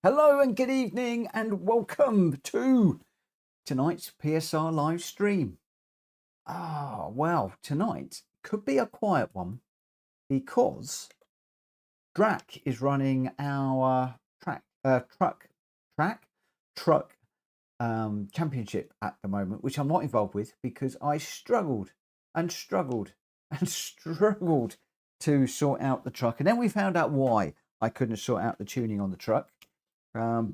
Hello and good evening and welcome to tonight's PSR live stream. Well, tonight could be a quiet one because Drac is running our truck championship at the moment, which I'm not involved with because I struggled and struggled and struggled to sort out the truck, and then we found out why I couldn't sort out the tuning on the truck.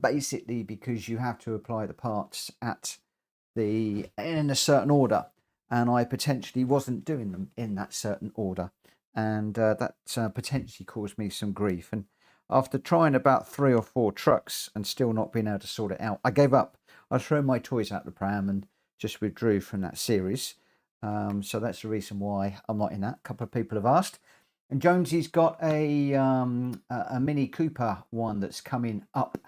Basically because you have to apply the parts in a certain order, and I potentially wasn't doing them in that certain order, and that potentially caused me some grief. And after trying about 3 or 4 trucks and still not being able to sort it out, I gave up. I threw my toys out the pram and just withdrew from that series. So that's the reason why I'm not in that. A couple of people have asked. And Jonesy's got a Mini Cooper one that's coming up.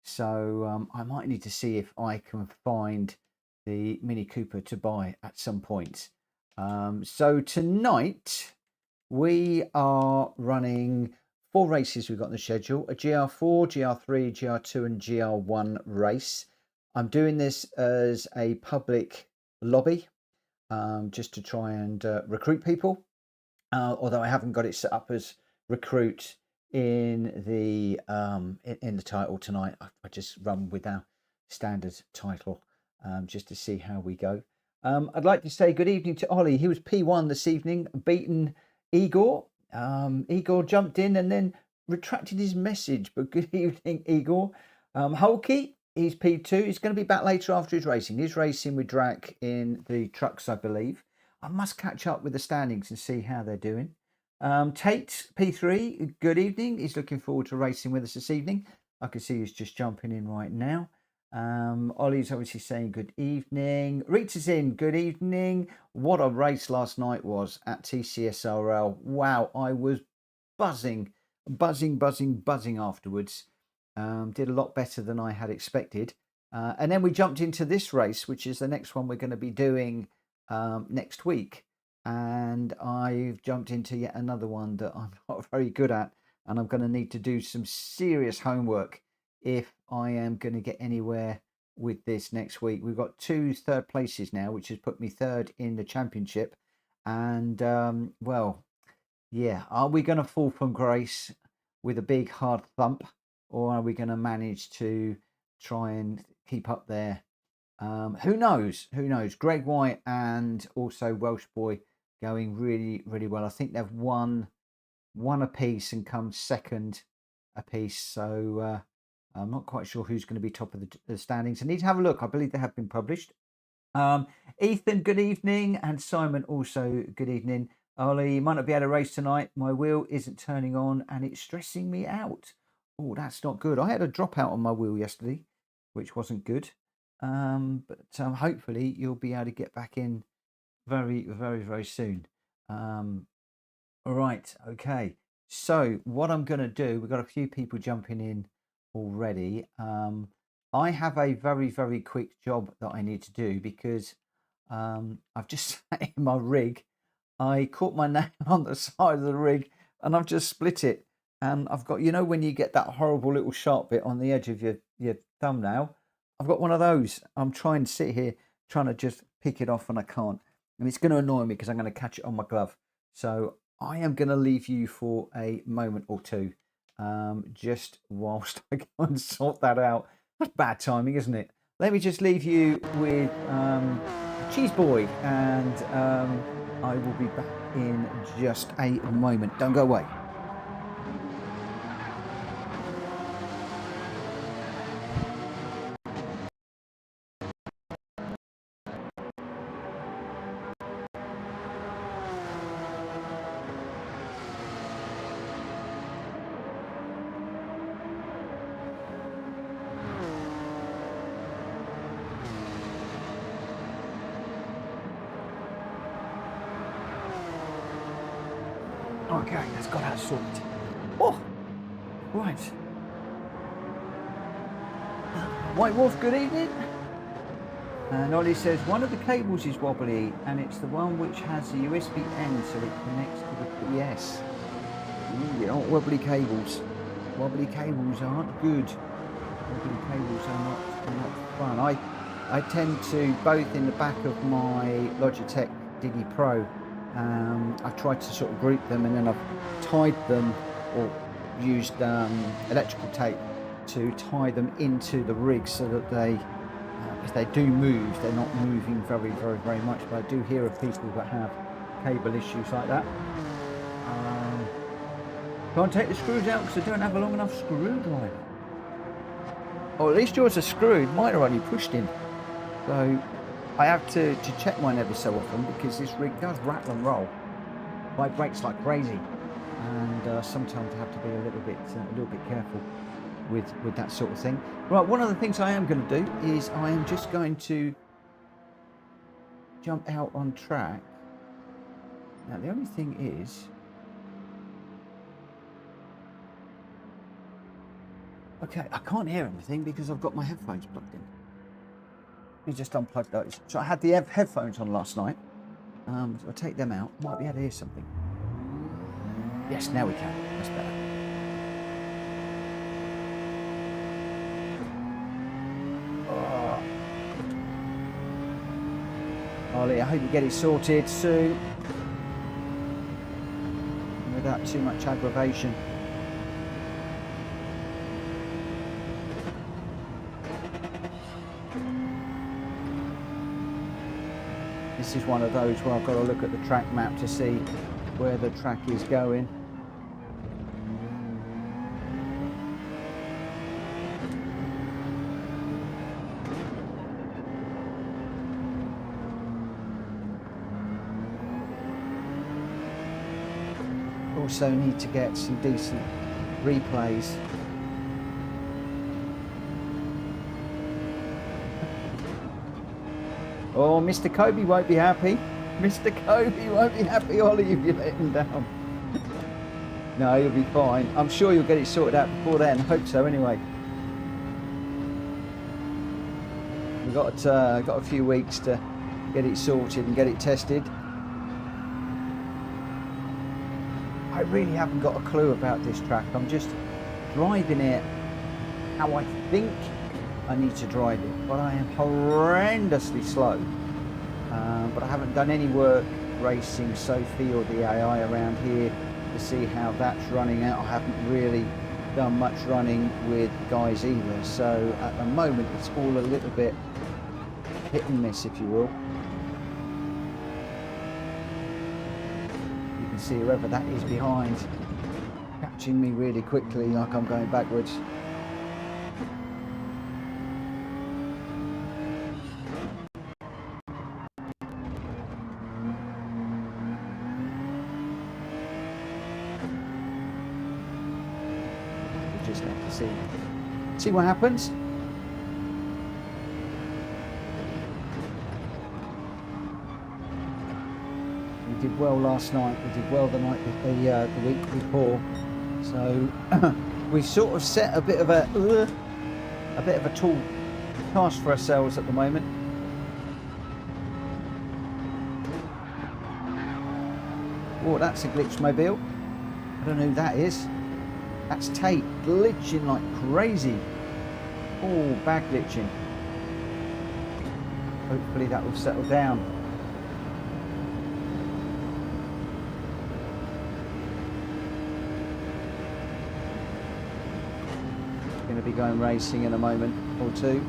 So I might need to see if I can find the Mini Cooper to buy at some point. So tonight we are running 4 races we've got in the schedule. A GR4, GR3, GR2 and GR1 race. I'm doing this as a public lobby just to try and recruit people. Although I haven't got it set up as recruit in the title tonight. I just run with our standard title just to see how we go. I'd like to say good evening to Ollie. He was P1 this evening, beaten Igor. Igor jumped in and then retracted his message, but good evening, Igor. Hulky, he's P2. He's going to be back later after his racing. He's racing with Drac in the trucks, I believe. I must catch up with the standings and see how they're doing. Tate, P3, good evening. He's looking forward to racing with us this evening. I can see he's just jumping in right now. Ollie's obviously saying good evening. Rita's in, good evening. What a race last night was at TCSRL. Wow, I was buzzing afterwards. Did a lot better than I had expected. And then we jumped into this race, which is the next one we're going to be doing next week, and I've jumped into yet another one that I'm not very good at, and I'm going to need to do some serious homework if I am going to get anywhere with this next week. We've got 2 third places now, which has put me 3rd in the championship, and well, yeah, are we going to fall from grace with a big hard thump, or are we going to manage to try and keep up there? Who knows? Greg White and also Welsh Boy going really well. I think they've won a piece and come 2nd a piece. So I'm not quite sure who's going to be top of the standings. I need to have a look. I believe they have been published. Ethan, good evening. And Simon also, good evening. Ollie, you might not be able to race tonight. My wheel isn't turning on and it's stressing me out. Oh, that's not good. I had a dropout on my wheel yesterday, which wasn't good. But hopefully you'll be able to get back in very soon. All right, okay. So what I'm going to do, we've got a few people jumping in already. I have a very quick job that I need to do because I've just sat in my rig. I caught my nail on the side of the rig and I've just split it. And I've got, you know, when you get that horrible little sharp bit on the edge of your thumbnail, I've got one of those. I'm trying to sit here, trying to just pick it off, and I can't. And it's going to annoy me because I'm going to catch it on my glove. So I am going to leave you for a moment or two, just whilst I go and sort that out. That's bad timing, isn't it? Let me just leave you with Cheese Boy, and I will be back in just a moment. Don't go away. Okay, that's got that sorted. Oh, right. White Wolf, good evening. And Ollie says, one of the cables is wobbly, and it's the one which has a USB end, so it connects to the PS. Ooh, you don't want wobbly cables. Wobbly cables aren't good. cables are not fun. I tend to, both in the back of my Logitech Digi Pro, I've tried to sort of group them, and then I've tied them or used electrical tape to tie them into the rig so that they, if they do move, they're not moving very much. But I do hear of people that have cable issues like that. Can't take the screws out because I don't have a long enough screwdriver. Or at least yours are screwed, mine are only pushed in. So I have to check mine every so often because this rig does rattle and roll. Vibrates like crazy. And sometimes I have to be a little bit careful with that sort of thing. Right, one of the things I am going to do is I am just going to jump out on track. Now the only thing is, okay, I can't hear anything because I've got my headphones plugged in. Let me just unplug those. So I had the headphones on last night. So I'll take them out. Might be able to hear something. Yes, now we can. That's better. Ollie, I hope you get it sorted soon. Without too much aggravation. This is one of those where I've got to look at the track map to see where the track is going. Also need to get some decent replays. Oh, Mr. Kobe won't be happy. Mr. Kobe won't be happy, Ollie, if you let him down. No, you'll be fine. I'm sure you'll get it sorted out before then. Hope so, anyway. We've got a few weeks to get it sorted and get it tested. I really haven't got a clue about this track. I'm just driving it how I think I need to drive it, but I am horrendously slow. But I haven't done any work racing Sophie or the AI around here to see how that's running out. I haven't really done much running with guys either, so at the moment it's all a little bit hit and miss, if you will. You can see whoever that is behind catching me really quickly like I'm going backwards. Just have to see what happens. We did well last night. We did well the week before. So we sort of set a bit of a tall task for ourselves at the moment. Oh, that's a glitch mobile. I don't know who that is. That's Tate glitching like crazy. Oh, bad glitching. Hopefully that will settle down. Going to be going racing in a moment or two.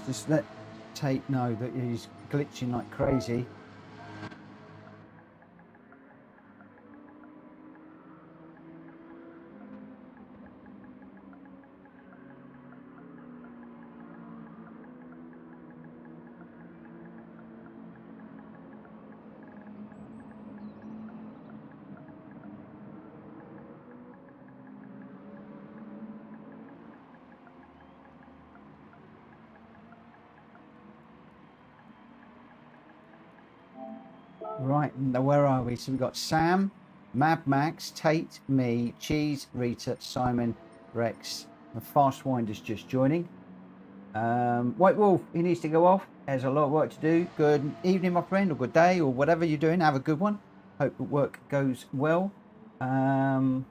Just let Tate know that he's glitching like crazy. Right, now where are we? So we've got Sam, Mad Max, Tate, me, Cheese, Rita, Simon, Rex, and Fast Winder's just joining. White Wolf, he needs to go off. There's a lot of work to do. Good evening, my friend, or good day, or whatever you're doing. Have a good one. Hope the work goes well. And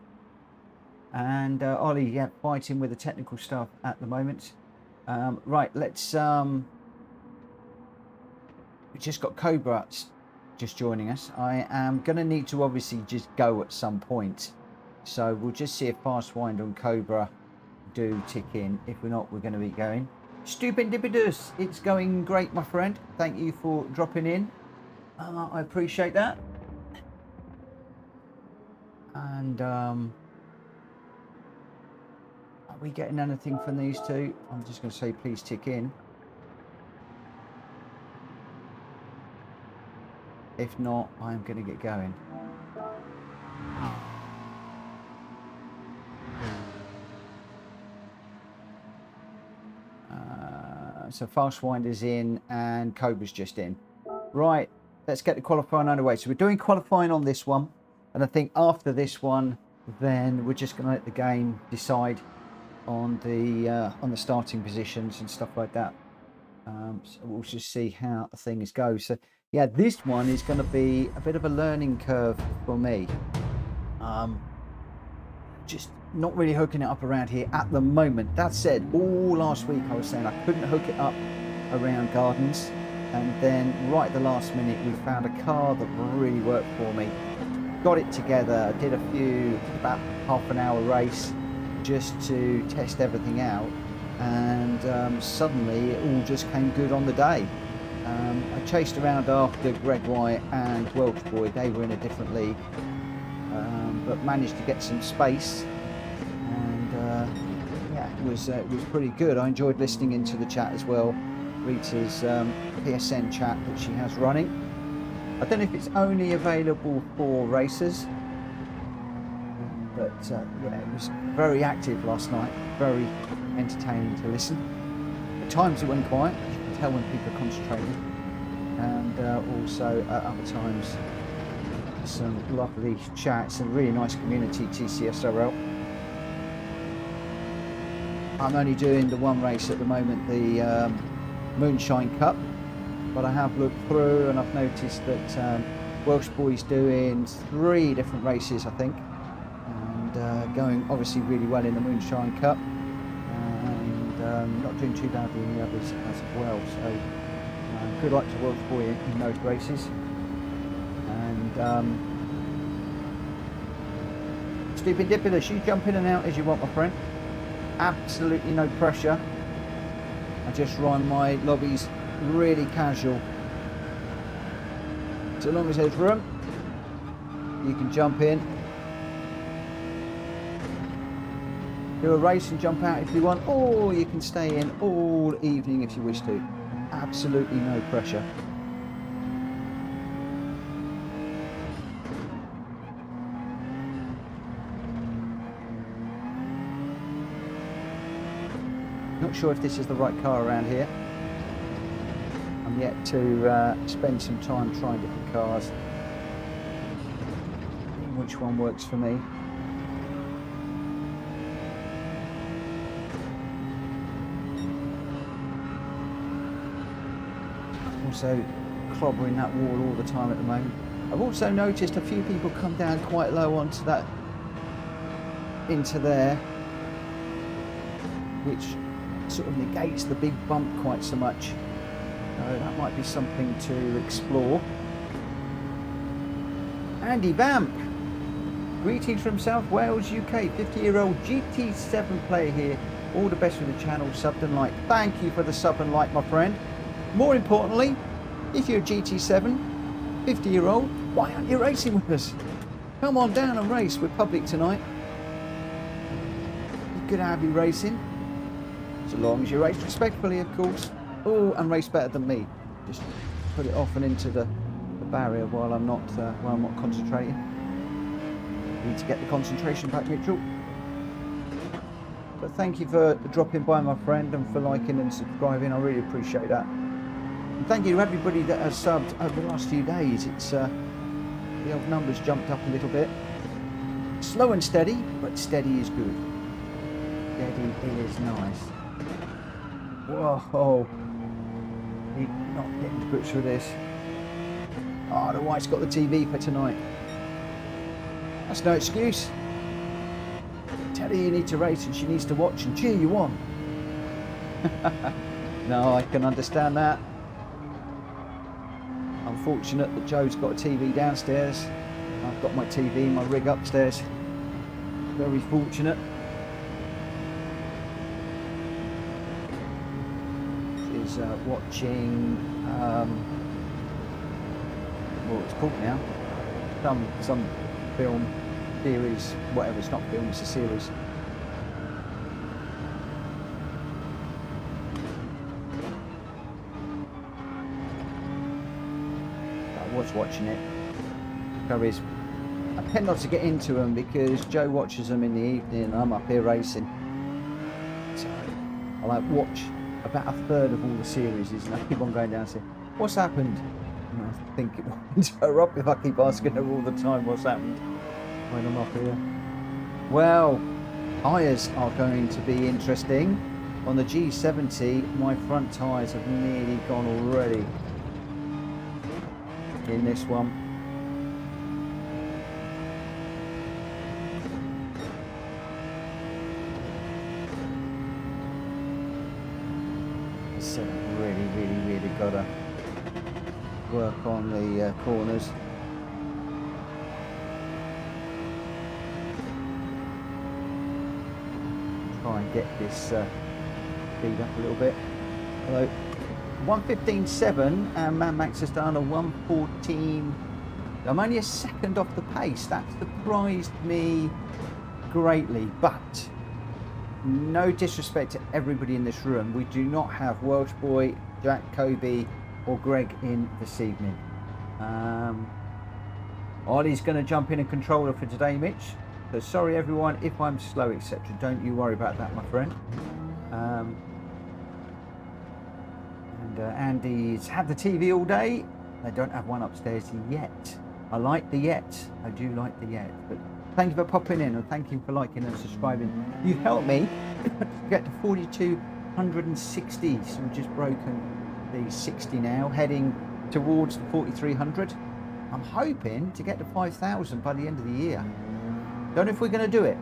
Ollie, yeah, fighting with the technical stuff at the moment. Right, let's. We just got Cobra just joining us. I am going to need to obviously just go at some point. So we'll just see if Fast Winder and Cobra do tick in. If we're not, we're going to be going. Stupendipidus, it's going great, my friend. Thank you for dropping in. I appreciate that. And are we getting anything from these two? I'm just going to say please tick in. If not, I'm going to get going. So Fast Winder's in and Cobra's just in. Right, let's get the qualifying underway. So we're doing qualifying on this one. And I think after this one, then we're just going to let the game decide on the starting positions and stuff like that. So we'll just see how things go. So yeah, this one is going to be a bit of a learning curve for me. Just not really hooking it up around here at the moment. That said, all last week I was saying I couldn't hook it up around Gardens, and then right at the last minute we found a car that really worked for me. Got it together, did about half an hour race just to test everything out, and suddenly it all just came good on the day. I chased around after Gr.x and Welsh Boy. They were in a different league, but managed to get some space, and yeah, it was pretty good. I enjoyed listening into the chat as well, Rita's PSN chat that she has running. I don't know if it's only available for racers, but yeah, it was very active last night, very entertaining to listen. At times it went quiet, as you can tell when people are concentrating, and also at other times some lovely chats and really nice community. TCSRL. I'm only doing the one race at the moment, the Moonshine Cup, but I have looked through and I've noticed that Welsh Boy's doing 3 different races, I think, and going obviously really well in the Moonshine Cup, and not doing too badly in the others as well. So good luck to Welsh Boy in those races. And Stupendipidus, you jump in and out as you want, my friend. Absolutely no pressure. I just run my lobbies really casual. So long as there's room, you can jump in, do a race and jump out if you want, or you can stay in all evening if you wish to. Absolutely no pressure. Not sure if this is the right car around here. I'm yet to spend some time trying different cars, seeing which one works for me. Also clobbering that wall all the time at the moment. I've also noticed a few people come down quite low onto that, into there, which sort of negates the big bump quite so much. So that might be something to explore. Andy Vamp, greetings from South Wales, UK. 50-year-old GT7 player here. All the best with the channel, sub and like. Thank you for the sub and like, my friend. More importantly, if you're a GT7, 50-year-old, why aren't you racing with us? Come on down and race. We're public tonight. Good to have you racing. So long as you race respectfully, of course. Oh, and race better than me. Just put it off and into the barrier while I'm not concentrating. Need to get the concentration back, Mitchell. But thank you for dropping by, my friend, and for liking and subscribing. I really appreciate that. And thank you to everybody that has subbed over the last few days. It's the old numbers jumped up a little bit. Slow and steady, but steady is good. Steady is nice. Whoa. He's not getting to grips with this. Oh, the wife's got the TV for tonight. That's no excuse. Tell her you need to race and she needs to watch and cheer you on. No, I can understand that. Unfortunate that Joe's got a TV downstairs. I've got my TV, my rig upstairs. Very fortunate. She's watching, what it's called now, some film series, whatever. It's not film, it's a series. I was watching it. Is I tend not to get into them because Joe watches them in the evening and I'm up here racing. So I like watch about a third of all the series and I keep on going down and saying, what's happened? And I think it winds her up if I keep asking her all the time what's happened when I'm up here. Well, tyres are going to be interesting. On the G70, my front tyres have nearly gone already in this one. So really got to work on the corners. Try and get this speed up a little bit. Although 1:15.7 and Man Max has done a 1:14. I'm only a second off the pace. That surprised me greatly, but no disrespect to everybody in this room, we do not have Welsh Boy, Jack, Kobe or Greg in this evening. Ollie's going to jump in a controller for today, Mitch. So sorry everyone if I'm slow, etc. Don't you worry about that, my friend. Andy's had the TV all day. They don't have one upstairs yet. I like the yet. I do like the yet. But thank you for popping in and thank you for liking and subscribing. You helped me to get to 4,260. So we've just broken the 60 now, heading towards the 4,300. I'm hoping to get to 5,000 by the end of the year. Don't know if we're going to do it.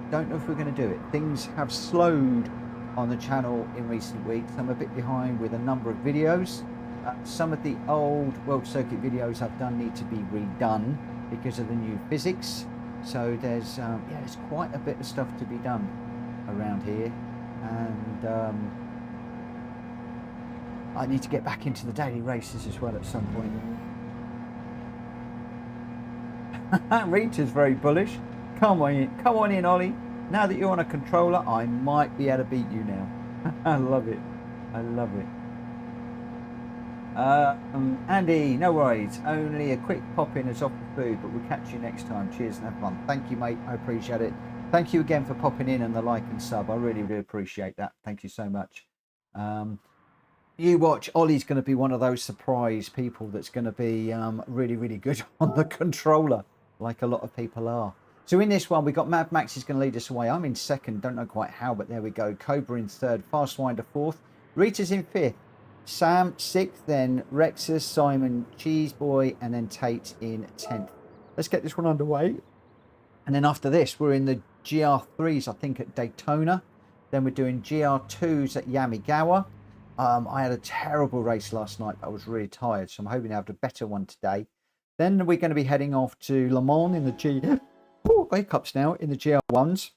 Don't know if we're going to do it. Things have slowed on the channel in recent weeks. I'm a bit behind with a number of videos. Some of the old World Circuit videos I've done need to be redone because of the new physics. So there's quite a bit of stuff to be done around here, and I need to get back into the daily races as well at some point. Rita's very bullish. Come on in, Ollie. Now that you're on a controller, I might be able to beat you now. I love it. I love it. Andy, no worries. Only a quick pop in as off the food, but we'll catch you next time. Cheers and have fun. Thank you, mate. I appreciate it. Thank you again for popping in and the like and sub. I really appreciate that. Thank you so much. You watch. Ollie's going to be one of those surprise people that's going to be really good on the controller, like a lot of people are. So in this one, we got Mad Max is going to lead us away. I'm in second. Don't know quite how, but there we go. Cobra in third. Fastwinder fourth. Rita's in fifth. Sam sixth, then Rexus, Simon, Cheeseboy, and then Tate in 10th. Let's get this one underway. And then after this, we're in the GR3s, I think, at Daytona. Then we're doing GR2s at Yamigawa. I had a terrible race last night. I was really tired, so I'm hoping to have a better one today. Then we're going to be heading off to Le Mans in the hiccups now, in the GR1s.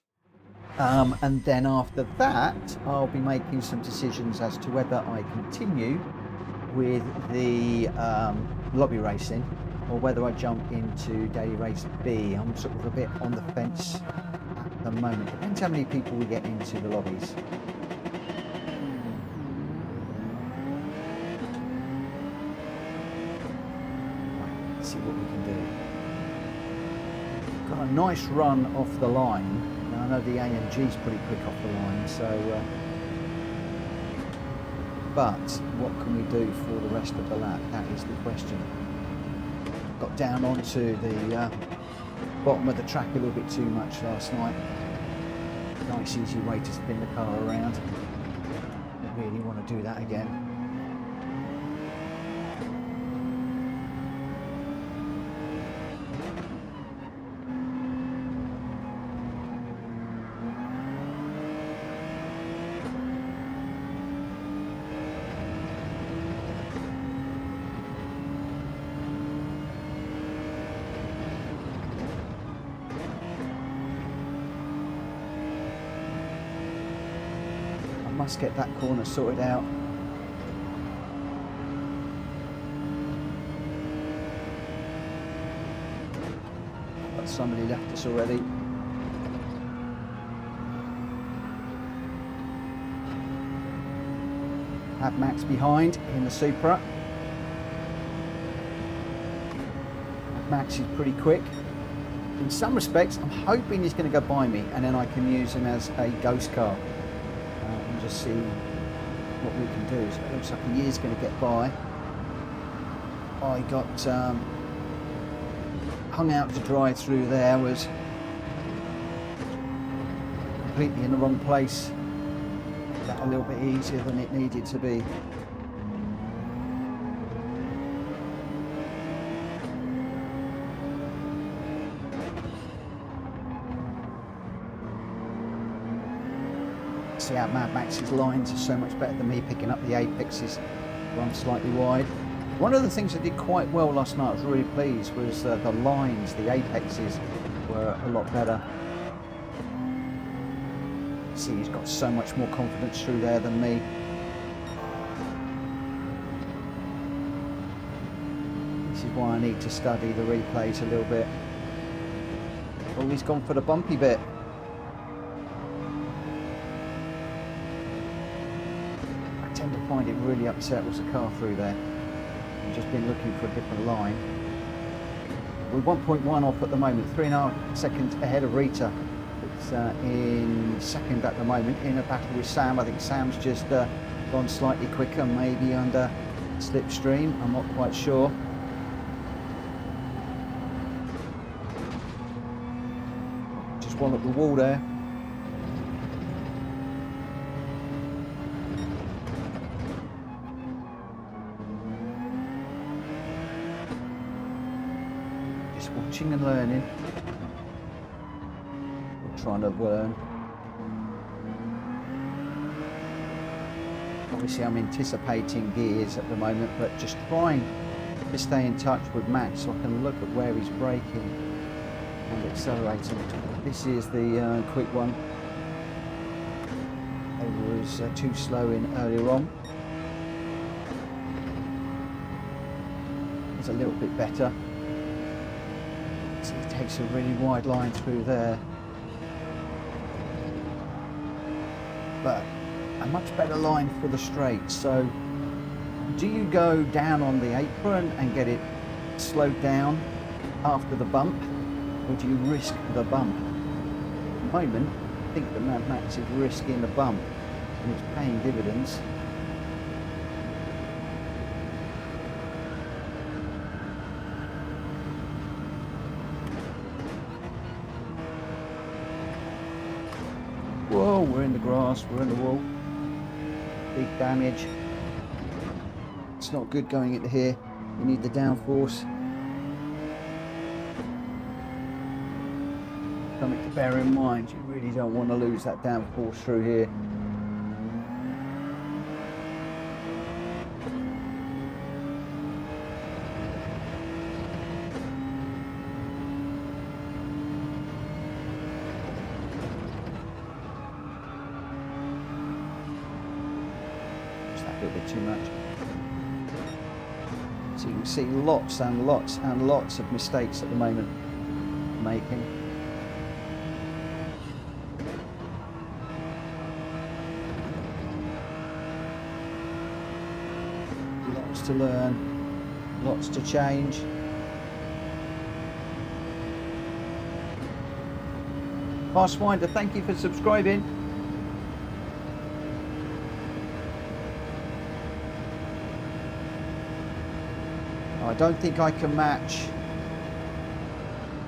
And then after that, I'll be making some decisions as to whether I continue with the lobby racing or whether I jump into daily race B. I'm sort of a bit on the fence at the moment. Depends how many people we get into the lobbies. Right, let's see what we can do. Got a nice run off the line. Now, I know the AMG is pretty quick off the line, so But what can we do for the rest of the lap? That is the question. Got down onto the bottom of the track a little bit too much last night. Nice easy way to spin the car around. I really want to do that again. Must get that corner sorted out. But somebody left us already. Have Max behind in the Supra. Max is pretty quick. In some respects, I'm hoping he's going to go by me, and then I can use him as a ghost car. Just see what we can do. So it looks like he is going to get by. I got hung out to dry through there, was completely in the wrong place. That a little bit easier than it needed to be. See how Mad Max's lines are so much better than me picking up the apexes where I'm slightly wide. One of the things I did quite well last night, I was really pleased, was the lines, the apexes were a lot better. See, he's got so much more confidence through there than me. This is why I need to study the replays a little bit. Oh, he's gone for the bumpy bit. I find it really upset was a car through there. I've just been looking for a different line. We're 1.1 off at the moment, 3.5 seconds ahead of Rita. It's in second at the moment in a battle with Sam. I think Sam's just gone slightly quicker, maybe under slipstream, I'm not quite sure. Just one at the wall there. Watching and learning. We're trying to learn. Obviously I'm anticipating gears at the moment, but just trying to stay in touch with Max so I can look at where he's braking and accelerating. This is the quick one. I was too slow in earlier on. It's a little bit better. It takes a really wide line through there, but a much better line for the straight. So do you go down on the apron and get it slowed down after the bump, or do you risk the bump? At the moment I think that Mad Max is risking the bump and it's paying dividends. Whoa, we're in the grass, we're in the wall. Big damage. It's not good going into here. You need the downforce. Something to bear in mind. You really don't want to lose that downforce through here. Too much. So you can see lots and lots and lots of mistakes at the moment making. Lots to learn, lots to change. Fastwinder, thank you for subscribing. I don't think I can match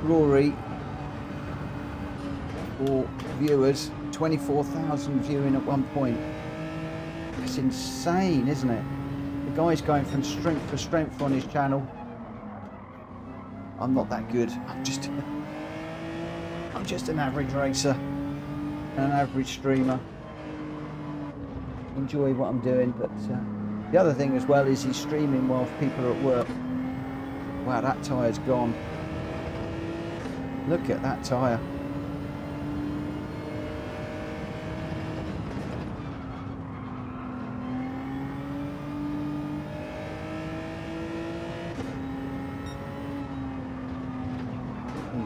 Rory or viewers. 24,000 viewing at one point. It's insane, isn't it? The guy's going from strength to strength on his channel. I'm not that good. I'm just an average racer, an average streamer. Enjoy what I'm doing, but the other thing as well is he's streaming whilst people are at work. Wow, that tyre's gone. Look at that tyre.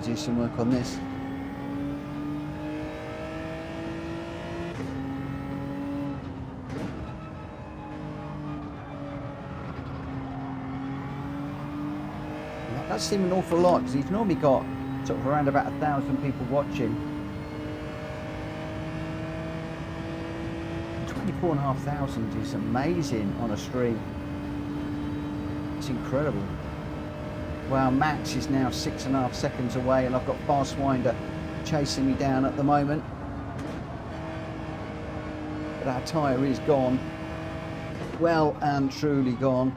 Do some work on this. That does seem an awful lot because he's normally got sort of around about 1,000 people watching. 24,500 is amazing on a stream. It's incredible. Wow, Max is now 6.5 seconds away, and I've got Fastwinder chasing me down at the moment. But our tyre is gone. Well and truly gone.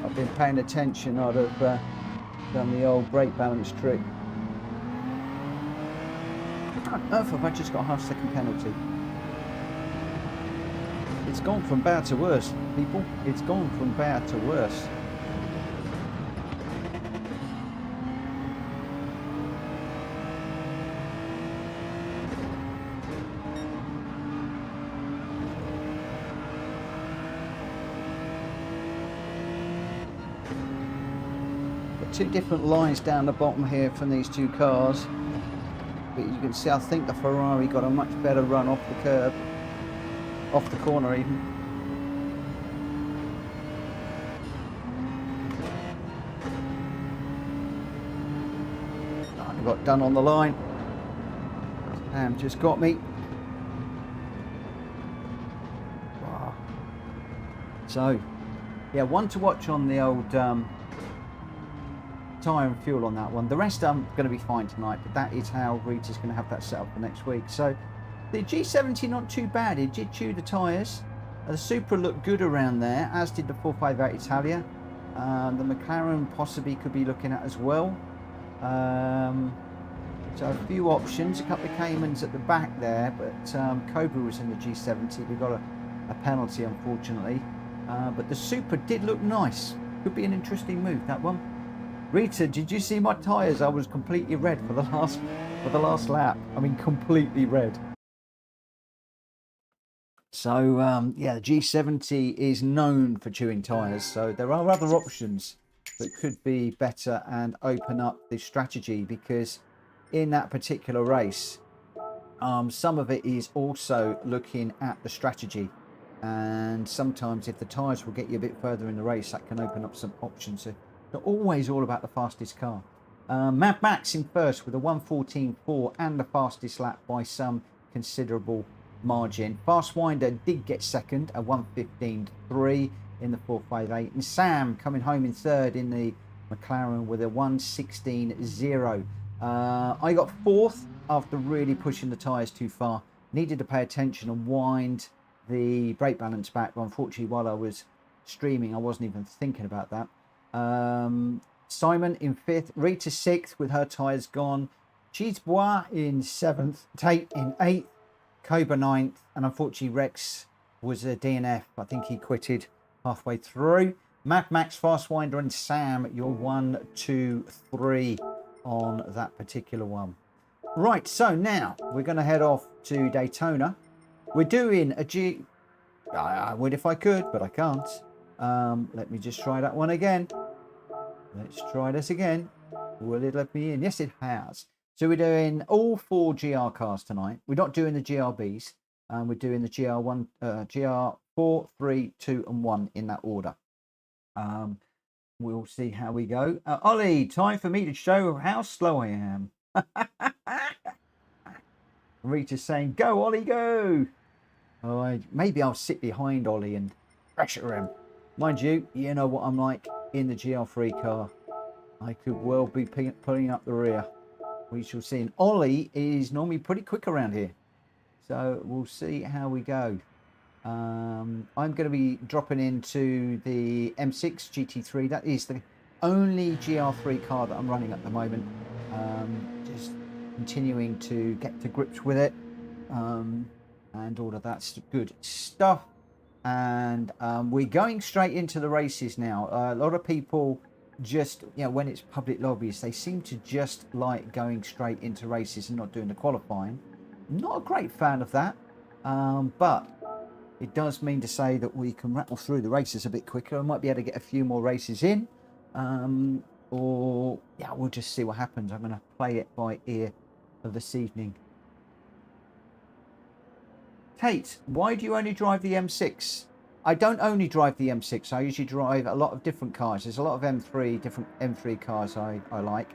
I've been paying attention. I'd have done the old brake balance trick. On earth have I just got a half-second penalty? It's gone from bad to worse, people. It's gone from bad to worse. Two different lines down the bottom here from these two cars, but you can see I think the Ferrari got a much better run off the curb, off the corner even. I got done on the line. Sam just got me. Wow. So yeah, one to watch on the old tyre and fuel on that one. The rest I'm going to be fine tonight, but that is how Rita's going to have that set up for next week. So the G70 not too bad. It did chew the tyres. The Supra looked good around there, as did the 458 Italia. The McLaren possibly could be looking at as well. So a few options, a couple of Caymans at the back there, but Cobra was in the G70. We got a penalty unfortunately, but the Supra did look nice. Could be an interesting move, that one. Rita, did you see my tyres? I was completely red for the last lap. I mean, completely red. So yeah, the G70 is known for chewing tyres, so there are other options that could be better and open up the strategy, because in that particular race, some of it is also looking at the strategy, and sometimes if the tyres will get you a bit further in the race, that can open up some options. So they're always all about the fastest car. Mad Max in first with a 1:14.4 and the fastest lap by some considerable margin. Fastwinder did get second at 1:15.3 in the 458, and Sam coming home in third in the McLaren with a 1:16.0. I got fourth after really pushing the tyres too far. Needed to pay attention and wind the brake balance back, but unfortunately while I was streaming I wasn't even thinking about that. Simon in fifth, Rita sixth with her tyres gone, Cheesebois in seventh, Tate in eighth, Cobra ninth, and unfortunately Rex was a DNF. I think he quitted halfway through. Mad Max, Fastwinder and Sam, you're 1, 2, 3 on that particular one. Right, so now we're going to head off to Daytona. We're doing a I would if I could, but I can't. Let me just try that one again. Let's try this again. Will it let me in? Yes, it has. So we're doing all 4 GR cars tonight. We're not doing the GRBs. We're doing the GR1, GR4, 3, 2, and 1 in that order. we'll see how we go. Ollie, time for me to show how slow I am. Rita's saying, go, Ollie, go. Oh, maybe I'll sit behind Ollie and pressure him. Mind you, you know what I'm like in the Gr.3 car. I could well be pulling up the rear. We shall see. And Ollie is normally pretty quick around here. So we'll see how we go. I'm going to be dropping into the M6 GT3. That is the only Gr.3 car that I'm running at the moment. Just continuing to get to grips with it. And all of that's good stuff. And we're going straight into the races now. A lot of people just, you know, when it's public lobbies, they seem to just like going straight into races and not doing the qualifying. Not a great fan of that, but it does mean to say that we can rattle through the races a bit quicker. I might be able to get a few more races in, or yeah, we'll just see what happens. I'm going to play it by ear of this evening. Tate, why do you only drive the M6? I don't only drive the M6. I usually drive a lot of different cars. There's a lot of different M3 cars I like.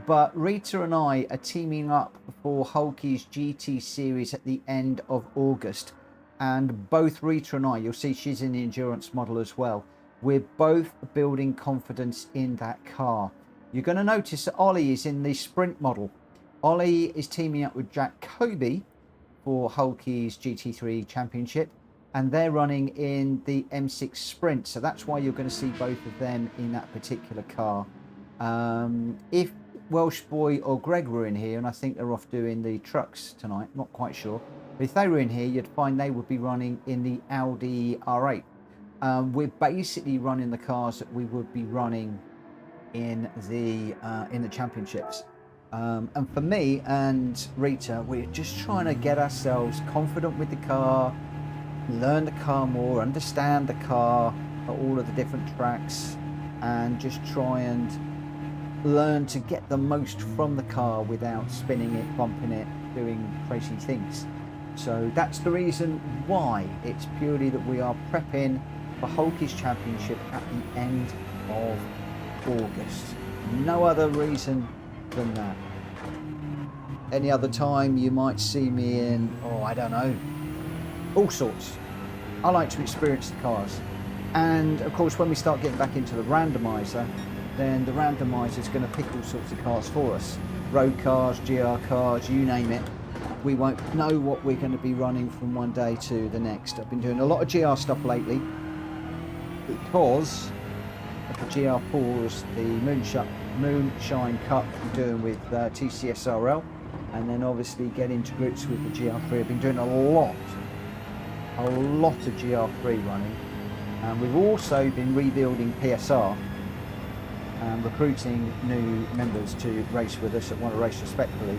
But Rita and I are teaming up for Hulkie's GT series at the end of August. And both Rita and I, you'll see she's in the endurance model as well. We're both building confidence in that car. You're going to notice that Ollie is in the sprint model. Ollie is teaming up with Jack Kobe for Hulkie's GT3 Championship, and they're running in the M6 Sprint, so that's why you're going to see both of them in that particular car. If Welsh Boy or Greg were in here, and I think they're off doing the trucks tonight, not quite sure, but if they were in here, you'd find they would be running in the Audi R8. We're basically running the cars that we would be running in the championships. And for me and Rita, we're just trying to get ourselves confident with the car, learn the car more, understand the car at all of the different tracks, and just try and learn to get the most from the car without spinning it, bumping it, doing crazy things. So that's the reason why. It's purely that we are prepping for Hulkie's Championship at the end of August. No other reason than that. Any other time you might see me in, oh, I don't know, all sorts. I like to experience the cars. And of course, when we start getting back into the randomizer, then the randomizer is going to pick all sorts of cars for us. Road cars, GR cars, you name it. We won't know what we're going to be running from one day to the next. I've been doing a lot of GR stuff lately because of the GR Pools, the Moonshine Cup I'm doing with TCSRL, and then obviously getting to grips with the GR3. I've been doing a lot of GR3 running, and we've also been rebuilding PSR and recruiting new members to race with us that want to race respectfully,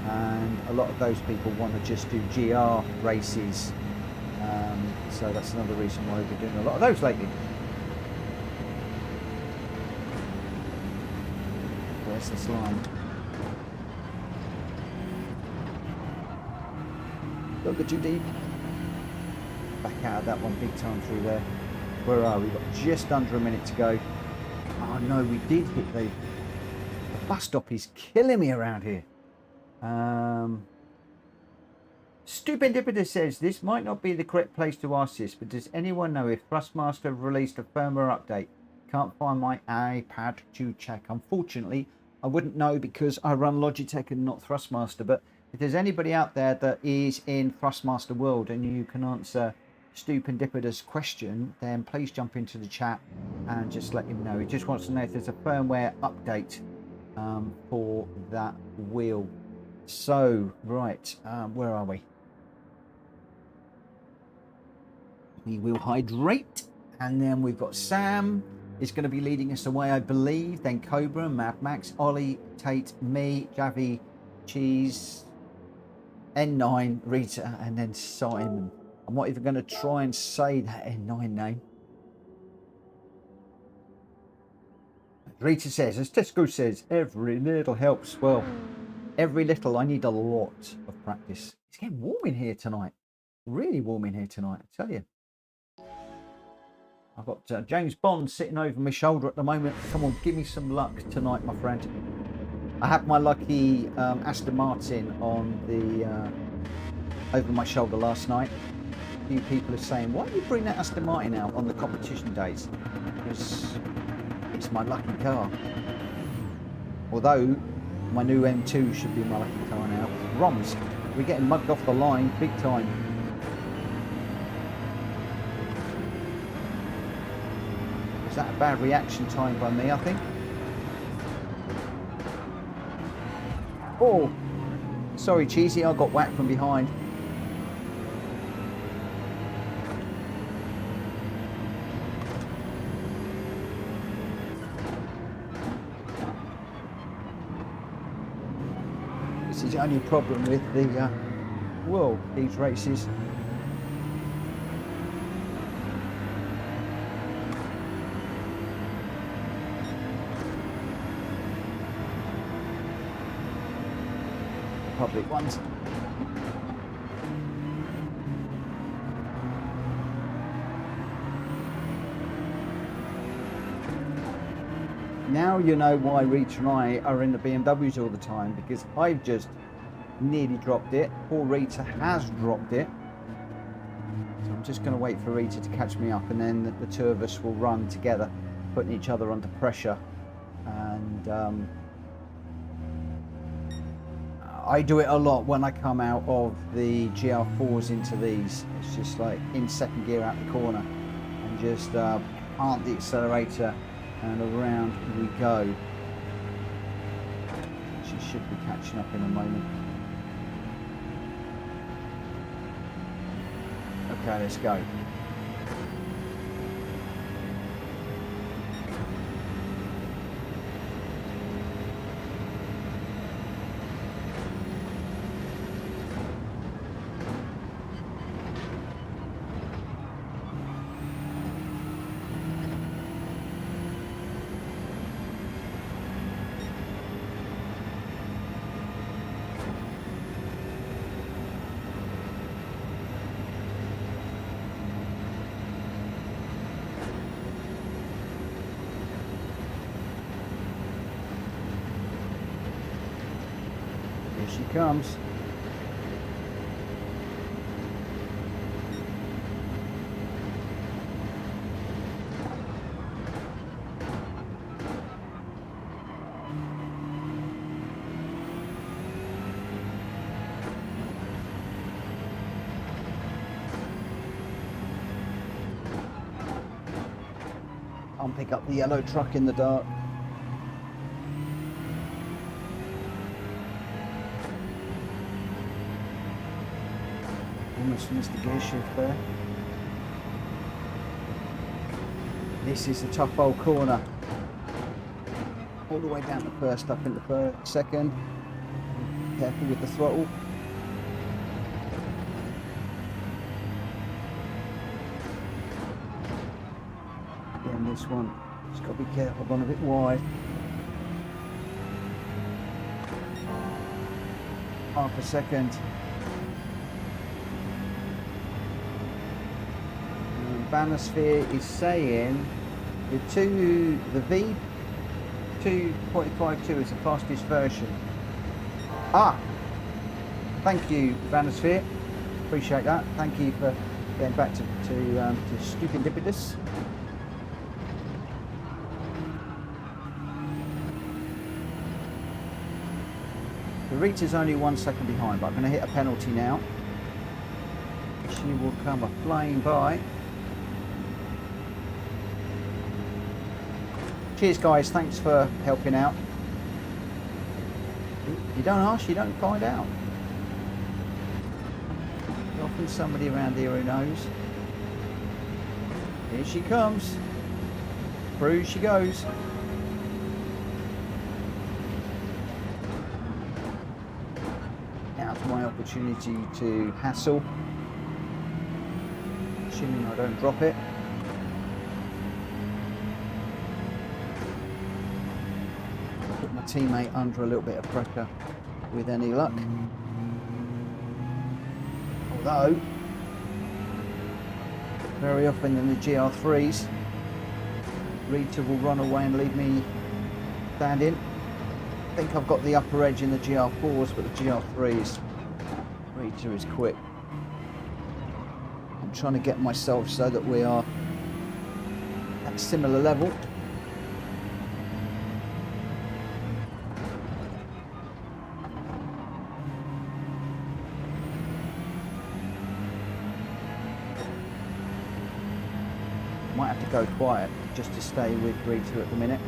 and a lot of those people want to just do GR races, so that's another reason why we've been doing a lot of those lately. Where's this line? Don't go too deep. Back out of that one big time through there. Where are we? We've got just under a minute to go. Oh no, we did hit the bus stop is killing me around here. Stupendipity says this might not be the correct place to ask this, but does anyone know if Thrustmaster have released a firmware update? Can't find my iPad to check. Unfortunately, I wouldn't know because I run Logitech and not Thrustmaster, but if there's anybody out there that is in Thrustmaster world and you can answer Stupendipita's question, then please jump into the chat and just let him know. He just wants to know if there's a firmware update for that wheel. So, right, where are we? We will hydrate, and then we've got Sam is going to be leading us away, I believe. Then Cobra, Mad Max, Ollie, Tate, me, Javi, Cheese, N9, Rita, and then Simon. I'm not even going to try and say that N9 name. Rita says, as Tesco says, every little helps. Well, every little, I need a lot of practice. It's getting warm in here tonight. Really warm in here tonight, I tell you. I've got James Bond sitting over my shoulder at the moment. Come on, give me some luck tonight, my friend. I had my lucky Aston Martin on the over my shoulder last night. A few people are saying, why do you bring that Aston Martin out on the competition days? Because it's my lucky car. Although my new M2 should be my lucky car now. Roms, we're getting mugged off the line big time. Is that a bad reaction time by me, I think? Oh, sorry, Cheesy, I got whacked from behind. This is the only problem with the, well, these races. Public ones. Now you know why Rita and I are in the BMWs all the time, because I've just nearly dropped it. Poor Rita has dropped it. So I'm just going to wait for Rita to catch me up, and then the two of us will run together, putting each other under pressure. And I do it a lot when I come out of the GR4s into these. It's just like in second gear out the corner and just plant the accelerator and around we go. She should be catching up in a moment. Okay, let's go. She comes. I'll pick up the yellow truck in the dark. Almost missed the gear shift there. This is a tough old corner. All the way down the first, up in the second. Careful with the throttle. Again, this one, just got to be careful, gone a bit wide. Half a second. Banosphere is saying the V2.52 is the fastest version. Ah, thank you, Banosphere. Appreciate that. Thank you for getting back to Stupidipidus. The Rita's only 1 second behind, but I'm going to hit a penalty now. She will come flying by. Cheers guys, thanks for helping out. You don't ask, you don't find out. There's often somebody around here who knows. Here she comes. Through she goes. Now's my opportunity to hassle. Assuming I don't drop it. Teammate under a little bit of pressure with any luck, although very often in the GR3s Rita will run away and leave me standing. I think I've got the upper edge in the GR4s, but the GR3s, Rita is quick. I'm trying to get myself so that we are at a similar level. Might have to go quiet just to stay with Rita at the minute.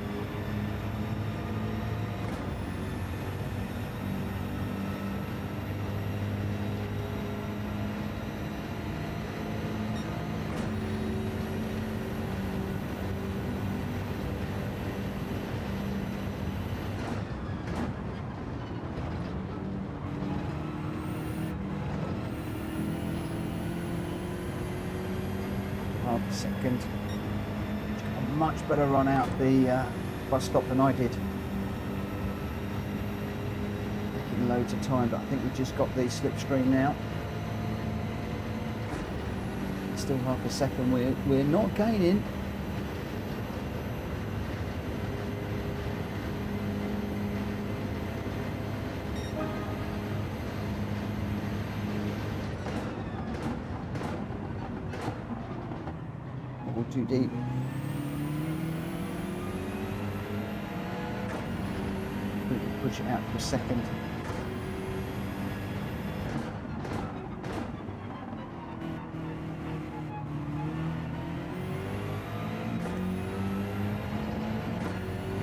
Second, a much better run out the bus stop than I did. Taking loads of time, but I think we've just got the slipstream now. Still half a second. We're not gaining. Too deep. Push it out for a second.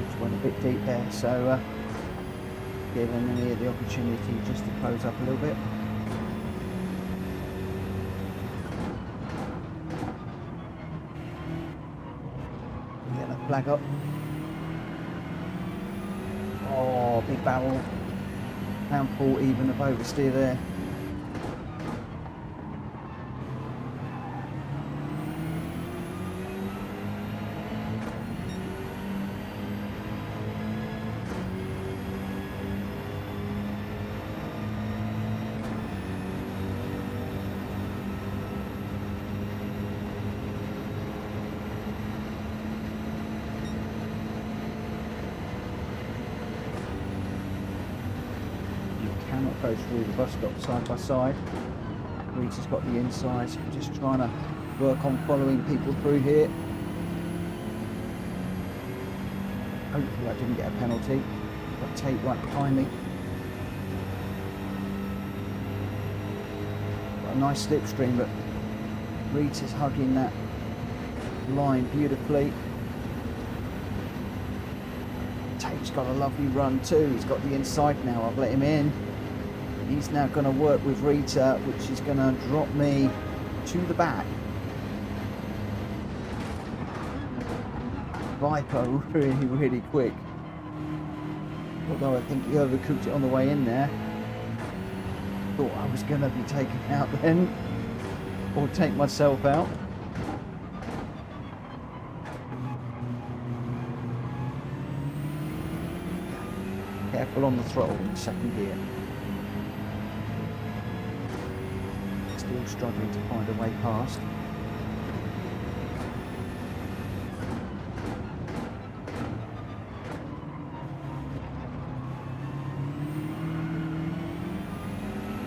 Just went a bit deep there, so giving me the opportunity just to close up a little bit. Flag up. Oh, big barrel. Pound 4 even of oversteer there. Go through the bus stop side by side. Rita's got the insides. I'm just trying to work on following people through here. Hopefully I didn't get a penalty. Got Tate right behind me. Got a nice slipstream, but Rita's hugging that line beautifully. Tate's got a lovely run too. He's got the inside now. I've let him in. He's now going to work with Rita, which is going to drop me to the back. Viper really, really quick. Although I think he overcooked it on the way in there. Thought I was going to be taken out then, or take myself out. Careful on the throttle in second gear. Still struggling to find a way past.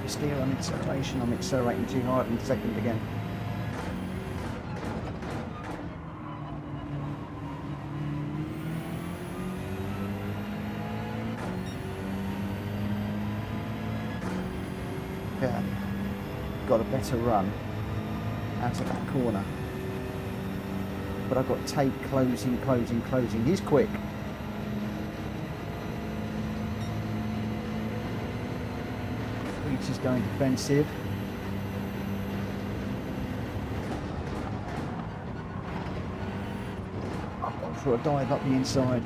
Steer on acceleration, I'm accelerating too hard in second again. Yeah. Got a better run out of that corner, but I've got Tate closing. He's quick. Reach is going defensive. I've gone for a dive up the inside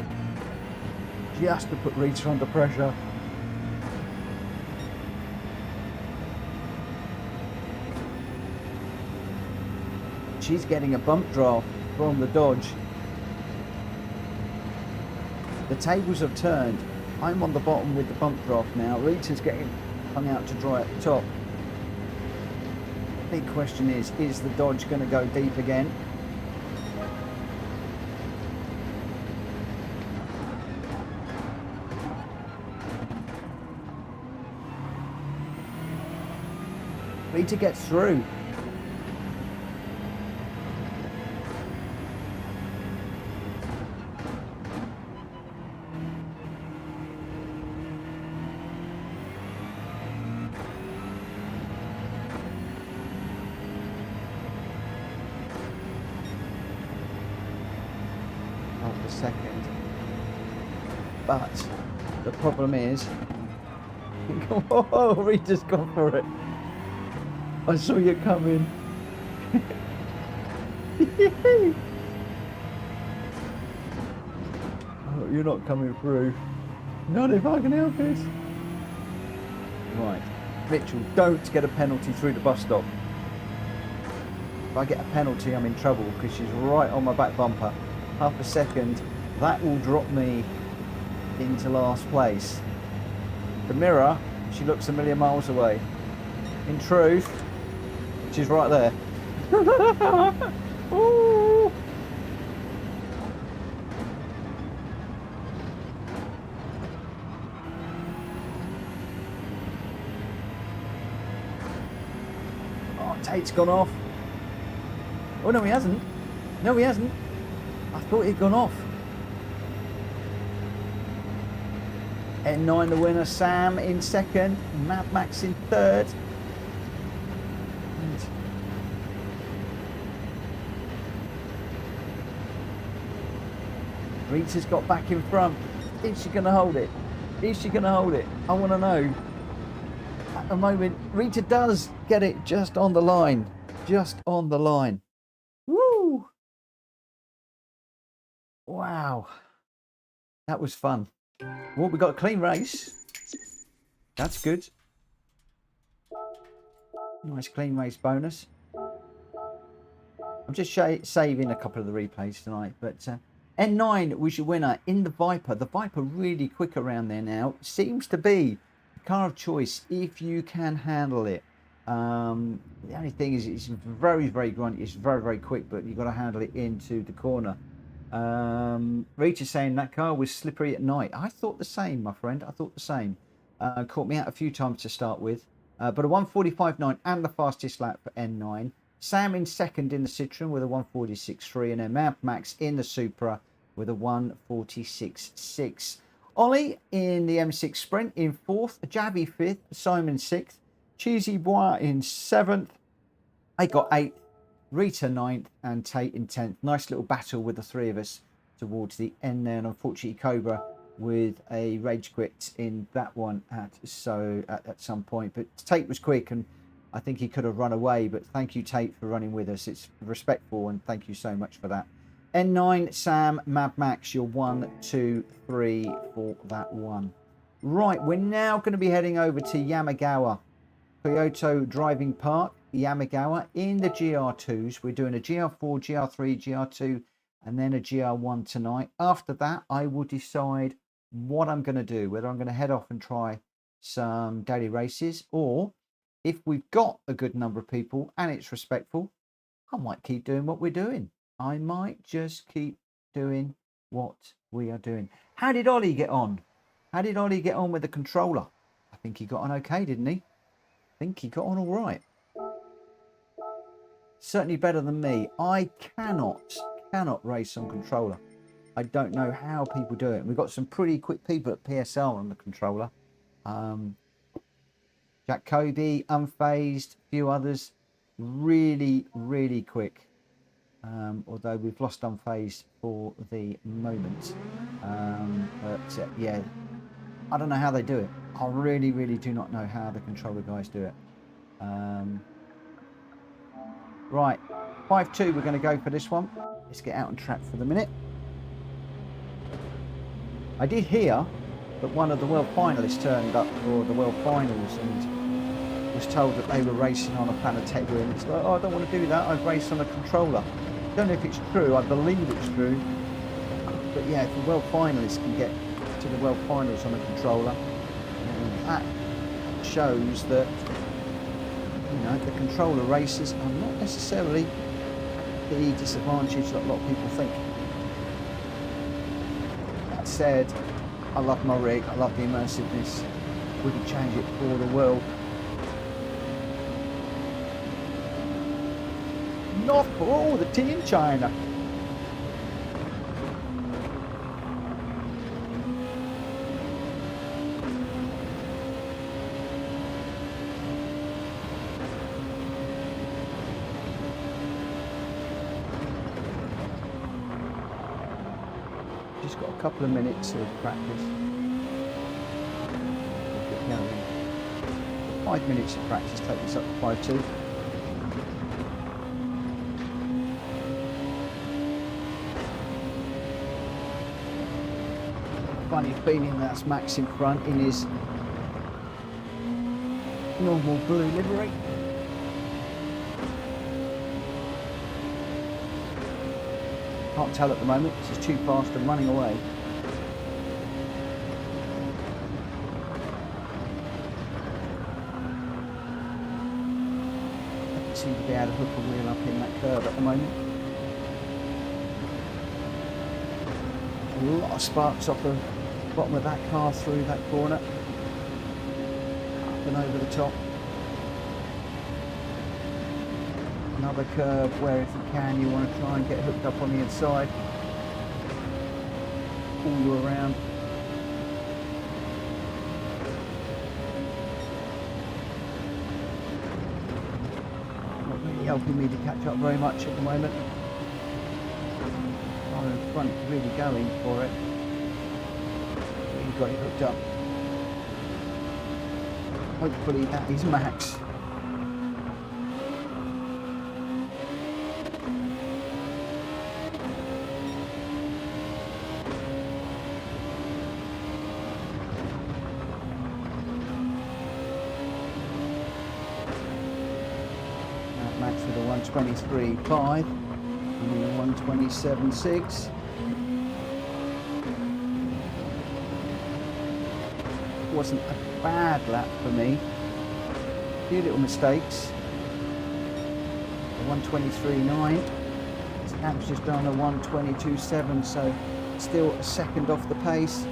just to put Rita under pressure. She's getting a bump draft from the dodge. The tables have turned. I'm on the bottom with the bump draft now. Rita's getting hung out to dry at the top. Big question is the dodge going to go deep again? Rita gets through. Half a second. But the problem is, oh, Rita's gone for it. I saw you coming. Oh, you're not coming through. Not if I can help it. Right, Mitchell, don't get a penalty through the bus stop. If I get a penalty, I'm in trouble because she's right on my back bumper. Half a second, that will drop me into last place. The mirror, she looks a million miles away. In truth, she's right there. Ooh. Oh, Tate's gone off. Oh, no, he hasn't. No, he hasn't. I thought he'd gone off. N9 the winner, Sam in second, Mad Max in third. And Rita's got back in front. Is she going to hold it? Is she going to hold it? I want to know. At the moment, Rita does get it just on the line. Just on the line. Woo! Wow. That was fun. Well, we got a clean race. That's good. Nice clean race bonus. I'm just saving a couple of the replays tonight. But N9 was your winner in the Viper. The Viper really quick around there now. Seems to be the car of choice if you can handle it. The only thing is it's very, very grunty. It's very, very quick, but you've got to handle it into the corner. Rita's saying that car was slippery at night. I thought the same, my friend. I thought the same. Caught me out a few times to start with. But a 1:45.9 and the fastest lap for N9. Sam in second in the Citroen with a 1:46.3, and then Mad Max in the Supra with a 1:46.6. Ollie in the M6 Sprint in fourth. Javi fifth. Simon sixth. Cheesy Bois in seventh. I got eighth. Rita 9th and Tate in 10th. Nice little battle with the three of us towards the end there. And unfortunately, Cobra with a rage quit in that one at some point. But Tate was quick and I think he could have run away. But thank you, Tate, for running with us. It's respectful and thank you so much for that. N9, Sam, Mad Max, you're 1, 2, 3 for that one. Right, we're now going to be heading over to Yamigawa, Kyoto Driving Park. Yamigawa in the GR2s. We're doing a GR4, GR3, GR2 and then a GR1 tonight. After that, I will decide what I'm going to do, whether I'm going to head off and try some daily races, or if we've got a good number of people and it's respectful, I might keep doing what we're doing. I might just keep doing what we are doing. How did Ollie get on? How did Ollie get on with the controller? I think he got on okay, didn't he? I think he got on all right. Certainly better than me. I cannot race on controller. I don't know how people do it. We've got some pretty quick people at PSR on the controller. Jack Cody, Unfazed, a few others. Really, really quick. Although we've lost Unfazed for the moment. Yeah, I don't know how they do it. I really, really do not know how the controller guys do it. Right, 5-2 we're going to go for this one. Let's get out on track for the minute. I did hear that one of the world finalists turned up for the world finals and was told that they were racing on a Planetec and it's like, oh, I don't want to do that, I've raced on a controller. I don't know if it's true, I believe it's true. But yeah, if the world finalists can get to the world finals on a controller, that shows that the controller races are not necessarily the disadvantage that a lot of people think. That said, I love my rig, I love the immersiveness. Wouldn't change it for the world. North Pole, the tea in China. Just got a couple of minutes of practice. 5 minutes of practice, take this up to 5.2. Funny feeling that's Max in front in his normal blue livery. Can't tell at the moment, this is too fast and running away. Doesn't seem to be able to hook a wheel up in that curve at the moment. A lot of sparks off the bottom of that car through that corner. Up and over the top. Another curve where if you can you want to try and get hooked up on the inside. Pull you around. Not really helping me to catch up very much at the moment. Car in front really going for it. But you've got it hooked up. Hopefully that is Max. Max with a 123.5 and a 127.6. Wasn't a bad lap for me. A few little mistakes. A 123.9. Snaps just done a 122.7, so still a second off the pace.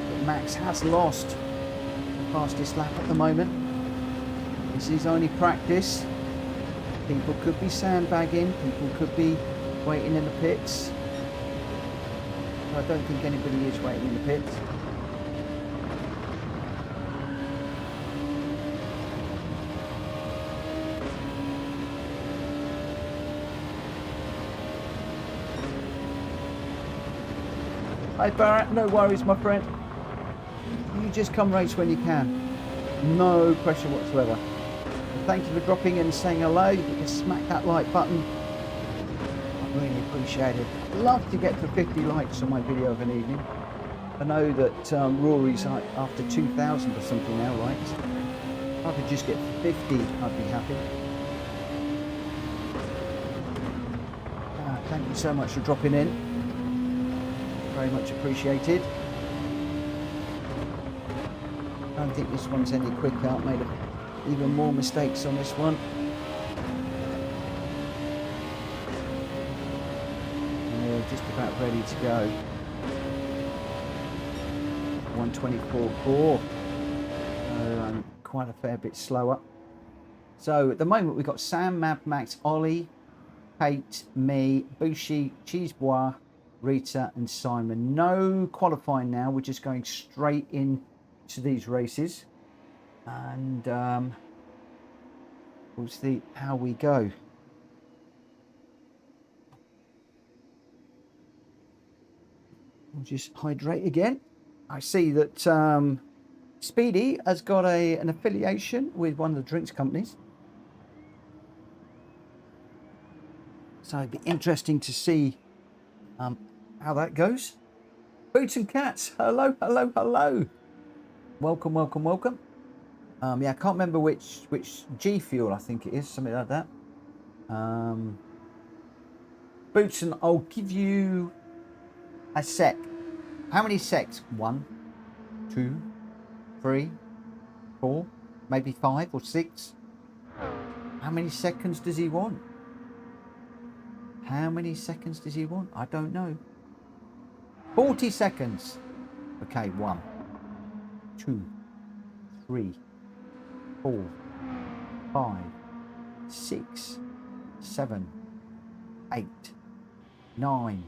But Max has lost the fastest lap at the moment. This is only practice. People could be sandbagging, people could be waiting in the pits. I don't think anybody is waiting in the pits. Hi Barrett, no worries my friend. You just come race when you can. No pressure whatsoever. Thank you for dropping in and saying hello. If you can smack that like button, I really appreciate it. I'd love to get to 50 likes on my video of an evening. I know that Rory's after 2,000 or something now likes. If I could just get 50, I'd be happy. Thank you so much for dropping in. Very much appreciated. I don't think this one's any quicker. I've made even more mistakes on this one. And we're just about ready to go. 124.4. So quite a fair bit slower. So at the moment we've got Sam, Mab, Max, Ollie, Kate, me, Bushi, Cheesebois, Rita and Simon. No qualifying now. We're just going straight in to these races. And we'll see how we go. We'll just hydrate again. I see that Speedy has got an affiliation with one of the drinks companies. So it'd be interesting to see how that goes. Boots and Cats, hello, hello, hello. Welcome, welcome, welcome. Yeah, I can't remember which G Fuel I think it is, something like that. Boots, and I'll give you a sec. How many secs? 1, 2, 3, 4, maybe 5 or 6. How many seconds does he want? How many seconds does he want? I don't know. 40 seconds. Okay, 1, 2, 3, 4, 5, 6, 7, 8, 9,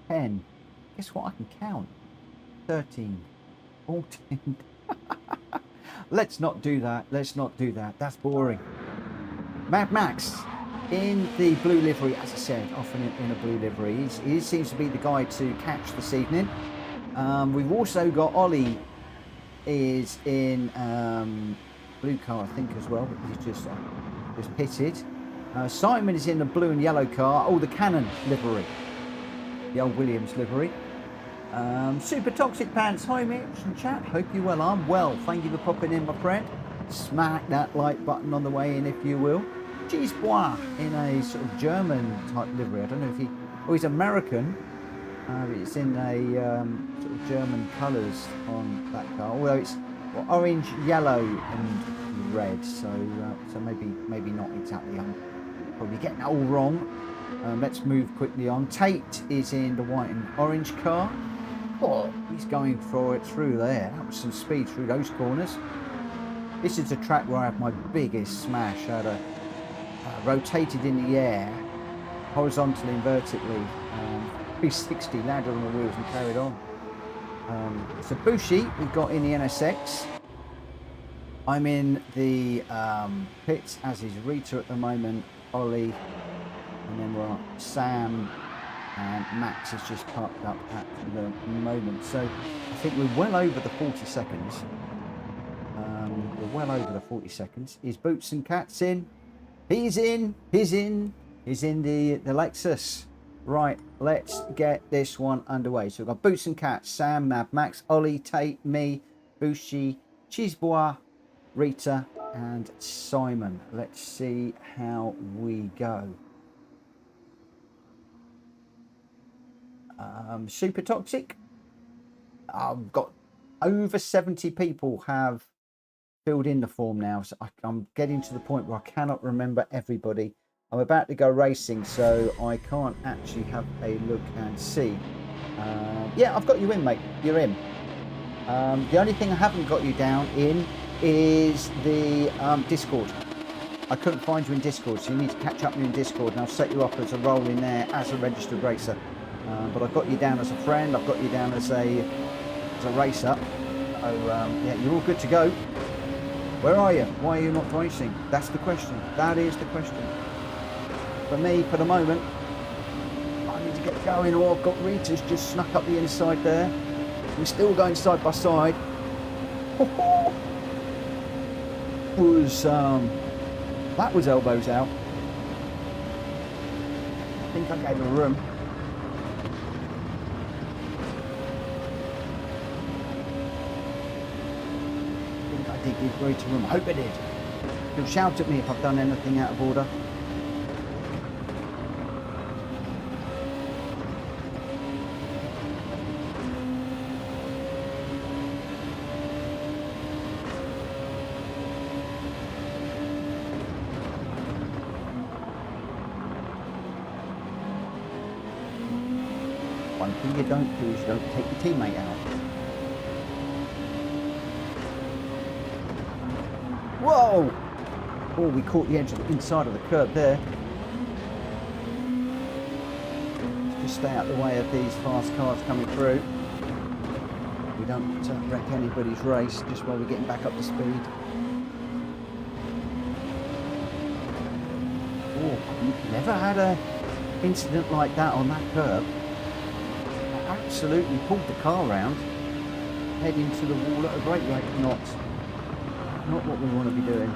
10. Guess what? I can count. 13, 14. Let's not do that. Let's not do that. That's boring. Mad Max in the blue livery, as I said, often in a blue livery. He seems to be the guy to catch this evening. We've also got Ollie is in blue car, I think, as well. He's just pitted. Simon is in the blue and yellow car. Oh, the Cannon livery, the old Williams livery. Super Toxic Pants, hi Mitch and chat, hope you're well. I'm well, thank you for popping in, my friend. Smack that like button on the way in, if you will. Cheesebois in a sort of German type livery. I don't know if he's American. It's in a sort of German colours on that car, although it's orange, yellow and red, so maybe not exactly. I'm probably getting that all wrong. Let's move quickly on. Tate is in the white and orange car. Oh, he's going for it through there. That was some speed through those corners. This is a track where I had my biggest smash. I had rotated in the air, horizontally and vertically, 360, landed on the wheels and carried on. So Bushi we've got in the NSX. I'm in the pits, as is Rita at the moment, Ollie, and then we're on Sam, and Max is just parked up at the moment. So I think we're well over the 40 seconds. We're well over the 40 seconds. Is Boots and Cats in? He's in the Lexus. Right, let's get this one underway. So we've got Boots and Cats, Sam, Mad Max, Ollie, Tate, me, Bushi, Cheesebois, Rita and Simon. Let's see how we go. Super Toxic. I've got over 70 people have filled in the form now, so I'm getting to the point where I cannot remember everybody. I'm about to go racing, so I can't actually have a look and see. Yeah, I've got you in, mate. You're in. The only thing I haven't got you down in is the Discord. I couldn't find you in Discord, so you need to catch up with me in Discord, and I'll set you up as a role in there as a registered racer. But I've got you down as a friend. I've got you down as a racer. So yeah, you're all good to go. Where are you? Why are you not racing? That's the question. That is the question. For me, for the moment, I need to get going. Or I've got Rita's just snuck up the inside there. We're still going side by side. That was elbows out. I think I gave her room. I think I did give Rita room. I hope I did. You'll shout at me if I've done anything out of order. One thing you don't do is you don't take your teammate out. Whoa! Oh, we caught the edge of the inside of the curb there. Let's just stay out of the way of these fast cars coming through. We don't wreck anybody's race just while we're getting back up to speed. Oh, never had an incident like that on that curb. Absolutely pulled the car round, heading to the wall at a great rate. Not what we want to be doing.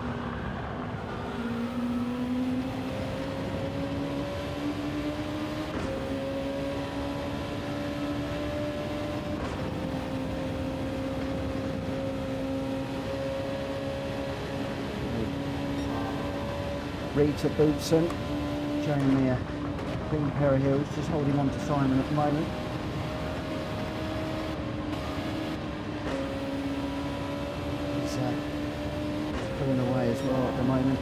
Rita Bootson showing me a clean pair of heels, just holding on to Simon at the moment. Pulling away as well at the moment.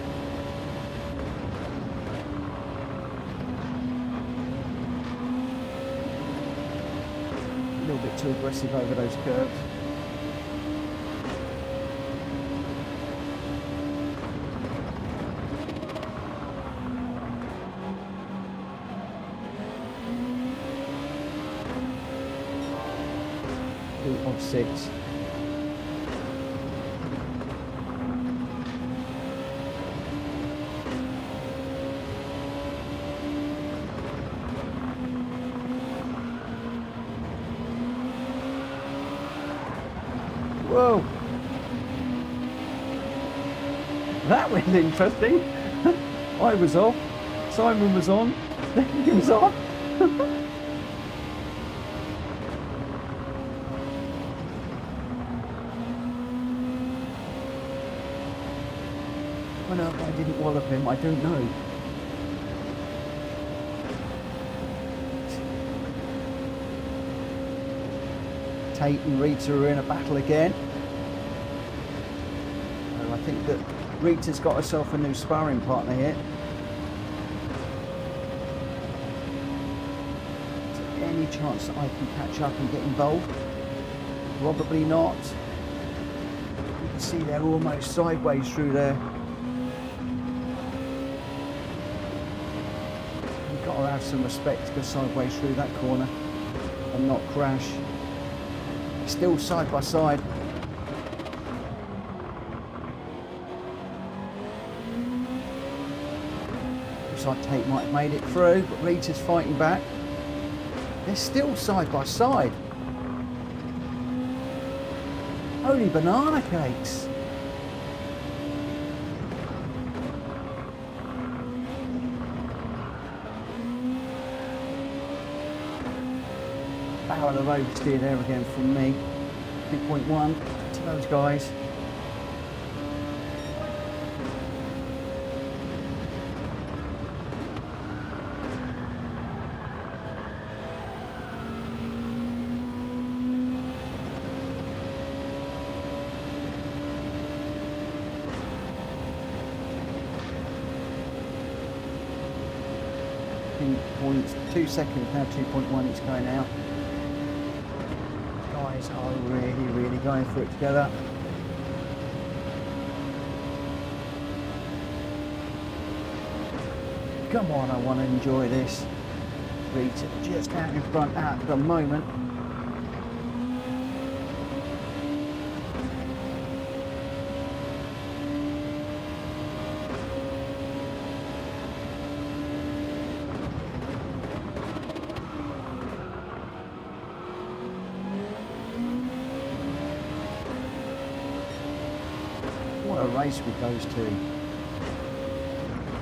A little bit too aggressive over those curves. 6. Whoa! That was interesting. I was off, Simon was on, then he was off. I know if I didn't wallop him, I don't know. Tate and Rita are in a battle again. And I think that Rita's got herself a new sparring partner here. Is there any chance that I can catch up and get involved? Probably not. You can see they're almost sideways through there. You've got to have some respect to go sideways through that corner and not crash. Still side by side. Looks like Tate might have made it through, but Rita's fighting back. They're still side by side. Holy banana cakes. Barrel of oversteer there again from me. 2.1 to those guys. Points, 2 seconds now, 2.1 it's going out. Guys are really going for it together. Come on, I want to enjoy this. Rita just out in front at the moment. What a race we goes to.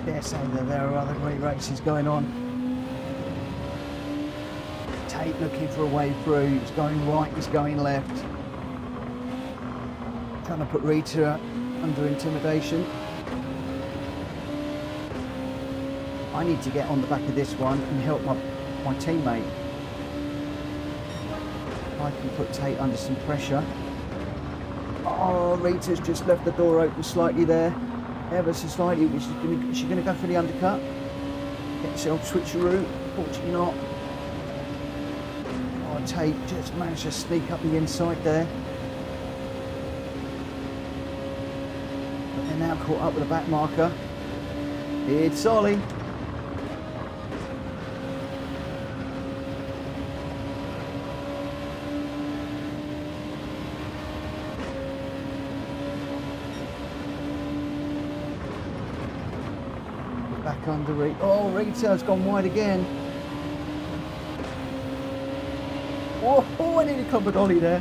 Dare say that there are other great races going on. Tate looking for a way through. He's going right, he's going left. Trying to put Rita under intimidation. I need to get on the back of this one and help my teammate. I can put Tate under some pressure. Oh, Rita's just left the door open slightly there. Ever so slightly. Is she going to go for the undercut? Get herself switcheroo. Fortunately not. Oh, Tate just managed to sneak up the inside there. But they're now caught up with the back marker. It's Solly. Back under Rita. Oh, Rita's gone wide again. Oh, I nearly covered Ollie there.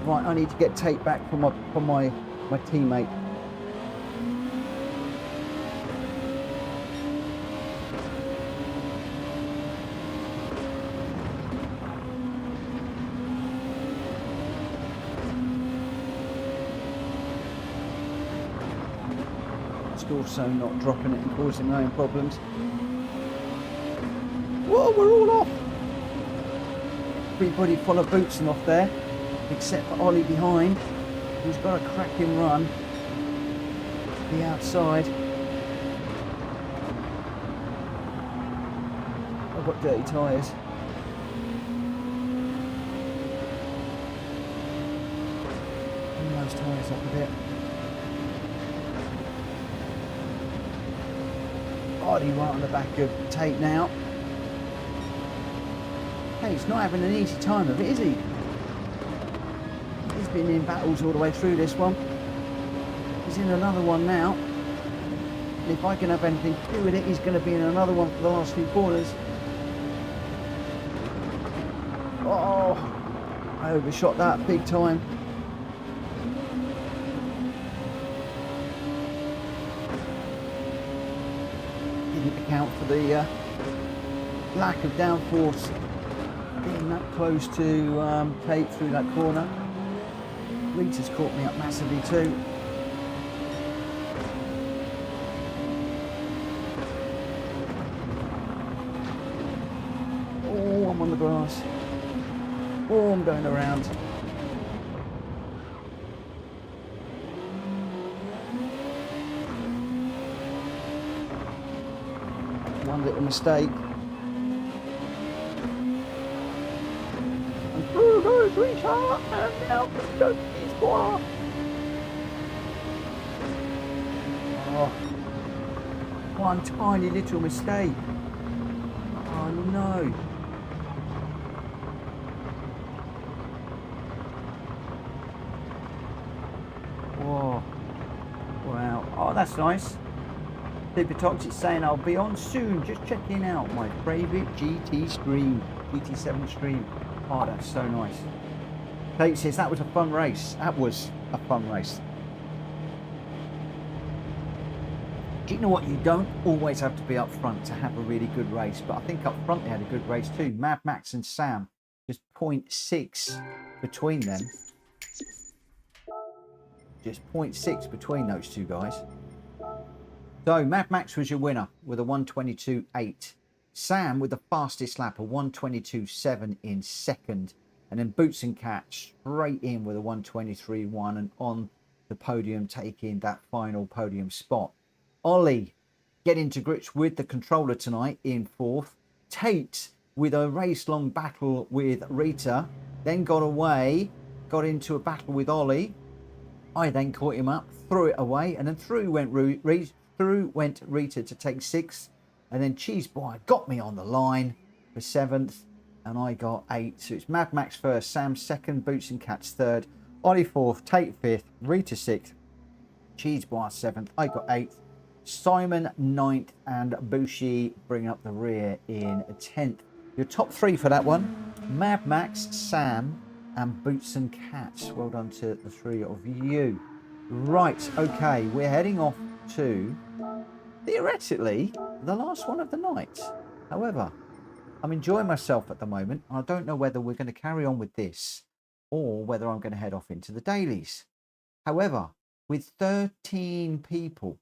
Right, I need to get Tate back from my teammate. Also not dropping it and causing my own problems. Whoa, we're all off. Everybody follow Bootson off there, except for Ollie behind, who's got a cracking run. The outside. I've got dirty tyres. Bring those tyres up a bit. Ollie right on the back of Tate now. Hey, he's not having an easy time of it, is he? He's been in battles all the way through this one. He's in another one now. And if I can have anything to do with it, he's going to be in another one for the last few corners. Oh, I overshot that big time. Didn't account for the lack of downforce being that close to Tate through that corner. Rita's caught me up massively too. Oh, I'm on the grass. Oh, I'm going around. One little mistake. And through goes Richard, and now goes Speedway. Oh, one tiny little mistake. Oh no. Whoa. Wow. Oh, that's nice. Super Toxic saying I'll be on soon. Just checking out my favourite GT stream. GT7 stream. Oh, that's so nice. Tate says that was a fun race. That was a fun race. Do you know what? You don't always have to be up front to have a really good race. But I think up front they had a good race too. Mad Max and Sam. Just 0.6 between them. Just 0.6 between those two guys. So Mad Max was your winner with a 1:22.8. Sam with the fastest lap, a 1:22.7 in second. And then Boots and Cat straight in with a 1:23.1 and on the podium, taking that final podium spot. Ollie getting to grips with the controller tonight in fourth. Tate with a race-long battle with Rita. Then got away, got into a battle with Ollie. I then caught him up, threw it away, and then through went Rita to take sixth. And then Cheese Boy got me on the line for seventh, and I got eighth. So it's Mad Max first, Sam second, Boots and Cats third, Ollie fourth, Tate fifth, Rita sixth, Cheese Boy seventh, I got eighth, Simon ninth, and Bushi bring up the rear in 10th. Your top three for that one: Mad Max, Sam, and Boots and Cats. Well done to the three of you. Right, okay, we're heading off to, theoretically, the last one of the night. However, I'm enjoying myself at the moment. I don't know whether we're going to carry on with this or whether I'm going to head off into the dailies. However, with 13 people,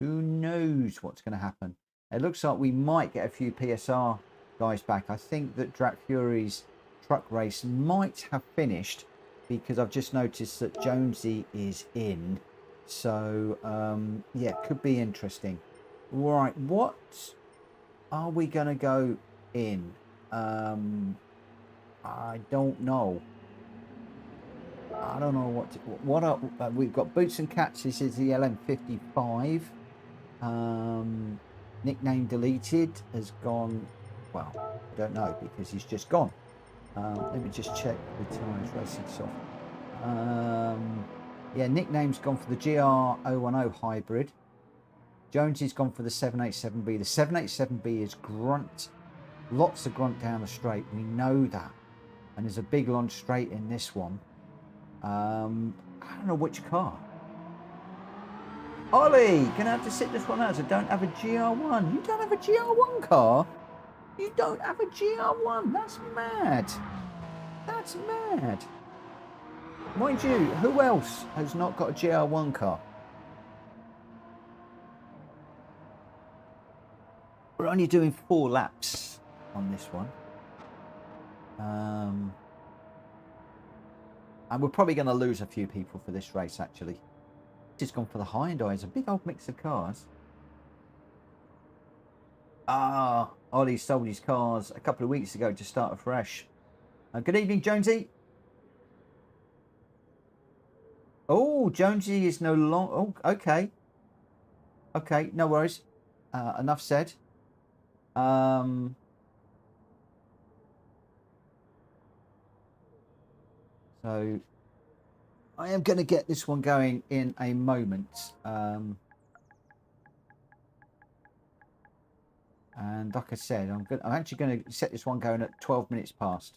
who knows what's going to happen? It looks like we might get a few PSR guys back. I think that DracFury's truck race might have finished because I've just noticed that Jonesy is in. So, yeah, could be interesting. Right, what are we going to go in? I don't know. I don't know what are, we've got Boots and Cats. This is the LM55. Nickname deleted has gone. Well, I don't know because he's just gone. Let me just check the Tyres Racing Soft. Yeah, nickname's gone for the GR010 hybrid. Jonesy's gone for the 787B. The 787B is grunt. Lots of grunt down the straight. We know that. And there's a big long straight in this one. I don't know which car. Ollie, gonna have to sit this one out. I don't have a GR1. You don't have a GR1 car? You don't have a GR1? That's mad. That's mad. Mind you, who else has not got a GR1 car? We're only doing 4 laps on this one. And we're probably going to lose a few people for this race, actually. Just gone for the Hyundai. A big old mix of cars. Ah, Ollie sold his cars a couple of weeks ago to start afresh. Good evening, Jonesy. Oh, Jonesy is no longer... Oh, okay. Okay, no worries. Enough said. So I am going to get this one going in a moment. And like I said, I'm actually going to set this one going at 12 minutes past.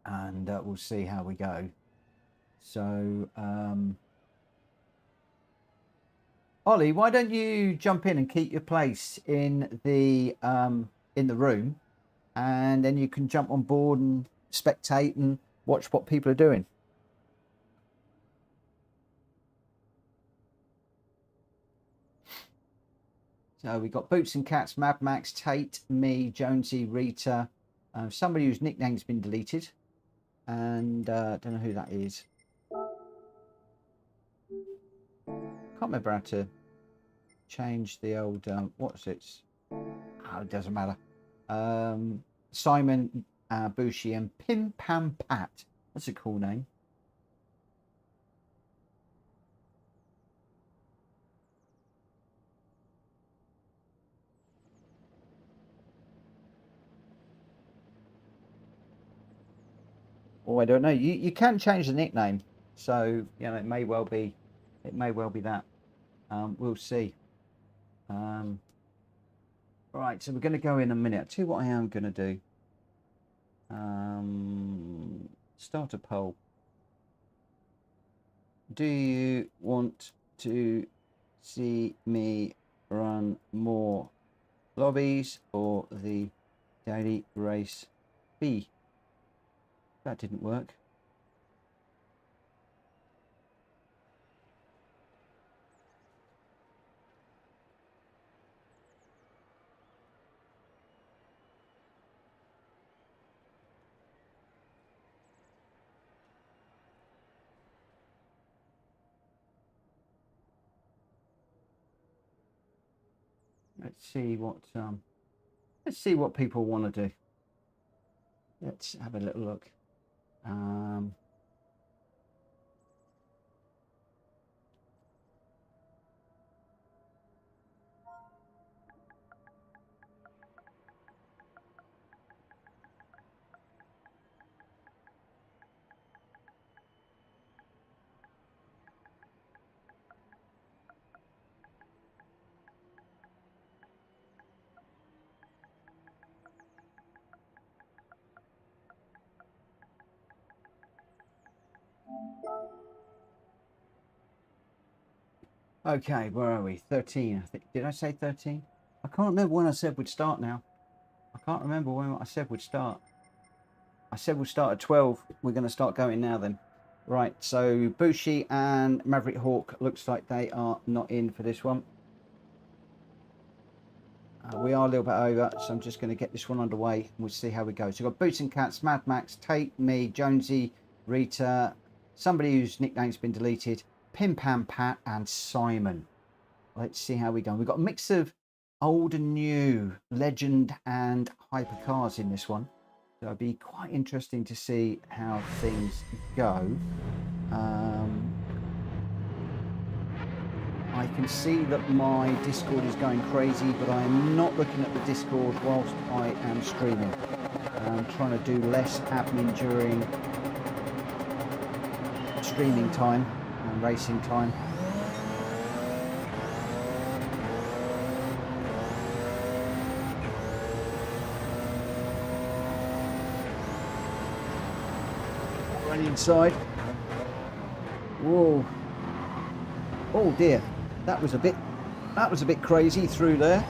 And we'll see how we go. So, Ollie, why don't you jump in and keep your place in the room, and then you can jump on board and spectate and watch what people are doing. So we've got Boots and Cats, Mad Max, Tate, me, Jonesy, Rita, somebody whose nickname's been deleted, and don't know who that is. Can't remember how to change the old what's it? Oh, it doesn't matter. Simon, Bushi, and Pim Pam Pat. That's a cool name. Oh, I don't know. You can change the nickname, so you know it may well be that. We'll see. Right, so we're going to go in a minute. I'll tell you what I am going to do. Start a poll. Do you want to see me run more lobbies or the daily race B? That didn't work. Let's see what people want to do. Let's have a little look. Okay, where are we? 13, I think. Did I say 13? I can't remember when I said we'd start now. I can't remember when I said we'd start. I said we'd start at 12. We're going to start going now then. Right, so Bushi and Maverick Hawk looks like they are not in for this one. We are a little bit over, so I'm just going to get this one underway and we'll see how we go. So we've got Boots and Cats, Mad Max, Tate, me, Jonesy, Rita, somebody whose nickname's been deleted, Pim Pam Pat, and Simon. Let's see how we go. We've got a mix of old and new, legend and hypercars in this one. So it'll be quite interesting to see how things go. I can see that my Discord is going crazy, but I am not looking at the Discord whilst I am streaming. I'm trying to do less admin during streaming time and racing time. Right inside. Whoa. Oh dear. That was a bit crazy through there.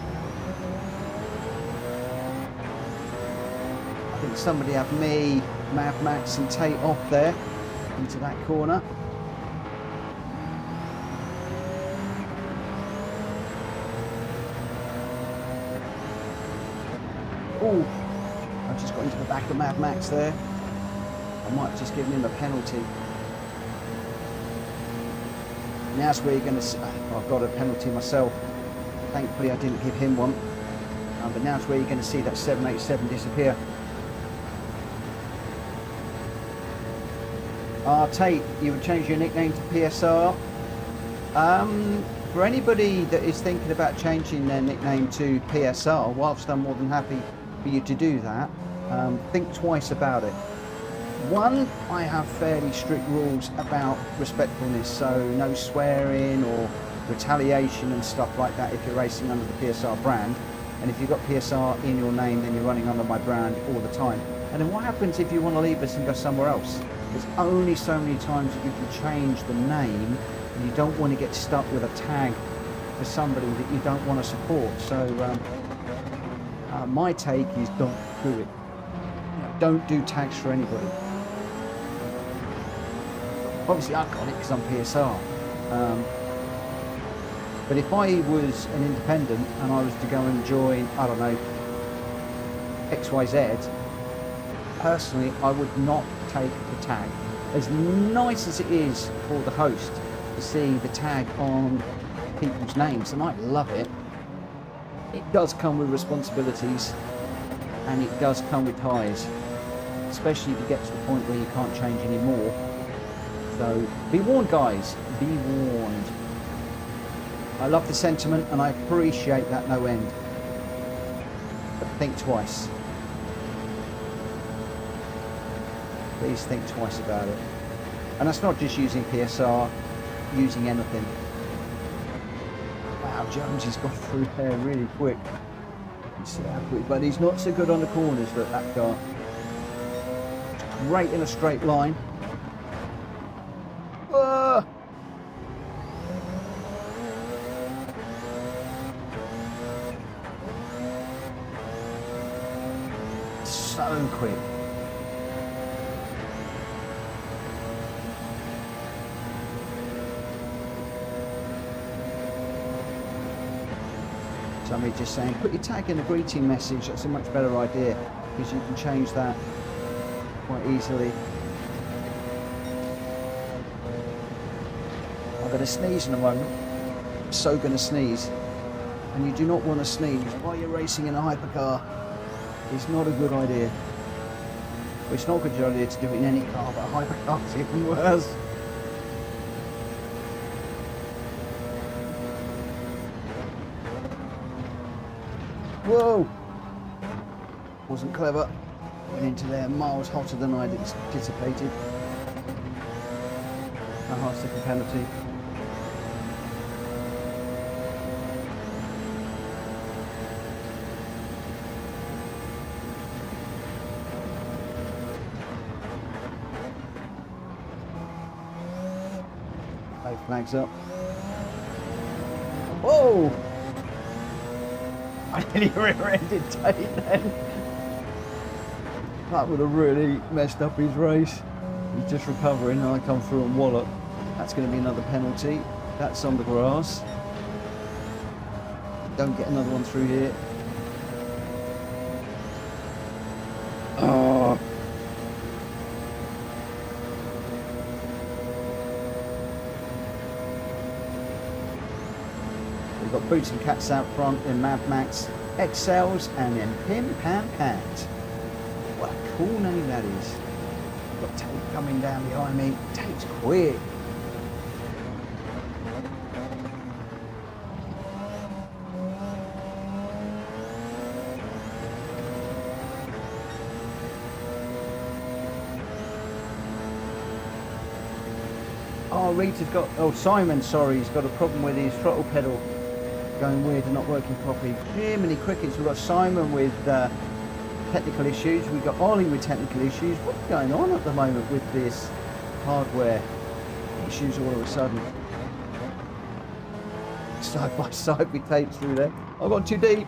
I think somebody had me, Mad Max and Tate off there into that corner. Oh, I just got into the back of Mad Max there. I might have just given him a penalty. Now's where you're going to... Oh, I've got a penalty myself. Thankfully I didn't give him one. But now's where you're going to see that 787 disappear. Tate, you would change your nickname to PSR. For anybody that is thinking about changing their nickname to PSR, whilst I'm more than happy for you to do that, think twice about it. One, I have fairly strict rules about respectfulness, so no swearing or retaliation and stuff like that if you're racing under the PSR brand. And if you've got PSR in your name, then you're running under my brand all the time. And then what happens if you want to leave us and go somewhere else? There's only so many times that you can change the name, and you don't want to get stuck with a tag for somebody that you don't want to support. So my take is don't do it. Don't do tags for anybody. Obviously I've got it because I'm PSR. But if I was an independent and I was to go and join, I don't know, XYZ, personally I would not take the tag. As nice as it is for the host to see the tag on people's names, and I love it, it does come with responsibilities and it does come with ties, especially if you get to the point where you can't change anymore. So be warned, guys, be warned. I love the sentiment and I appreciate that no end, but think twice. Please think twice about it. And that's not just using PSR, using anything. Wow, Jones has gone through there really quick. You see how quick, but he's not so good on the corners, look, that car. Great in a straight line. So quick. Somebody just saying, put your tag in a greeting message. That's a much better idea because you can change that quite easily. I'm going to sneeze in a moment. I'm so going to sneeze. And you do not want to sneeze while you're racing in a hypercar. It's not a good idea. Well, it's not a good idea to do it in any car, but a hypercar is even worse. Whoa! Wasn't clever. Went into there miles hotter than I'd anticipated. A half-second penalty. Flags up. Whoa! I nearly rear-ended Tate then. That would have really messed up his race. He's just recovering and I come through and wallop. That's going to be another penalty. That's on the grass. Don't get another one through here. Oh. We've got Boots and Cats out front, then Mad Max XLs, and then Pim Pam Pants. What a cool name that is. We've got Tate coming down behind me. Tate's quick. Oh, Rita's got, oh, Simon, sorry, he's got a problem with his throttle pedal going weird and not working properly. Jiminy crickets, we've got Simon with technical issues, we've got Ollie with technical issues. What's going on at the moment with this hardware issues all of a sudden? Side by side we take through there. I've gone too deep.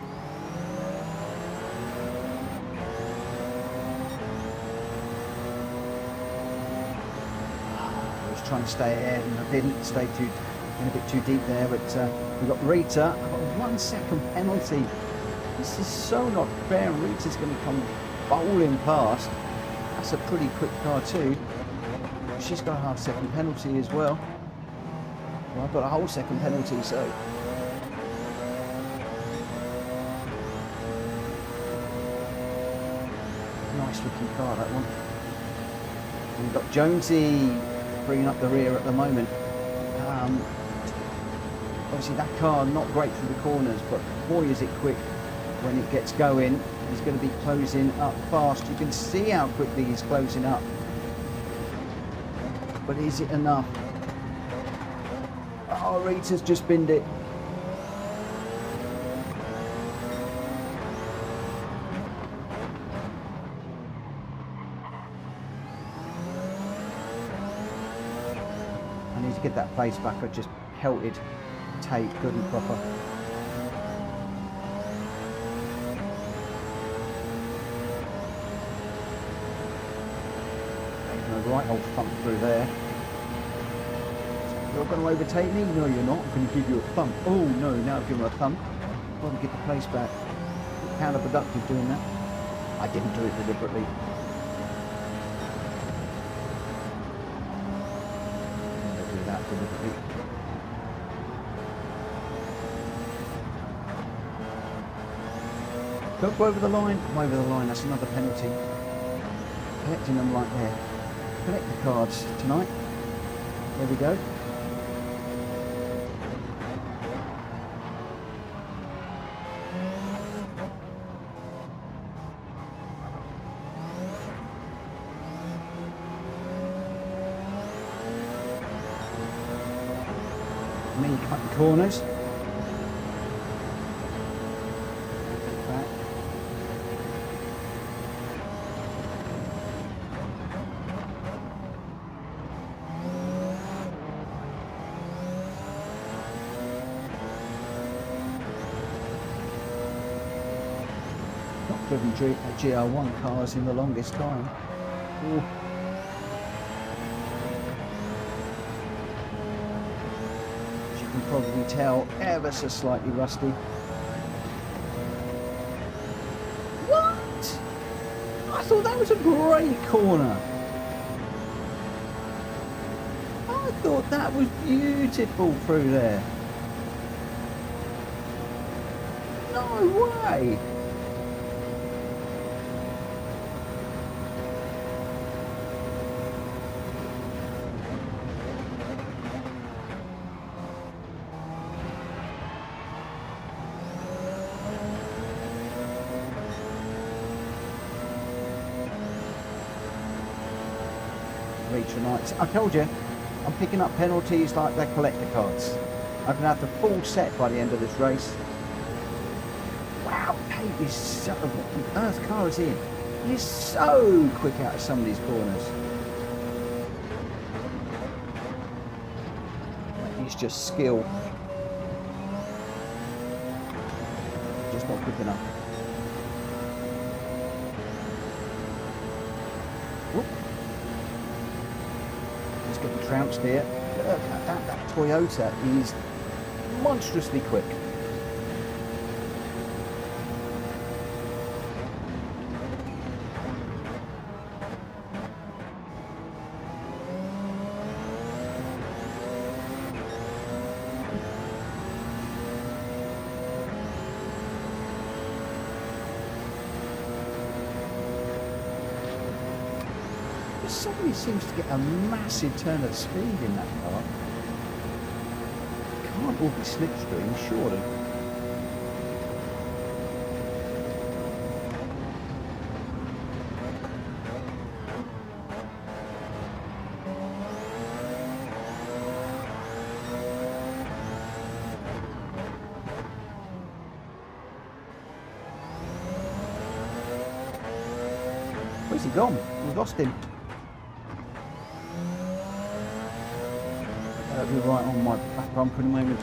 Trying to stay ahead and I didn't stay in a bit too deep there, but we've got Rita. I've got a 1 second penalty. This is so not fair. Rita's going to come bowling past. That's a pretty quick car too. She's got a half-second penalty as well. Well, I've got a whole second penalty, so nice looking car, that one. We've got Jonesy bringing up the rear at the moment. Obviously obviously that car not great through the corners, but boy is it quick when it gets going. He's going to be closing up fast. You can see how quickly he's closing up. But is it enough? Oh, Rita's just binned it. I need to get that place back. I just pelted tape good and proper. Right old thump through there. You're going to overtake me? No, you're not. I'm going to give you a thump. Oh no, now I've given him a thump. I've got to get the place back. Counterproductive doing that. I didn't do it deliberately. I'll do that deliberately. Don't go over the line. Come over the line. That's another penalty. Collecting them right there. Collect the cards tonight. There we go. Me cutting corners. Back. Not driven GR1 cars in the longest time. Ooh. As you can probably tell, ever so slightly rusty. What? I thought that was a great corner. I thought that was beautiful through there. No way. Tonight. I told you, I'm picking up penalties like they're collector cards. I'm going to have the full set by the end of this race. Wow, Kate is so... What on earth car is he in? He's so quick out of some of these corners. He's just skill. Just not quick enough. Whoop. Getting trounced here. Look, that Toyota is monstrously quick. Somebody seems to get a massive turn of speed in that car. Can't all be slipstream, surely. Where's he gone? We've lost him. That'll be right on my back bumper in a moment.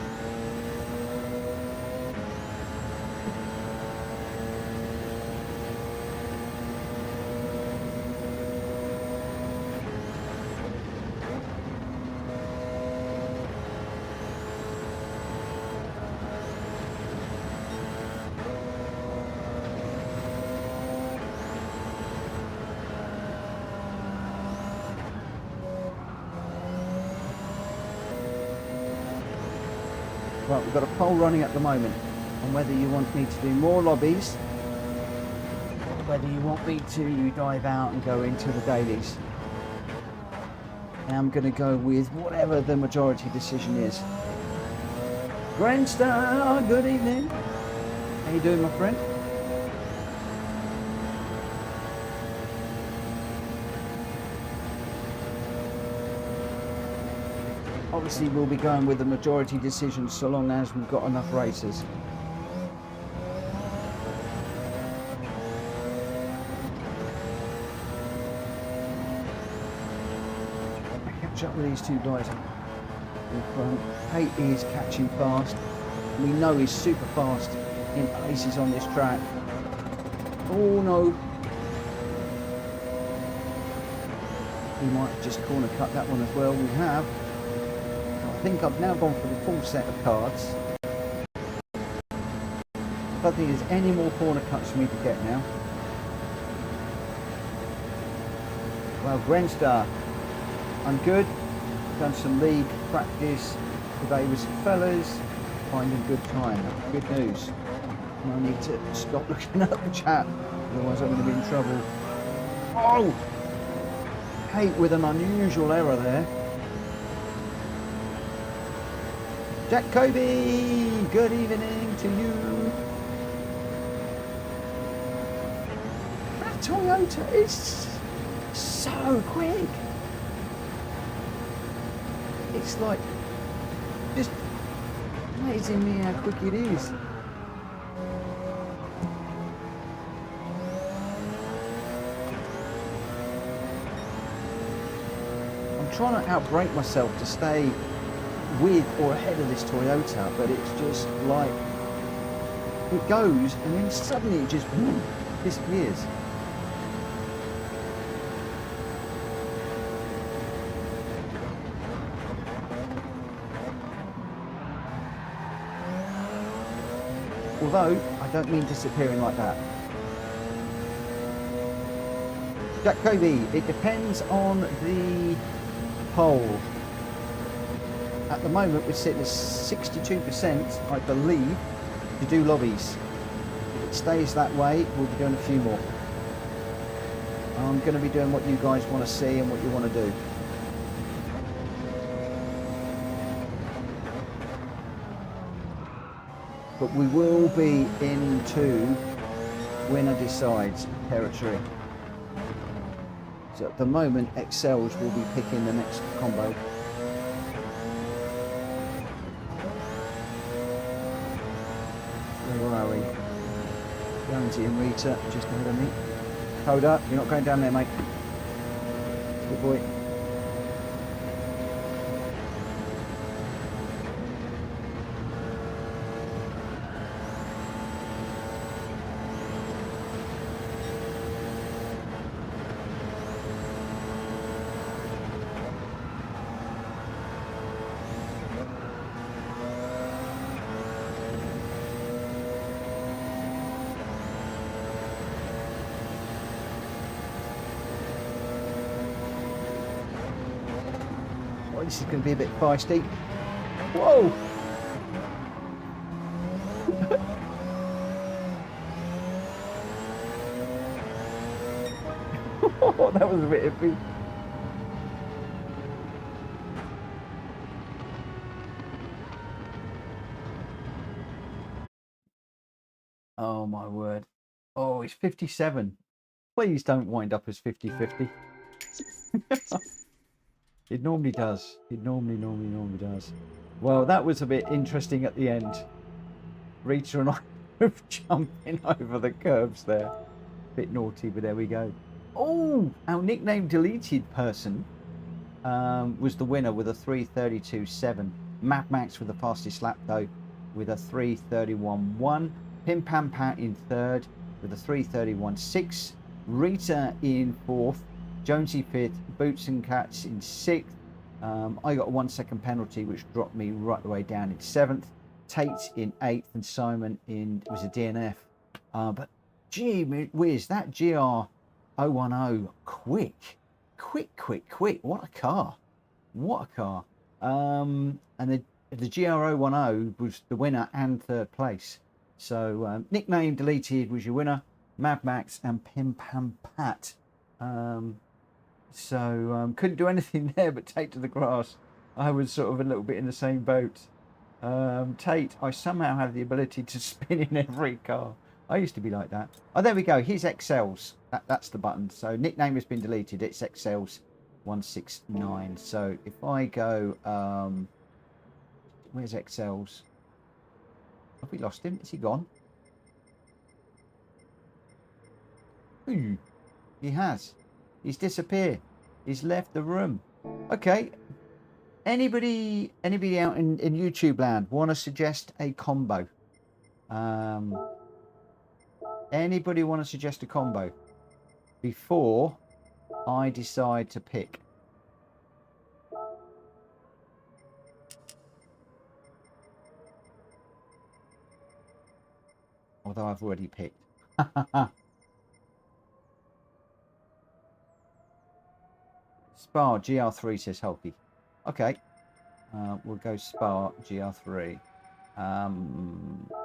Right, we've got a poll running at the moment on whether you want me to do more lobbies or whether you want me to dive out and go into the dailies. And I'm going to go with whatever the majority decision is. Grandster, good evening. How you doing, my friend? Obviously, we'll be going with the majority decision so long as we've got enough racers. I catch up with these two guys in front. Pate is catching fast. We know he's super fast in places on this track. Oh no. We might just corner cut that one as well. We have. I think I've now gone for the full set of cards. I don't think there's any more corner cuts for me to get now. Well, Grenstar, I'm good. Done some league practice today with some fellas. Finding good time. Good news. And I need to stop looking at the chat, otherwise I'm going to be in trouble. Oh! Hate with an unusual error there. Jack Kobe, good evening to you. That Toyota is so quick. It's like just amazing me how quick it is. I'm trying to outbrake myself to stay with or ahead of this Toyota, but it's just like it goes and then suddenly it just disappears. Although I don't mean disappearing like that. Jack Kobe, it depends on the pole. At the moment, we're sitting at 62%, I believe, to do lobbies. If it stays that way, we'll be doing a few more. I'm going to be doing what you guys want to see and what you want to do. But we will be into winner decides territory. So at the moment, Excels will be picking the next combo. Where are we? Jonesy and Rita just ahead of me. Coda, you're not going down there, mate. Good boy. This is going to be a bit feisty. Whoa! Oh, that was a bit iffy. Oh my word. Oh, it's 57. Please don't wind up as 50-50. It normally does. It normally does. Well, that was a bit interesting at the end. Rita and I were jumping over the curbs there. Bit naughty, but there we go. Oh, our nickname deleted person was the winner with a 3:32.7. Mad Max with the fastest lap though, with a 3:31.1. Pim Pam Pat in third with a 3:31.6. Rita in fourth. Jonesy fifth, Boots and Cats in sixth. I got a 1 second penalty, which dropped me right the way down in seventh. Tate in eighth, and Simon was a DNF. But gee whiz, that GR010, quick. What a car! What a car! And the GR010 was the winner and third place. So nickname deleted was your winner, Mad Max and Pim Pam Pat. So couldn't do anything there but take to the grass. I was sort of a little bit in the same boat. Tate, I somehow have the ability to spin in every car. I used to be like that. Oh, there we go. Here's XLs. That's the button. So nickname has been deleted. It's XLs 169. So if I go, where's XLs? Have we lost him? Is he gone? Ooh, he has. He's disappeared. He's left the room. Okay. Anybody out in YouTube land want to suggest a combo? Anybody want to suggest a combo before I decide to pick? Although I've already picked. Spa GR3 says Hulky. Okay. We'll go Spa GR3.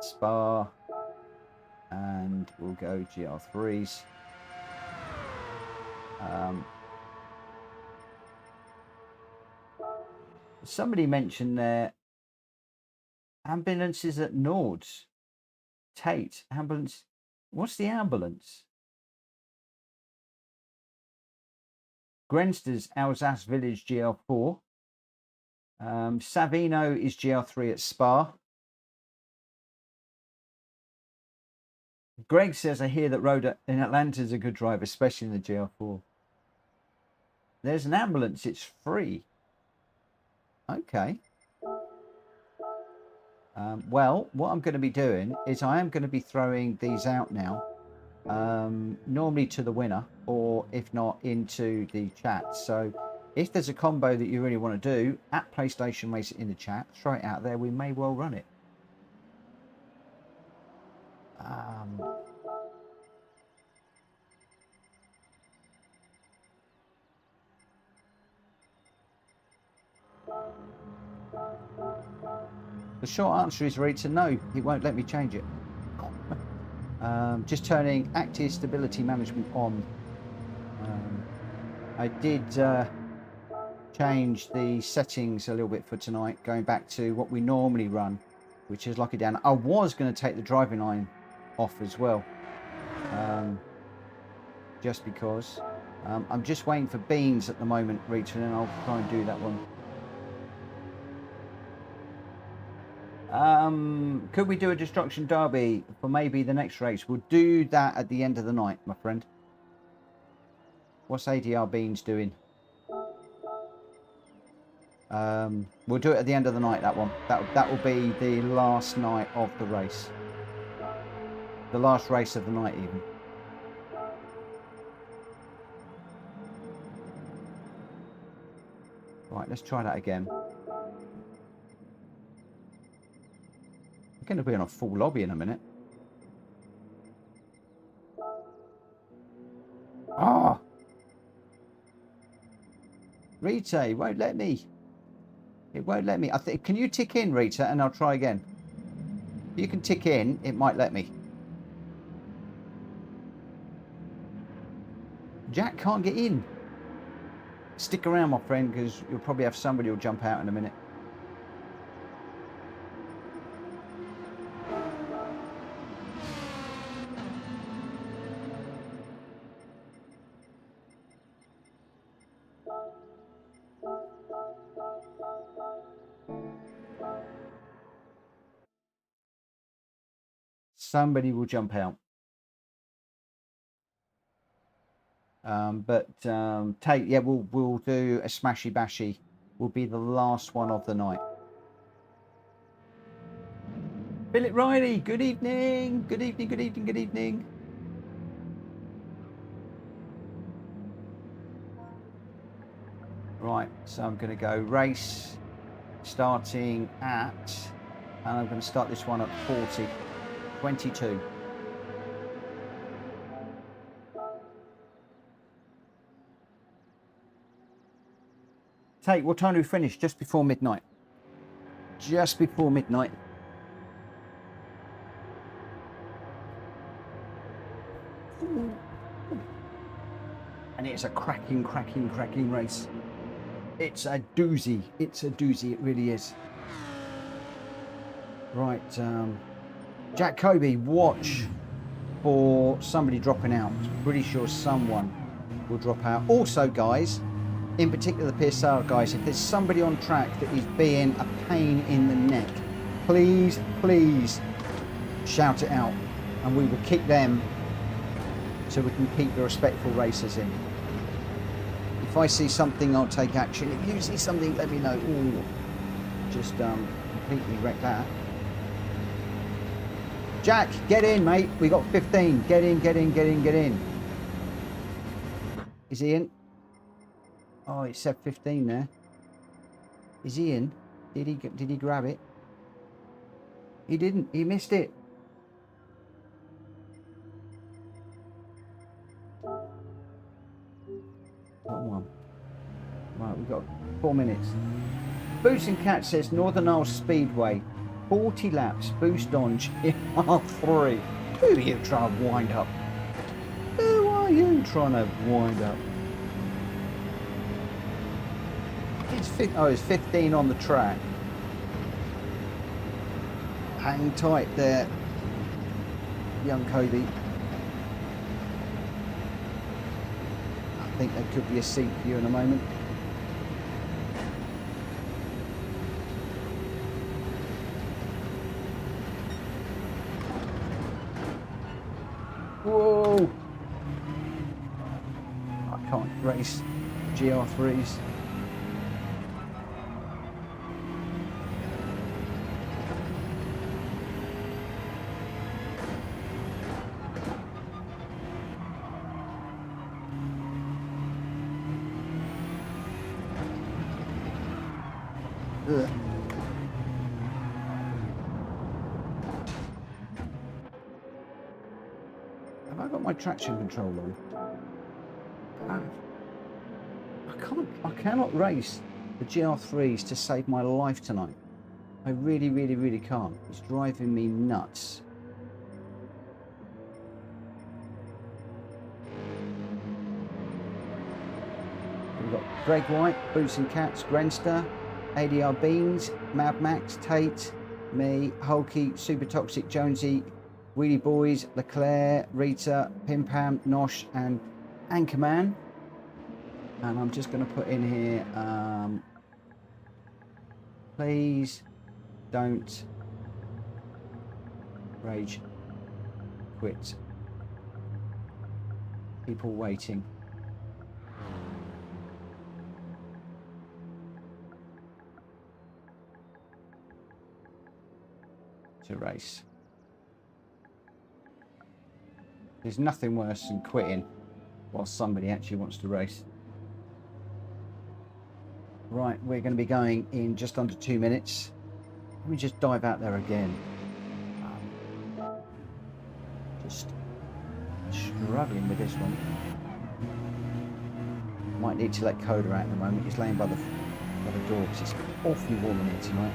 Spa. And we'll go GR3s. Somebody mentioned their ambulances at Nords. Tate, ambulance. What's the ambulance? Grenster's Alsace Village GR4. Savino is GR3 at Spa. Greg says, I hear that Rhoda in Atlanta is a good driver, especially in the GR4. There's an ambulance. It's free. Okay. Well, what I'm going to be doing is I am going to be throwing these out now. Normally to the winner, or if not, into the chat. So if there's a combo that you really want to do, at PlayStation Race in the chat, throw it out there. We may well run it. The short answer is Rita, no, it won't let me change it. Just turning active stability management on. I did change the settings a little bit for tonight, going back to what we normally run, which is lock it down. I was going to take the driving line off as well, just because. I'm just waiting for beans at the moment, Rita, and I'll try and do that one. Could we do a destruction derby for maybe the next race? We'll do that at the end of the night, my friend. What's ADR Beans doing? We'll do it at the end of the night, that one. That will be the last night of the race. The last race of the night, even. Right, let's try that again. Going to be on a full lobby in a minute. Ah, Rita, it won't let me. It won't let me. I think. Can you tick in, Rita, and I'll try again. If you can tick in, it might let me. Jack can't get in. Stick around, my friend, because you'll probably have somebody who'll jump out in a minute. Somebody will jump out. Tate, yeah, we'll do a smashy bashy. Will be the last one of the night. Philip Riley, good evening. Good evening, good evening, good evening. Right, so I'm going to go race starting at, and I'm going to start this one at 40, 22. Tate, what time do we finish? Just before midnight. Just before midnight. And it's a cracking race. It's a doozy. It's a doozy. It really is. Right, Jack Kobe, watch for somebody dropping out. I'm pretty sure someone will drop out. Also, guys, in particular the PSR guys, if there's somebody on track that is being a pain in the neck, please, please shout it out and we will kick them so we can keep the respectful racers in. If I see something, I'll take action. If you see something, let me know. Ooh, just completely wreck that. Jack, get in, mate. We got 15. Get in, get in, get in, get in. Is he in? Oh, it said 15 there. Is he in? Did he grab it? He didn't. He missed it. Come on. Right, we've got 4 minutes. Boots and Cat says Northern Isles Speedway. 40 laps, boost on GR3. Who are you trying to wind up? Who are you trying to wind up? It's 15 on the track. Hang tight there, young Kobe. I think there could be a seat for you in a moment. Whoa! I can't race GR3s. Ugh. Have I got my traction control on? I cannot race the GR3s to save my life tonight. I really, really, really can't. It's driving me nuts. We've got Greg White, Boots and Cats, Grenster, ADR Beans, Mad Max, Tate, me, Hulky, Super Toxic, Jonesy, Wheelie Boys, Leclerc, Rita, Pim Pam, Nosh, and Anchorman. And I'm just going to put in here, please don't rage quit. People waiting. To race. There's nothing worse than quitting while somebody actually wants to race. Right, we're going to be going in just under 2 minutes. Let me just dive out there again. Just struggling with this one. Might need to let Coda out at the moment. He's laying by the door because it's awfully warm in here tonight.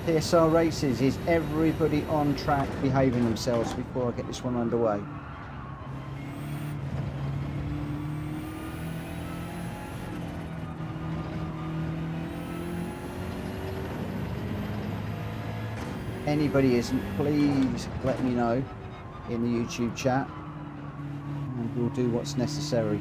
PSR races, is everybody on track behaving themselves before I get this one underway? Anybody isn't, please let me know in the YouTube chat and we'll do what's necessary.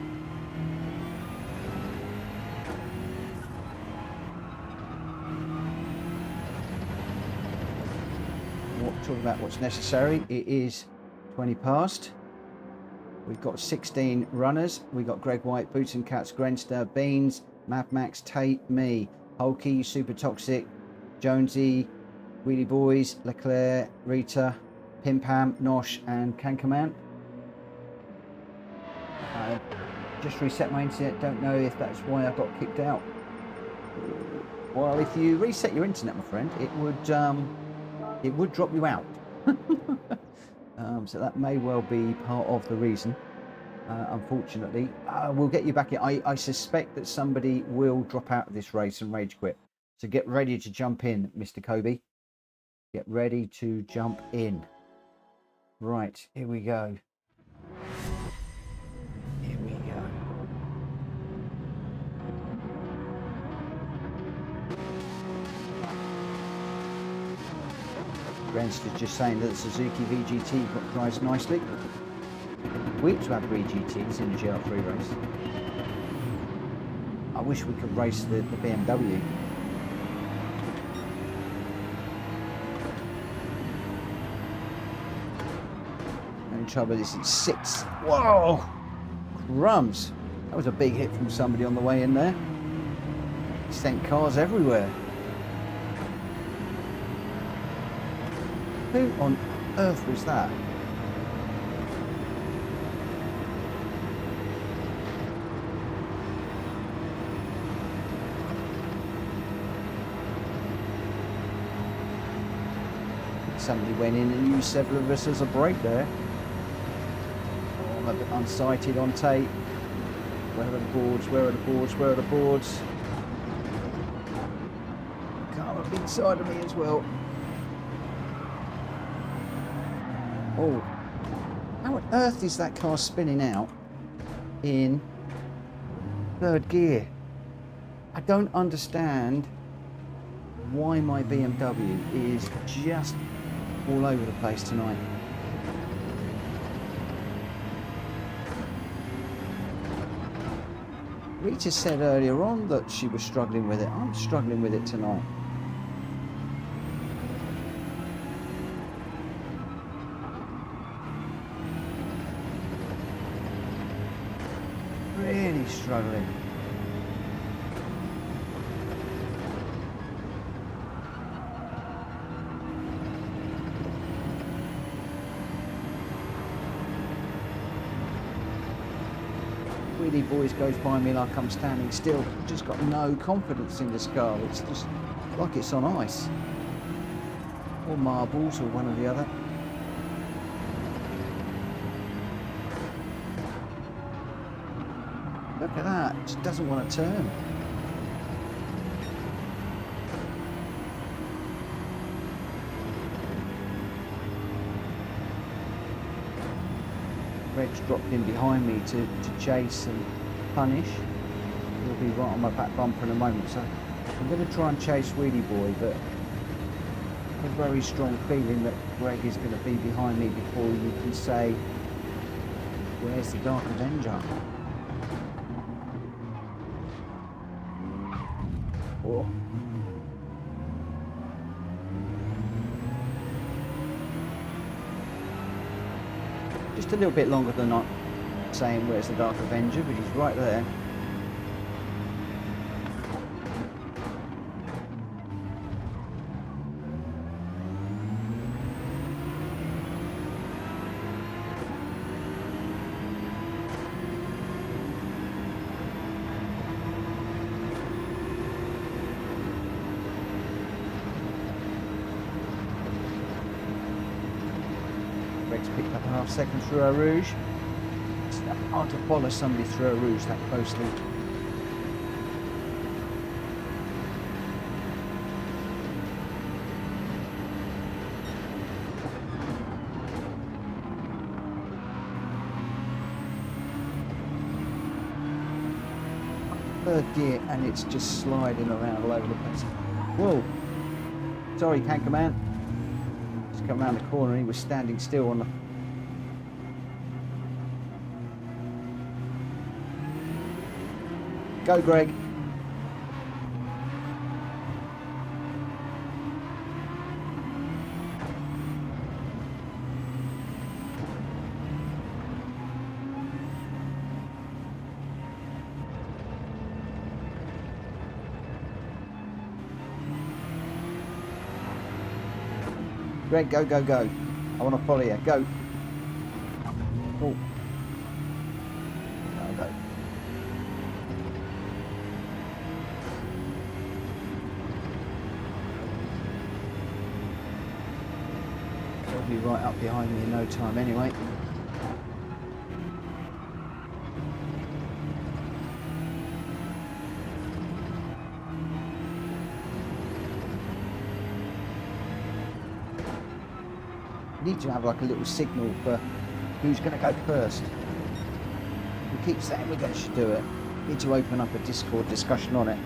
Talking about what's necessary, it is 20 past. We've got 16 runners. We've got Greg White, Boots and Cats, Grenster, Beans, Mad Max, Tate, me, Hulky, Super Toxic, Jonesy, Wheelie Boys, Leclerc, Rita, Pim Pam, Nosh, and Kankaman. I just reset my internet. Don't know if that's why I got kicked out. Well, if you reset your internet, my friend, it would drop you out. So that may well be part of the reason. unfortunately. We'll get you back in. I suspect that somebody will drop out of this race and rage quit. So get ready to jump in, Mr. Kobe. Get ready to jump in. Right, here we go. Here we go. Renster's just saying that the Suzuki VGT drives nicely. We used to have VGTs in the GR3 race. I wish we could race the BMW. Only trouble is it's 6. Whoa! Crumbs! That was a big hit from somebody on the way in there. He sent cars everywhere. Who on earth was that? Somebody went in and used several of us as a brake there. Oh, I'm a bit unsighted on tape. Where are the boards? Where are the boards? Where are the boards? Car up inside of me as well. Oh, how on earth is that car spinning out in third gear? I don't understand why my BMW is just all over the place tonight. Rita said earlier on that she was struggling with it. I'm struggling with it tonight. Really struggling. Wheelie Boys goes by me like I'm standing still. I've just got no confidence in this car. It's just like it's on ice. Or marbles, or one or the other. Look at that, it just doesn't want to turn. Greg's dropped in behind me to chase and punish. He'll be right on my back bumper in a moment, so I'm going to try and chase Wheelie Boy, but I have a very strong feeling that Greg is going to be behind me before you can say, where's the Dark Avenger? Oh. Just a little bit longer than not saying where's the Dark Avenger, but he's right there. Greg's picked up a half second through a rouge. It's hard to follow somebody through a rouge that closely. Third gear and it's just sliding around all over the place. Whoa! Sorry, Canker Man. Just come around the corner and he was standing still on the... Go, Greg. Greg, go, go, go. I want to follow you. Go. Oh. Go, go. They'll be right up behind me in no time anyway. need to have like a little signal for who's going to go first. We keep saying we're going to do it. Need to open up a Discord discussion on it.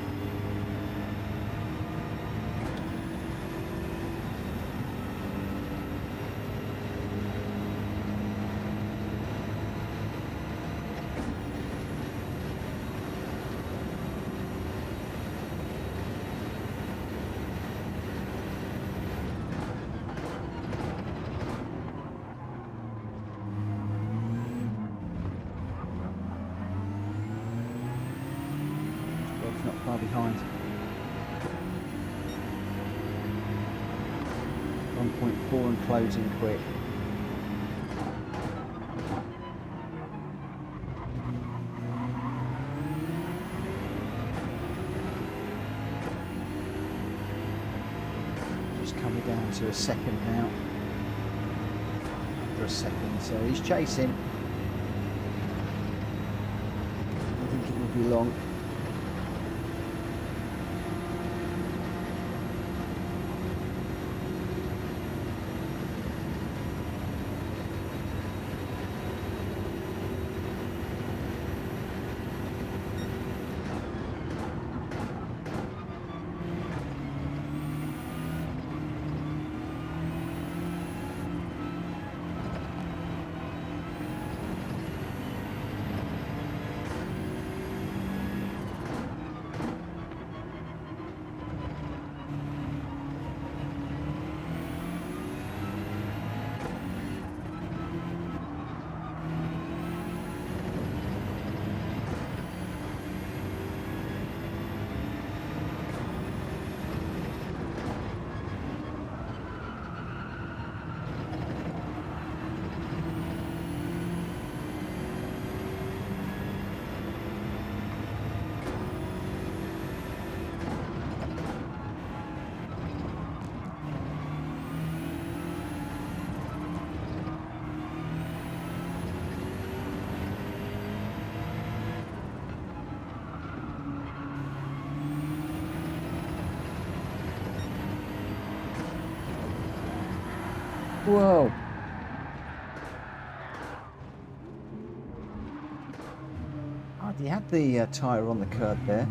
Not far behind. 1.4 and closing quick. Just coming down to a second now. For a second, so he's chasing. I think it will be long. Whoa. Oh, he had the tyre on the curb there.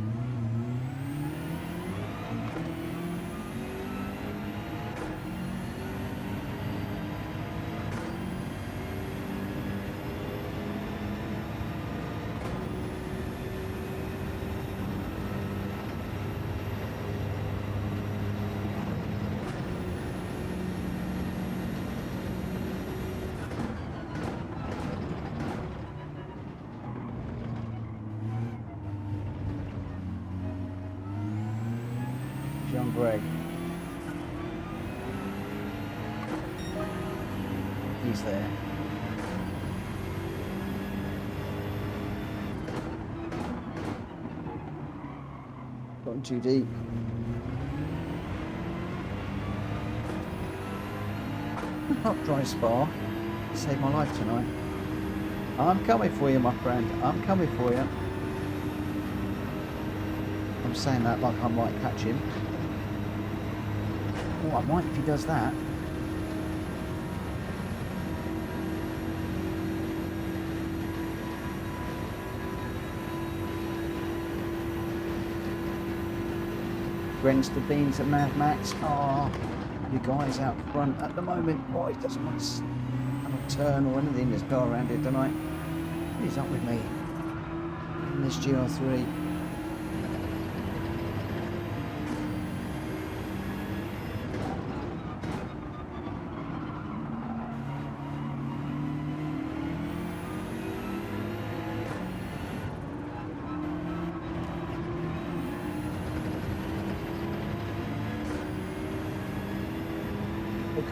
Gr.x. He's there. Gotten too deep. Not dry spar. Saved my life tonight. I'm coming for you, my friend. I'm coming for you. I'm saying that like I might catch him. Oh, I might if he does that. Brings the beans at Mad Max. Oh, you guys out front at the moment. Oh, he doesn't want to have a turn or anything in this car around here tonight. He's up with me in this GR3.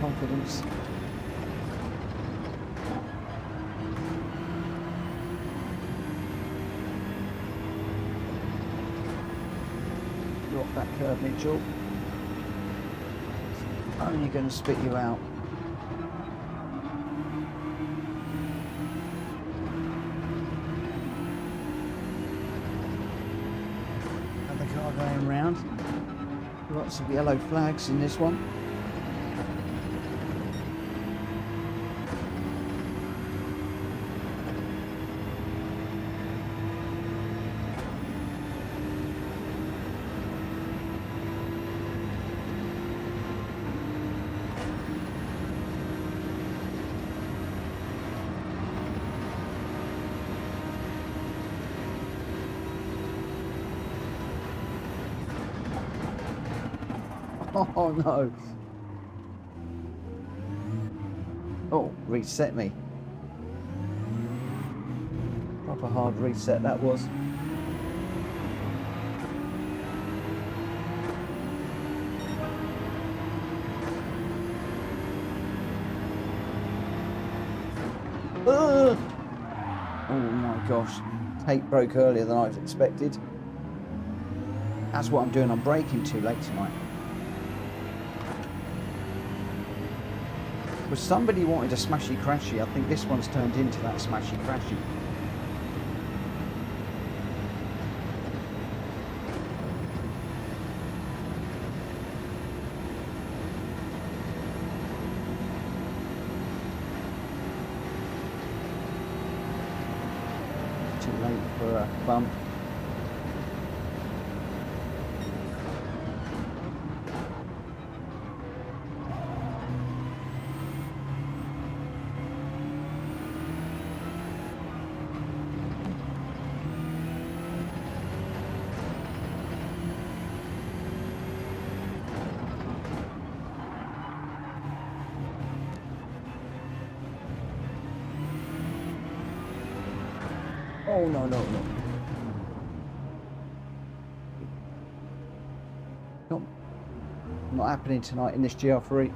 Confidence. Drop that curve, Mitchell. It's only going to spit you out. Another car going round. Lots of yellow flags in this one. Oh no. Oh, reset me. Proper hard reset that was. Oh my gosh. Tape broke earlier than I was expected. That's what I'm doing. I'm braking too late tonight. But somebody wanted a smashy crashy. I think this one's turned into that smashy crashy. Too late for a bump. Oh no, no, no. Not happening tonight in this Gr.3.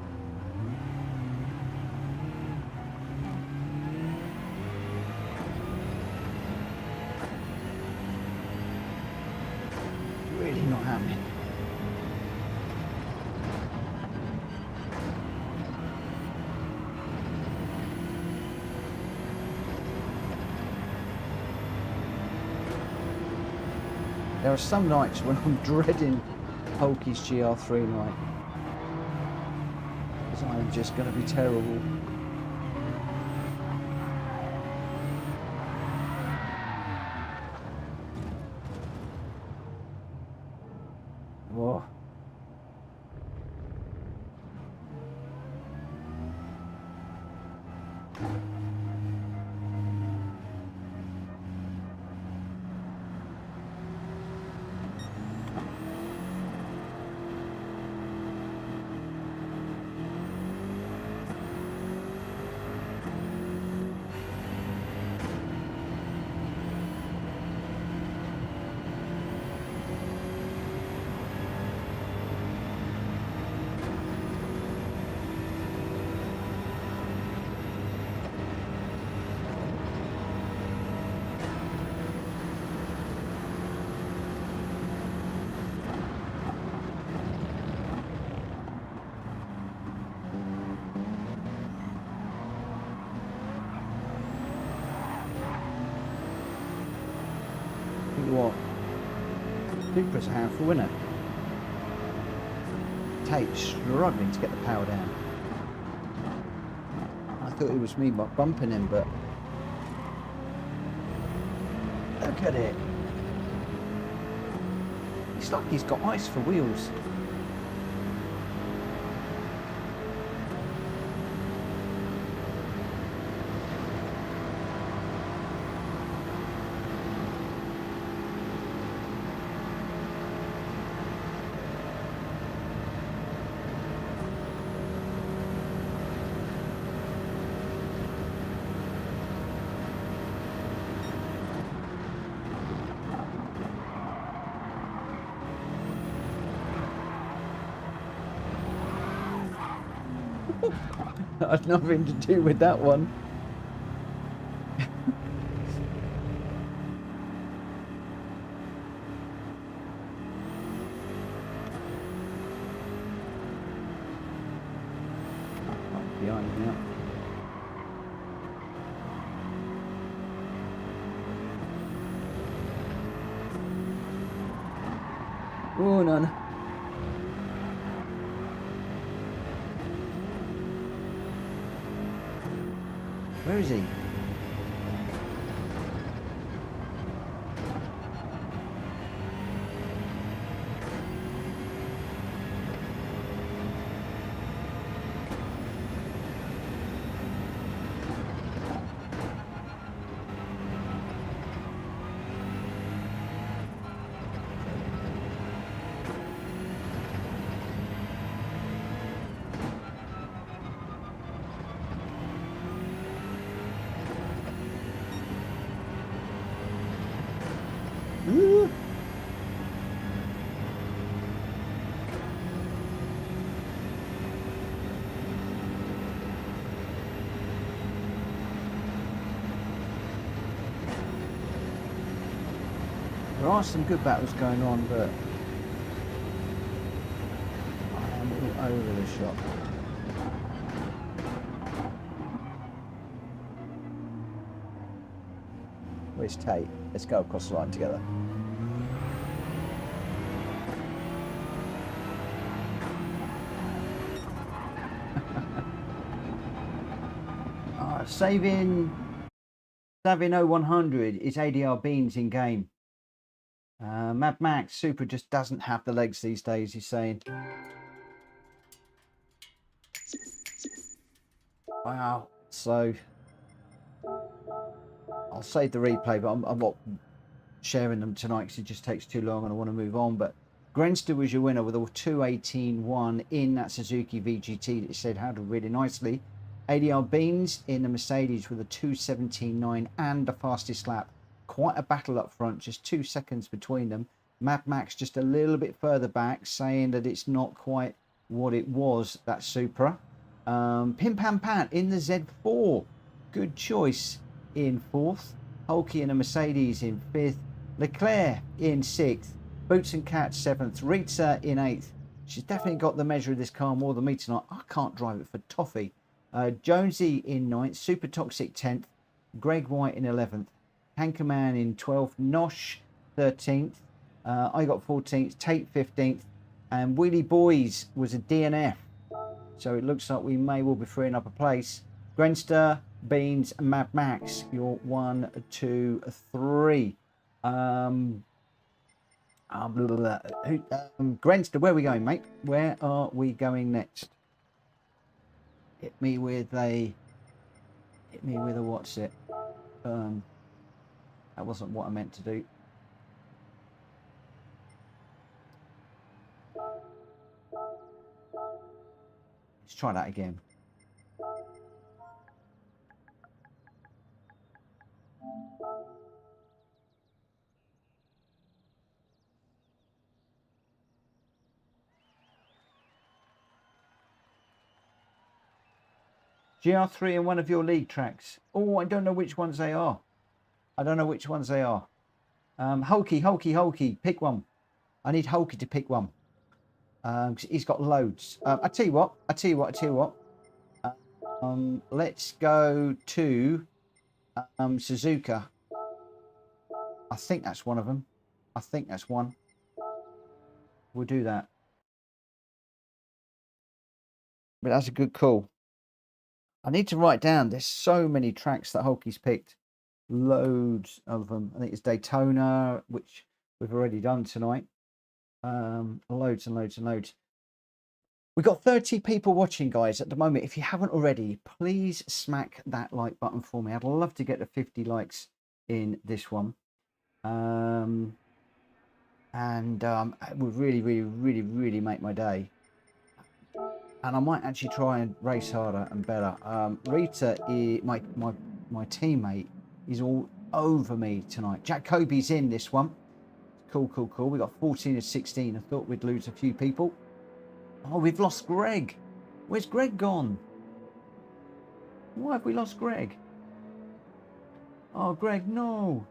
Really not happening. There are some nights when I'm dreading Polky's Gr.3 night. Because I am just going to be terrible. Whoa. What? Supra's a handful, isn't it? Tate's struggling to get the power down. I thought it was me bumping him, but look at it. It's like he's got ice for wheels. That had nothing to do with that one. Behind me now. Oh no, no. Where is he? are some good battles going on, but I am all over the shop. Where's Tate? Let's go across the line together. Saving 0100 is ADR Beans in game. Mad Max Super just doesn't have the legs these days, he's saying. Wow. So I'll save the replay, but I'm not sharing them tonight because it just takes too long and I want to move on. But Grenster was your winner with a 2:18.1 in that Suzuki VGT that said handled really nicely. ADR Beans in the Mercedes with a 2:17.9 and the fastest lap. Quite a battle up front, just 2 seconds between them. Mad Max just a little bit further back, saying that it's not quite what it was, that Supra. Pim Pam Pat in the Z4. Good choice in 4th. Hulky in a Mercedes in 5th. Leclerc in 6th. Boots and Cat 7th. Rita in 8th. She's definitely got the measure of this car more than me tonight. I can't drive it for toffee. Jonesy in 9th, Super Toxic 10th, Greg White in 11th, Hankerman in 12th, Nosh 13th, I got 14th, Tate 15th, and Wheelie Boys was a DNF. So it looks like we may well be freeing up a place. Grenster, Beans, and Mad Max, you're 1, 2, 3. Grenster, where are we going, mate? Where are we going next? Hit me with a what's it? That wasn't what I meant to do. Let's try that again. GR3 in one of your league tracks. Oh, I don't know which ones they are. I don't know which ones they are. Hulky, pick one. I need Hulky to pick one. He's got loads. I tell you what. Let's go to Suzuka. I think that's one of them. I think that's one. We'll do that. But that's a good call. I need to write down. There's so many tracks that Hulky's picked. Loads of them. I think it's Daytona, which we've already done tonight. Loads and loads and loads. We've got 30 people watching, guys, at the moment. If you haven't already, please smack that like button for me. I'd love to get to 50 likes in this one. It would really make my day. And I might actually try and race harder and better. Rita, my teammate, is all over me tonight. Jack Kobe's in this one. Cool. We got 14 of 16. I thought we'd lose a few people. Oh, we've lost Greg. Where's Greg gone? Why have we lost Greg? Oh, Greg, no.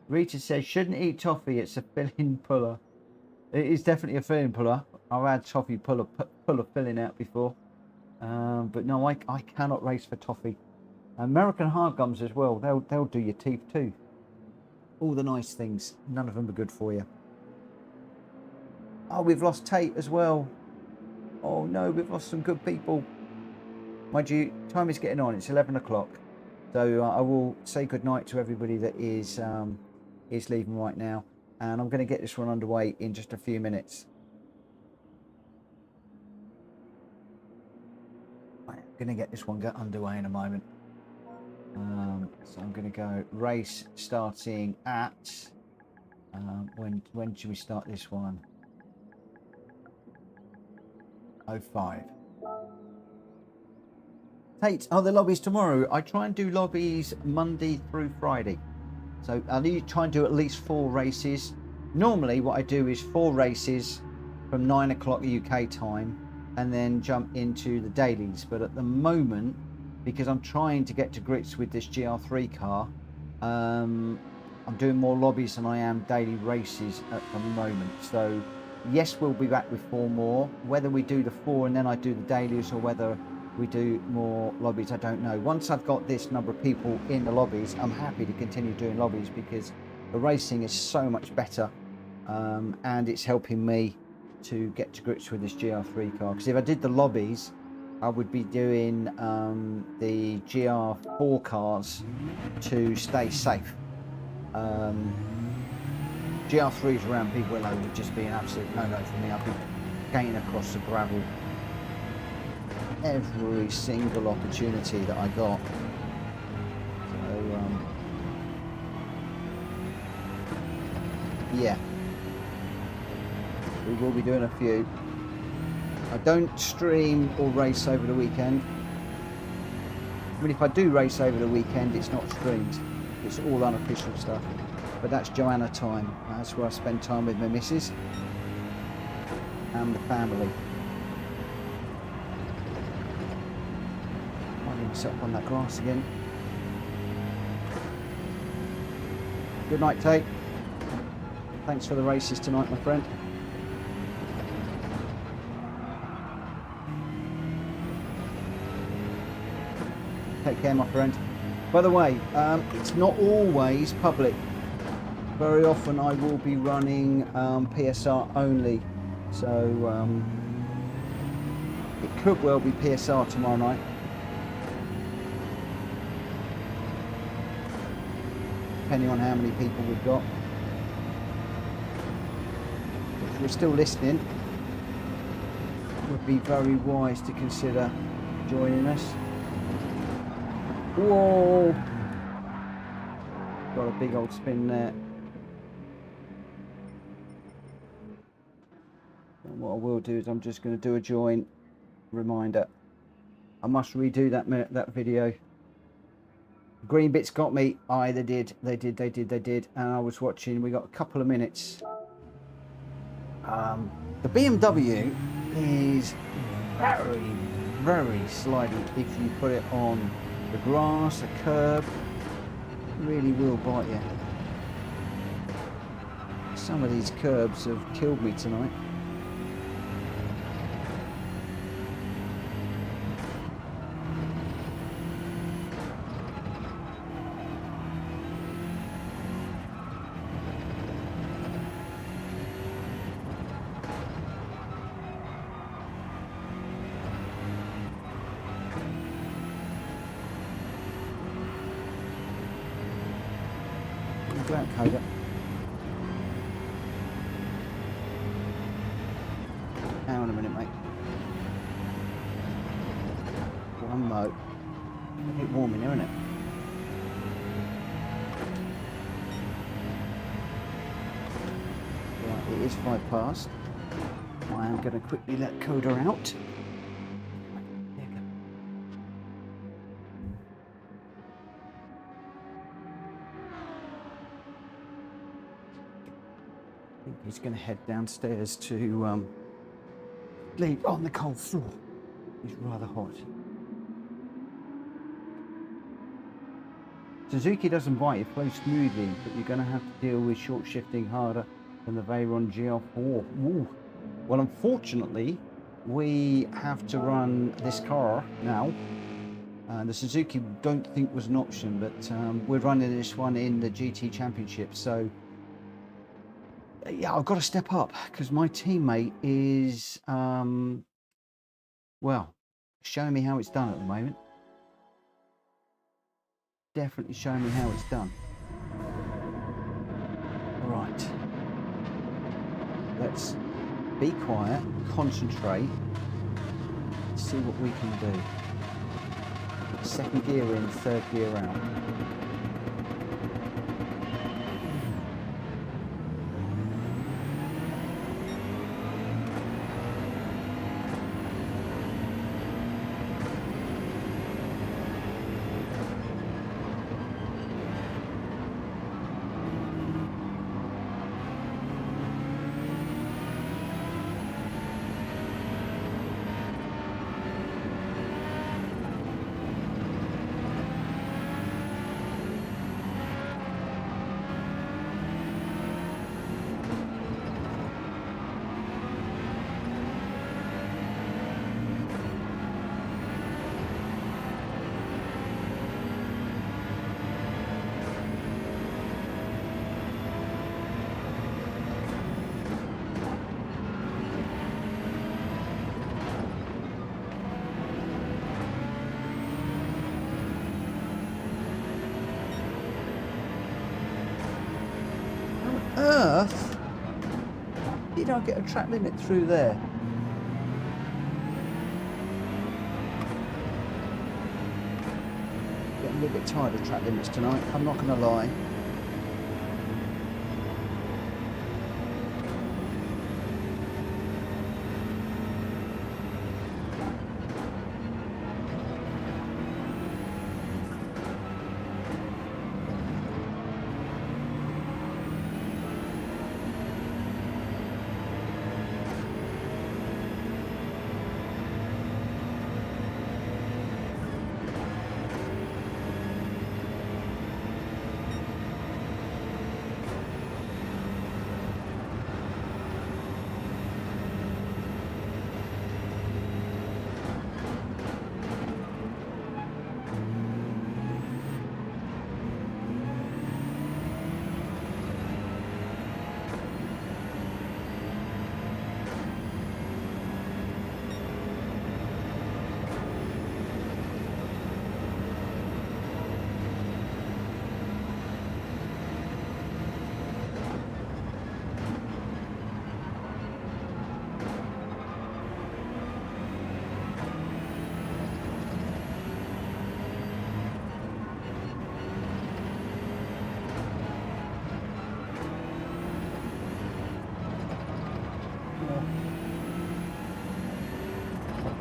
Rita says, shouldn't eat toffee. It's a filling puller. It is definitely a filling puller. I've had toffee puller filling out before. But no, I cannot race for toffee. American hard gums as well. They'll do your teeth too. All the nice things. None of them are good for you. Oh, we've lost Tate as well. Oh no, we've lost some good people. Mind you, time is getting on. It's 11 o'clock. So I will say goodnight to everybody that is leaving right now. And I'm going to get this one underway in just a few minutes. I'm going to get this one underway in a moment. So I'm going to go race starting at when should we start this one? 05. Tate, the lobbies tomorrow. I try and do lobbies Monday through Friday. So I need to try and do at least 4 races. Normally what I do is 4 races from 9 o'clock UK time and then jump into the dailies. But at the moment, because I'm trying to get to grips with this GR3 car. I'm doing more lobbies than I am daily races at the moment. So yes, we'll be back with 4 more. Whether we do the 4 and then I do the dailies, or whether we do more lobbies, I don't know. Once I've got this number of people in the lobbies, I'm happy to continue doing lobbies, because the racing is so much better, and it's helping me to get to grips with this GR3 car. Because if I did the lobbies, I would be doing the GR4 cars to stay safe. GR3s around Big Willow would just be an absolute no-no for me. I'd be gaining across the gravel every single opportunity that I got. So yeah, we will be doing a few. I don't stream or race over the weekend. I mean, if I do race over the weekend, it's not streamed. It's all unofficial stuff. But that's Joanna time. That's where I spend time with my missus and the family. Finding myself on that grass again. Good night, Tate. Thanks for the races tonight, my friend. Take care, my friend. By the way, it's not always public. Very often I will be running PSR only, so it could well be PSR tomorrow night. Depending on how many people we've got. If you're still listening, it would be very wise to consider joining us. Whoa! Got a big old spin there. And what I will do is I'm just going to do a join reminder. I must redo that video. Green bits got me. Aye, they did. And I was watching. We got a couple of minutes. The BMW is very, very slidey if you put it on the grass, the curb. It really will bite you. Some of these curbs have killed me tonight. Black coda. Hang on a minute, mate. One mo. A bit warm in here, isn't it? Right, it is 5 past. I am going to quickly let Coda out. He's going to head downstairs to sleep on the cold floor. He's rather hot. Suzuki doesn't bite, it flows smoothly, but you're going to have to deal with short shifting harder than the Veyron GR4. Ooh. Well, unfortunately, we have to run this car now. The Suzuki don't think was an option, but we're running this one in the GT Championship, so yeah, I've got to step up because my teammate is, well, showing me how it's done at the moment. Definitely showing me how it's done. Right. Let's be quiet, concentrate, see what we can do. Second gear in, third gear out. earth did I get a track limit through there? Getting a little bit tired of track limits tonight, I'm not going to lie.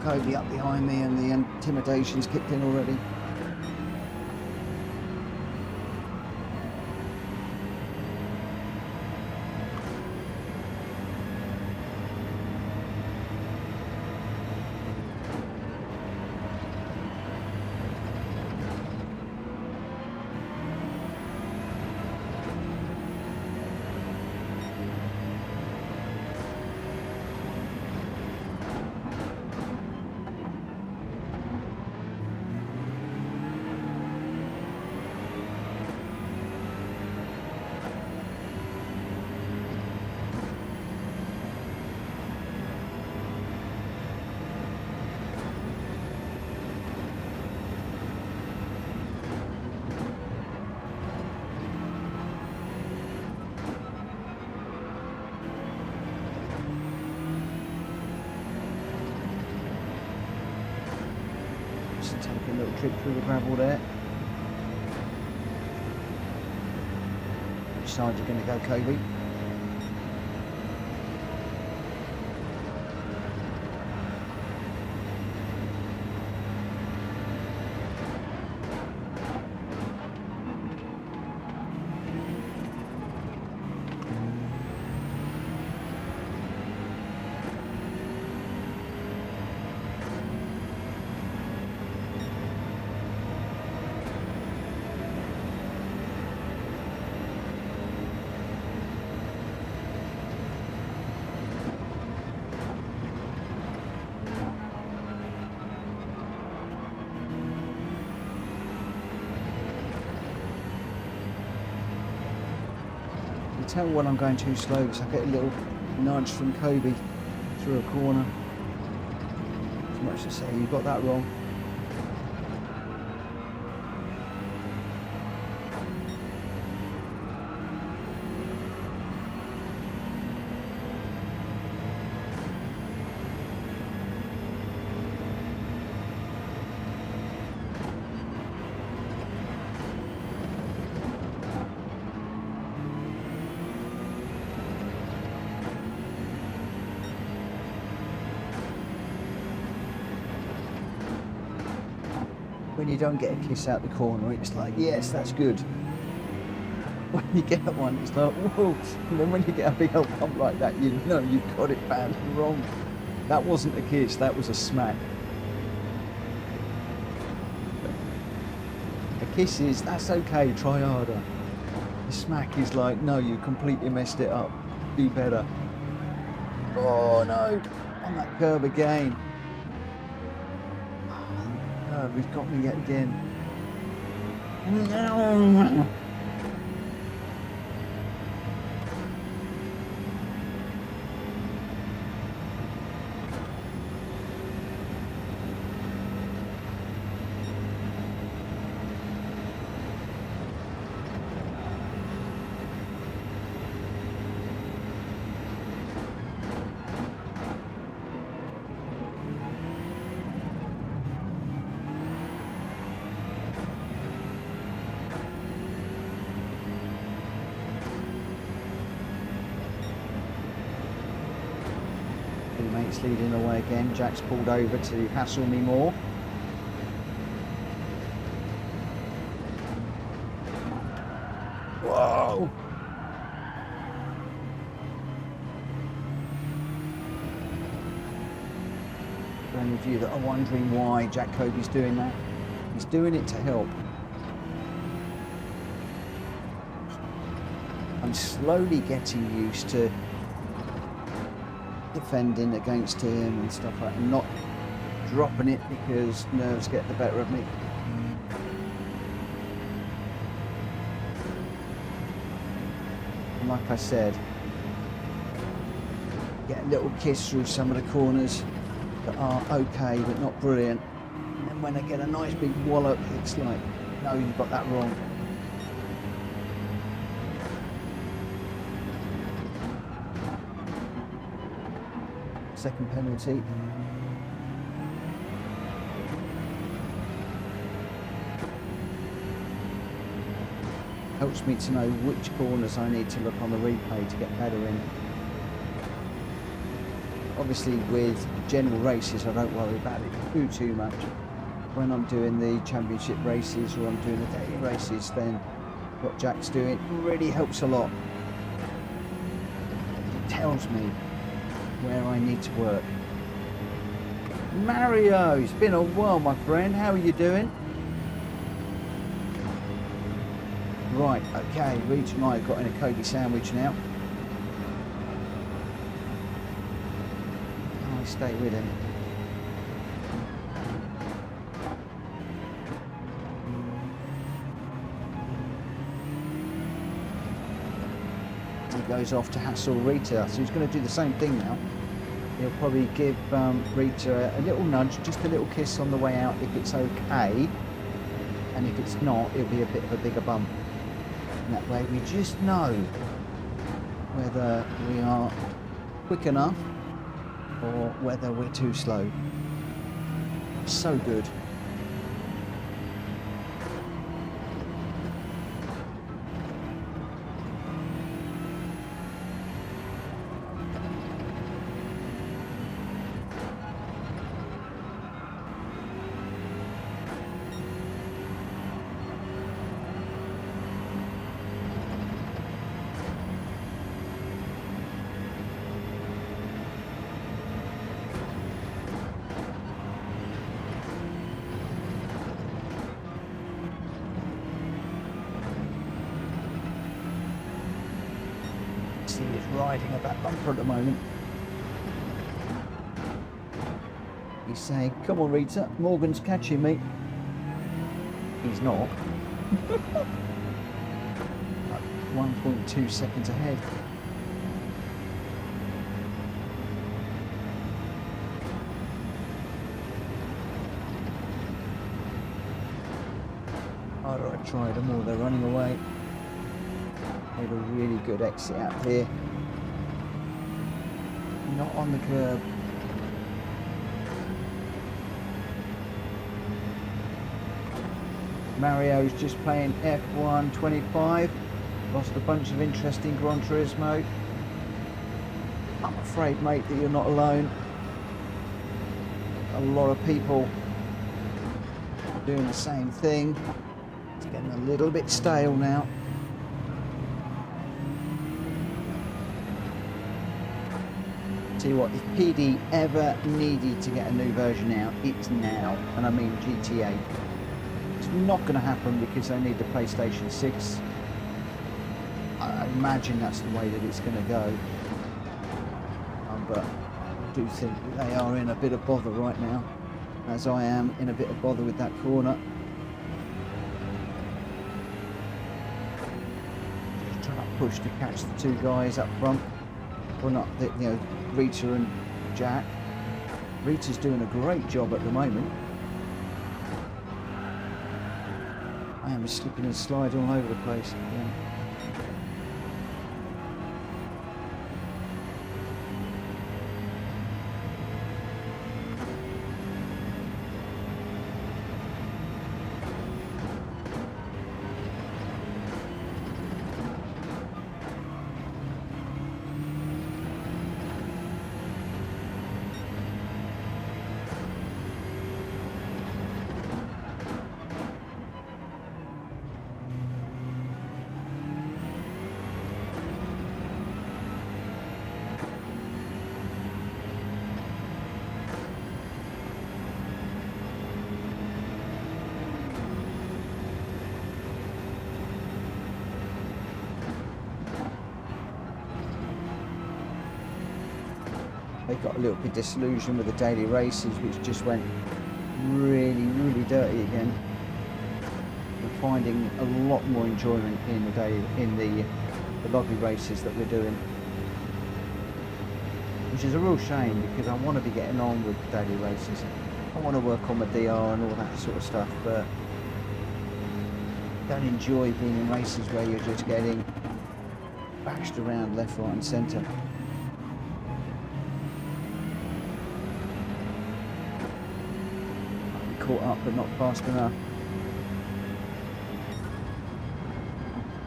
Kobe up behind me and the intimidation's kicked in already. Taking a little trip through the gravel there. Which side are you going to go, Kobe? Tell when I'm going too slow because I get a little nudge from Kobe through a corner. As much to say, you got that wrong. When you don't get a kiss out the corner, it's like, yes, that's good. When you get one, it's like, whoa. And then when you get a big old bump like that, you know you've got it badly wrong. That wasn't a kiss, that was a smack. A kiss is, that's okay, try harder. The smack is like, no, you completely messed it up. Do better. Oh no, on that curb again. He's got me yet again. No. teammates leading the way again. Jack's pulled over to hassle me more. Whoa! For any of you that are wondering why Jack Kobe's doing that, he's doing it to help. I'm slowly getting used to defending against him and stuff like that, and not dropping it because nerves get the better of me. And like I said, get a little kiss through some of the corners that are okay but not brilliant, and then when I get a nice big wallop, it's like, no, you've got that wrong. Second penalty. Helps me to know which corners I need to look on the replay to get better in. Obviously with general races I don't worry about it too much. When I'm doing the championship races or I'm doing the daily races, then what Jack's doing really helps a lot. It tells me where I need to work. Mario, it's been a while, my friend. How are you doing? Right, okay, Rita and I have got in a Kobe sandwich now. Can I stay with him? He goes off to hassle Rita, so he's going to do the same thing now. He'll probably give Rita a little nudge, just a little kiss on the way out if it's okay, and if it's not, it'll be a bit of a bigger bump. And that way we just know whether we are quick enough or whether we're too slow. So good. He is riding a back bumper at the moment. He's saying, come on Rita, Morgan's catching me. He's not. Like 1.2 seconds ahead. The harder I try, the more they're running away. Made a really good exit out here. Not on the curb. Mario's just playing F1 25. Lost a bunch of interest in Gran Turismo. I'm afraid, mate, that you're not alone. A lot of people are doing the same thing. It's getting a little bit stale now. Tell you what, if PD ever needed to get a new version out, it's now, and I mean GTA. It's not going to happen because they need the PlayStation 6. I imagine that's the way that it's going to go. But I do think that they are in a bit of bother right now, as I am in a bit of bother with that corner. Just trying to push to catch the two guys up front. Well, not the, you know, Rita and Jack. Rita's doing a great job at the moment. I am slipping and sliding all over the place. Yeah. they got a little bit disillusioned with the daily races, which just went really dirty again. We're finding a lot more enjoyment in the lobby races that we're doing, which is a real shame because I want to be getting on with the daily races. I want to work on my DR and all that sort of stuff, but I don't enjoy being in races where you're just getting bashed around left, right and centre. Caught up but not fast enough.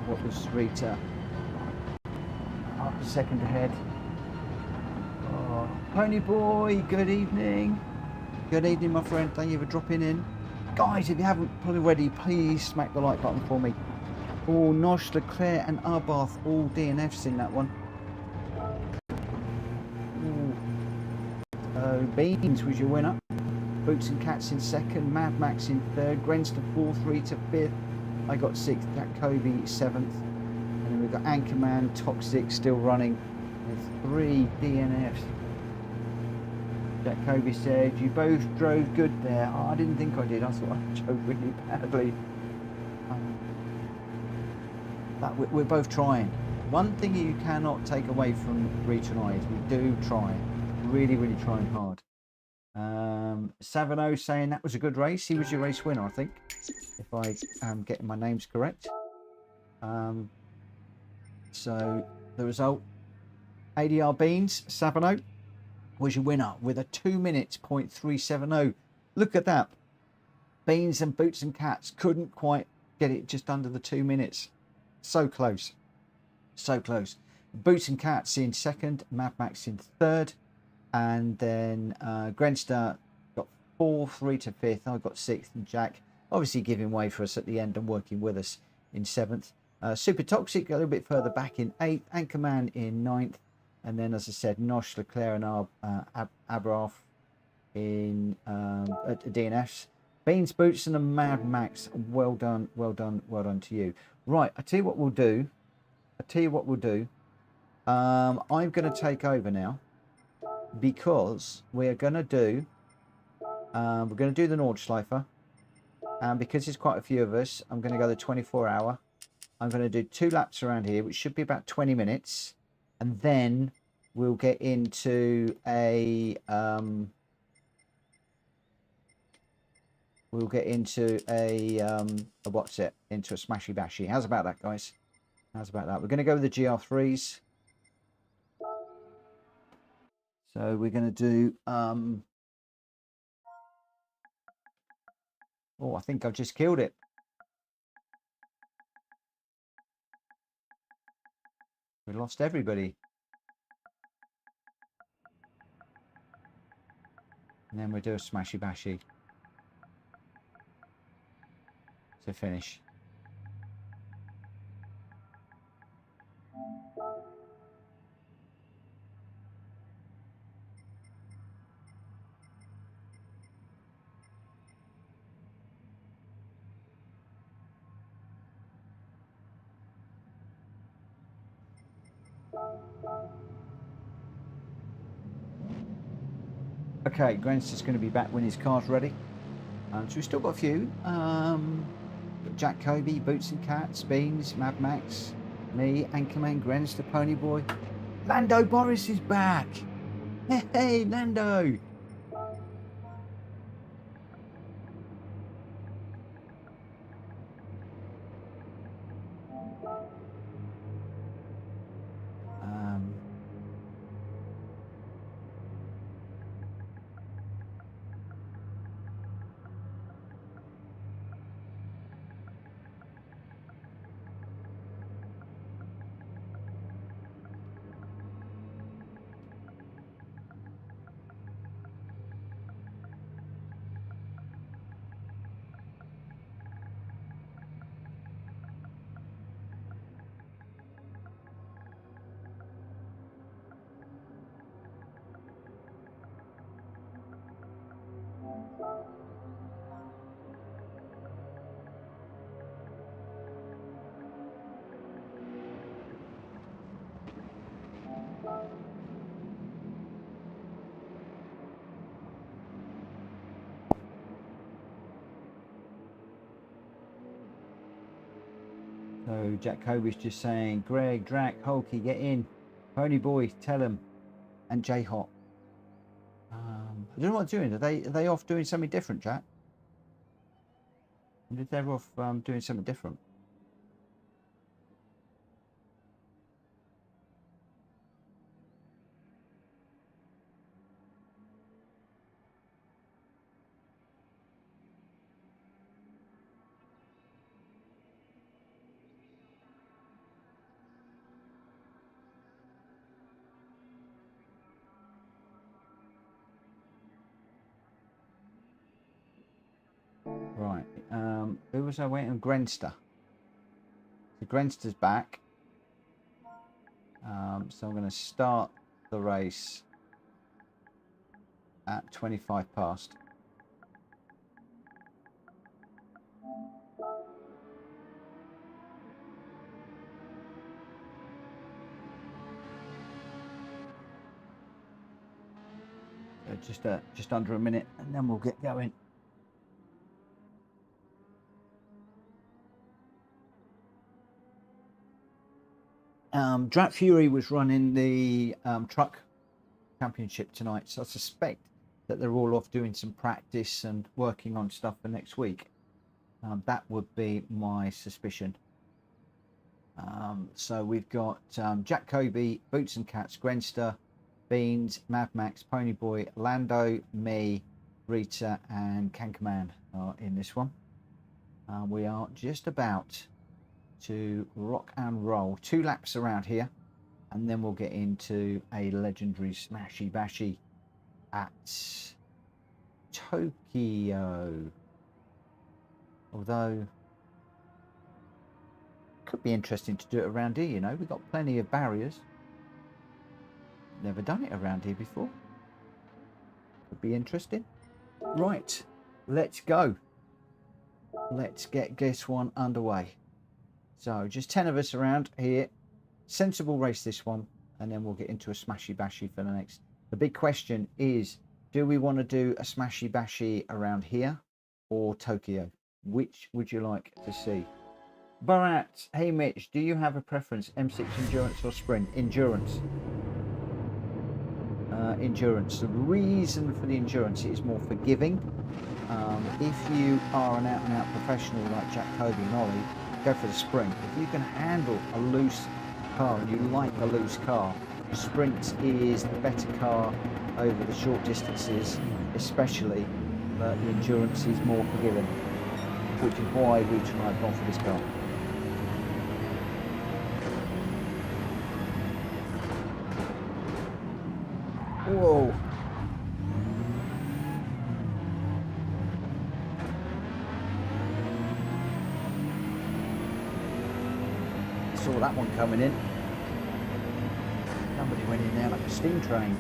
What was Rita? Half a second ahead. Oh, Pony Boy, good evening. Good evening, my friend. Thank you for dropping in. Guys, if you haven't already, please smack the like button for me. Oh, Nosh, Leclerc and Arbath, all DNFs in that one. Beans was your winner. Boots and Cats in second, Mad Max in third, Grenster fourth, Rita fifth. I got sixth, Jack Kobe seventh. And then we've got Anchorman, Toxic still running with 3 DNFs. Jack Kobe said, you both drove good there. Oh, I didn't think I did. I thought I drove really badly. But we're both trying. One thing you cannot take away from Rita and I is we do try. Really trying hard. Savano saying that was a good race. He was your race winner, I think, if I am getting my names correct. So the result, ADR Beans, Savano was your winner with a 2 minutes .370. Look at that. Beans and Boots and Cats couldn't quite get it just under the 2 minutes. So close. So close. Boots and Cats in second, Mad Max in third. And then Grenster got fourth, Rita fifth, I got sixth, and Jack obviously giving way for us at the end and working with us in seventh. Super Toxic a little bit further back in eighth, Anchorman in ninth, and then, as I said, Nosh, Leclerc and Abraff in at the DNFs. Beans, Boots and a Mad Max, well done to you. Right, I tell you what we'll do. I'm going to take over now, because we're going to do the Nordschleifer, and because there's quite a few of us, I'm going to go the 24-hour. I'm going to do 2 laps around here, which should be about 20 minutes, and then we'll get into a into a smashy bashy. How's about that, guys? How's about that? We're going to go with the GR3s. So we're going to do oh, I think I've just killed it. We lost everybody. And then we'll do a smashy bashy to finish. Okay, Grant's just going to be back when his car's ready. So we've still got a few. Jack Kobe, Boots and Cats, Beans, Mad Max, me, Anchorman, Grens, the Pony Boy. Lando Boris is back. Hey, Lando. So Jack Kobe's just saying, Greg, Drac, Hulky, get in. Pony Boy, tell him. And J Hot. I don't know what they're doing. Are they off doing something different, Jack? If they're off doing something different. Right. Who was I waiting on? Grenster. So Grenster's back. So I'm going to start the race at 25 past. So just under a minute, and then we'll get going. DracFury was running the truck championship tonight, so I suspect that they're all off doing some practice and working on stuff for next week. That would be my suspicion. So we've got Jack Kobe, Boots and Cats, Grenster, Beans, Mad Max, Pony Boy, Lando, me, Rita, and Kankaman are in this one. We are just about to rock and roll. 2 laps around here, and then we'll get into a legendary smashy bashy at Tokyo. Although could be interesting to do it around here, you know, we've got plenty of barriers. Never done it around here before. Could be interesting. Right, let's go. Let's get this one underway. So just 10 of us around here. Sensible race this one, and then we'll get into a smashy bashy for the next. The big question is, do we want to do a smashy bashy around here or Tokyo? Which would you like to see? Barat, hey Mitch, do you have a preference, M6 endurance or sprint? Endurance. Endurance. The reason for the endurance is more forgiving. If you are an out-and-out professional like Jack Kobe and Ollie, go for the sprint. If you can handle a loose car and you like a loose car, the sprint is the better car over the short distances, especially, but the endurance is more forgiving, which is why Rich and I have gone for this car. Whoa. Saw that one coming in. Somebody went in there like a steam train.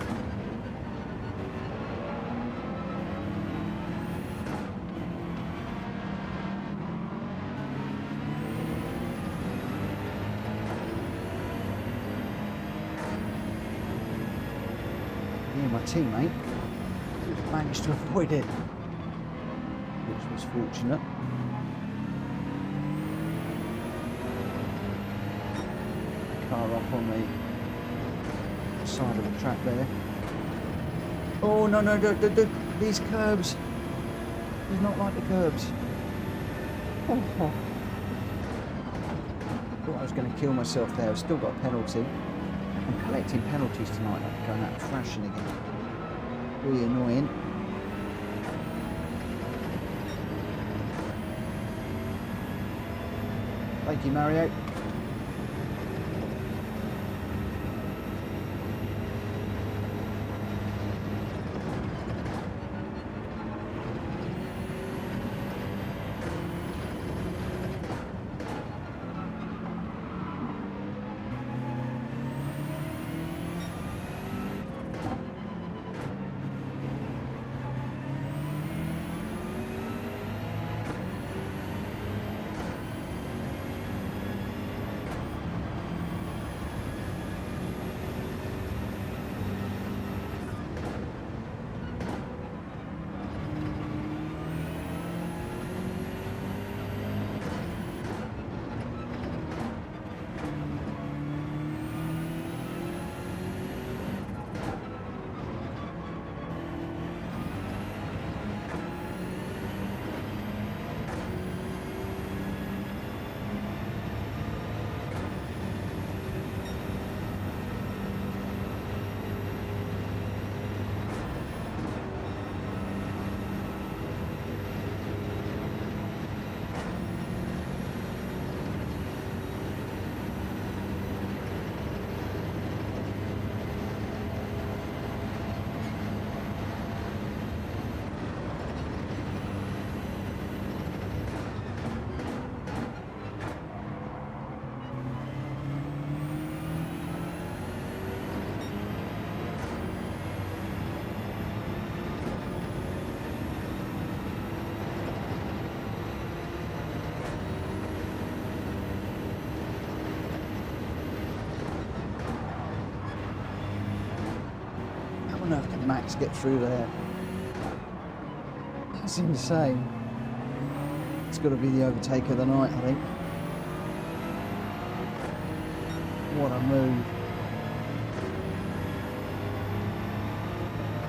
My teammate managed to avoid it, which was fortunate. Car up on the side of the track there. Oh no, these curbs. He's not like the curbs. Oh. Thought I was going to kill myself there. I've still got a penalty. I'm collecting penalties tonight. I'm going out thrashing again. Really annoying. Thank you, Mario. don't know if can Max get through there. That's insane. It's got to be the overtake of the night, I think. What a move.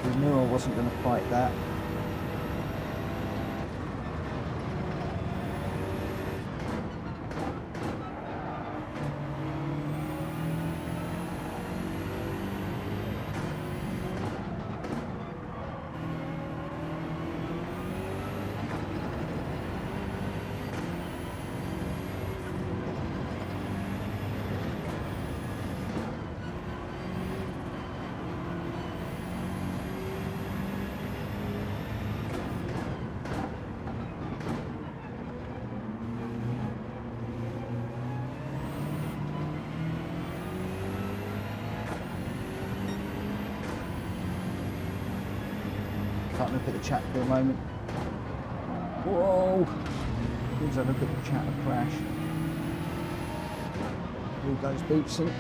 We knew I wasn't going to fight that. Can't look at the chat for a moment. Whoa! As soon as I look at the chat, I crash. All goes Bootson.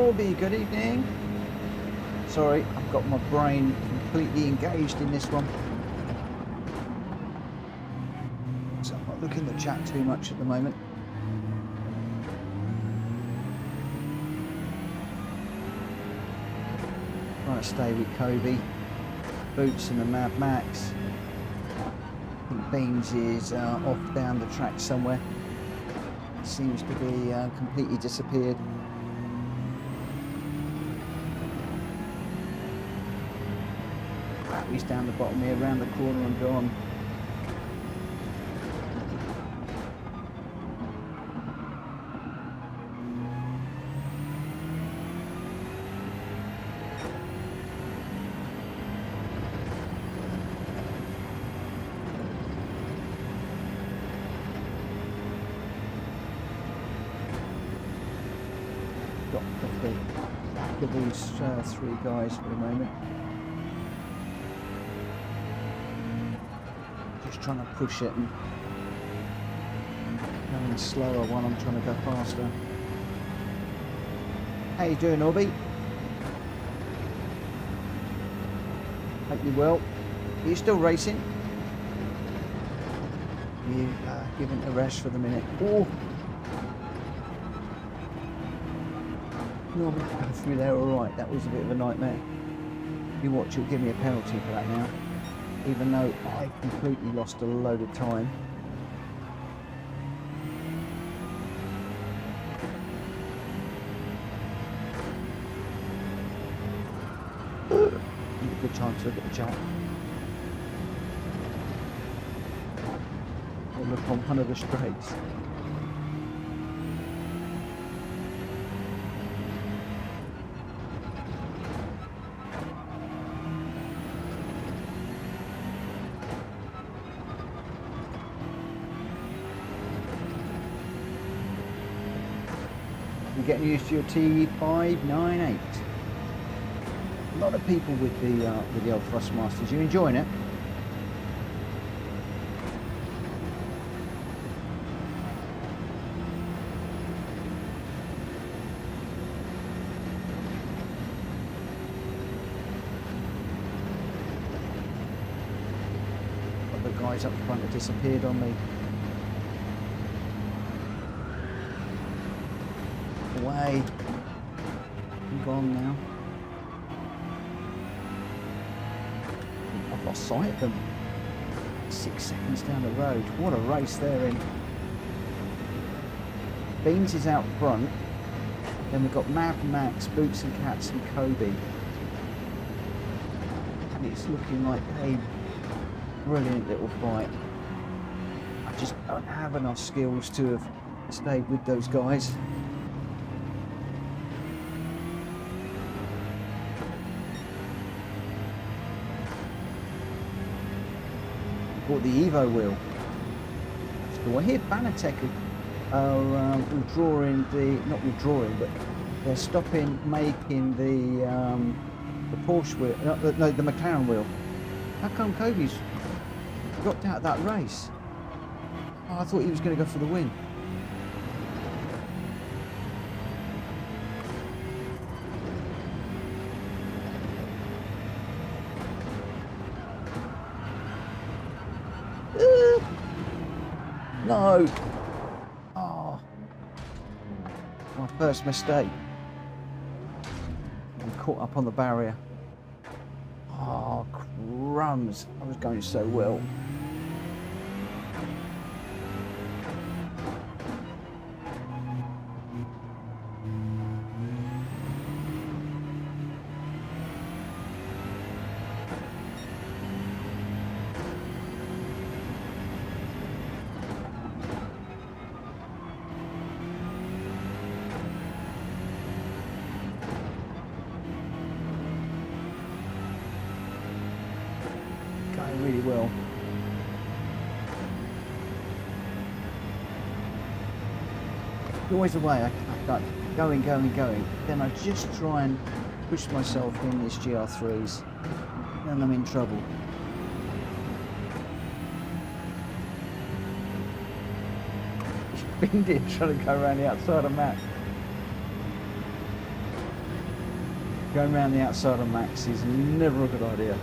Norby, good evening. Sorry, I've got my brain completely engaged in this one. So I'm not looking at the chat too much at the moment. Trying to stay with Kobe, Boots and the Mad Max. I think Beans is off down the track somewhere. Seems to be completely disappeared. He's down the bottom here, around the corner and gone. Got off the back of these three guys for a moment. Just trying to push it and going slower while I'm trying to go faster. How you doing, Orby? Hope you're well. Are you still racing? You giving a rest for the minute. Oh, normally go through there all right. That was a bit of a nightmare. You watch, you'll give me a penalty for that now. Even though I completely lost a load of time. A good time to look at the chat. Or look on one of the straights. Getting used to your T598. A lot of people with the old Thrustmasters. You enjoying it? But the guys up front have disappeared on me. Away. I'm gone now. I've lost sight of them. 6 seconds down the road. What a race they're in. Beans is out front. Then we've got Mad Max, Boots and Cats and Kobe. And it's looking like a brilliant little fight. I just don't have enough skills to have stayed with those guys. Bought the Evo wheel. So I hear Banatech are withdrawing not withdrawing, but they're stopping making the Porsche wheel, no, the McLaren wheel. How come Kobe's dropped out of that race? Oh, I thought he was going to go for the win. No! Oh, my first mistake. I'm caught up on the barrier. Oh, crumbs. I was going so well. Really well. Always the way I got going. Then I just try and push myself in these GR3s, and I'm in trouble. Binned it trying to go around the outside of map. Going around the outside of Max is never a good idea.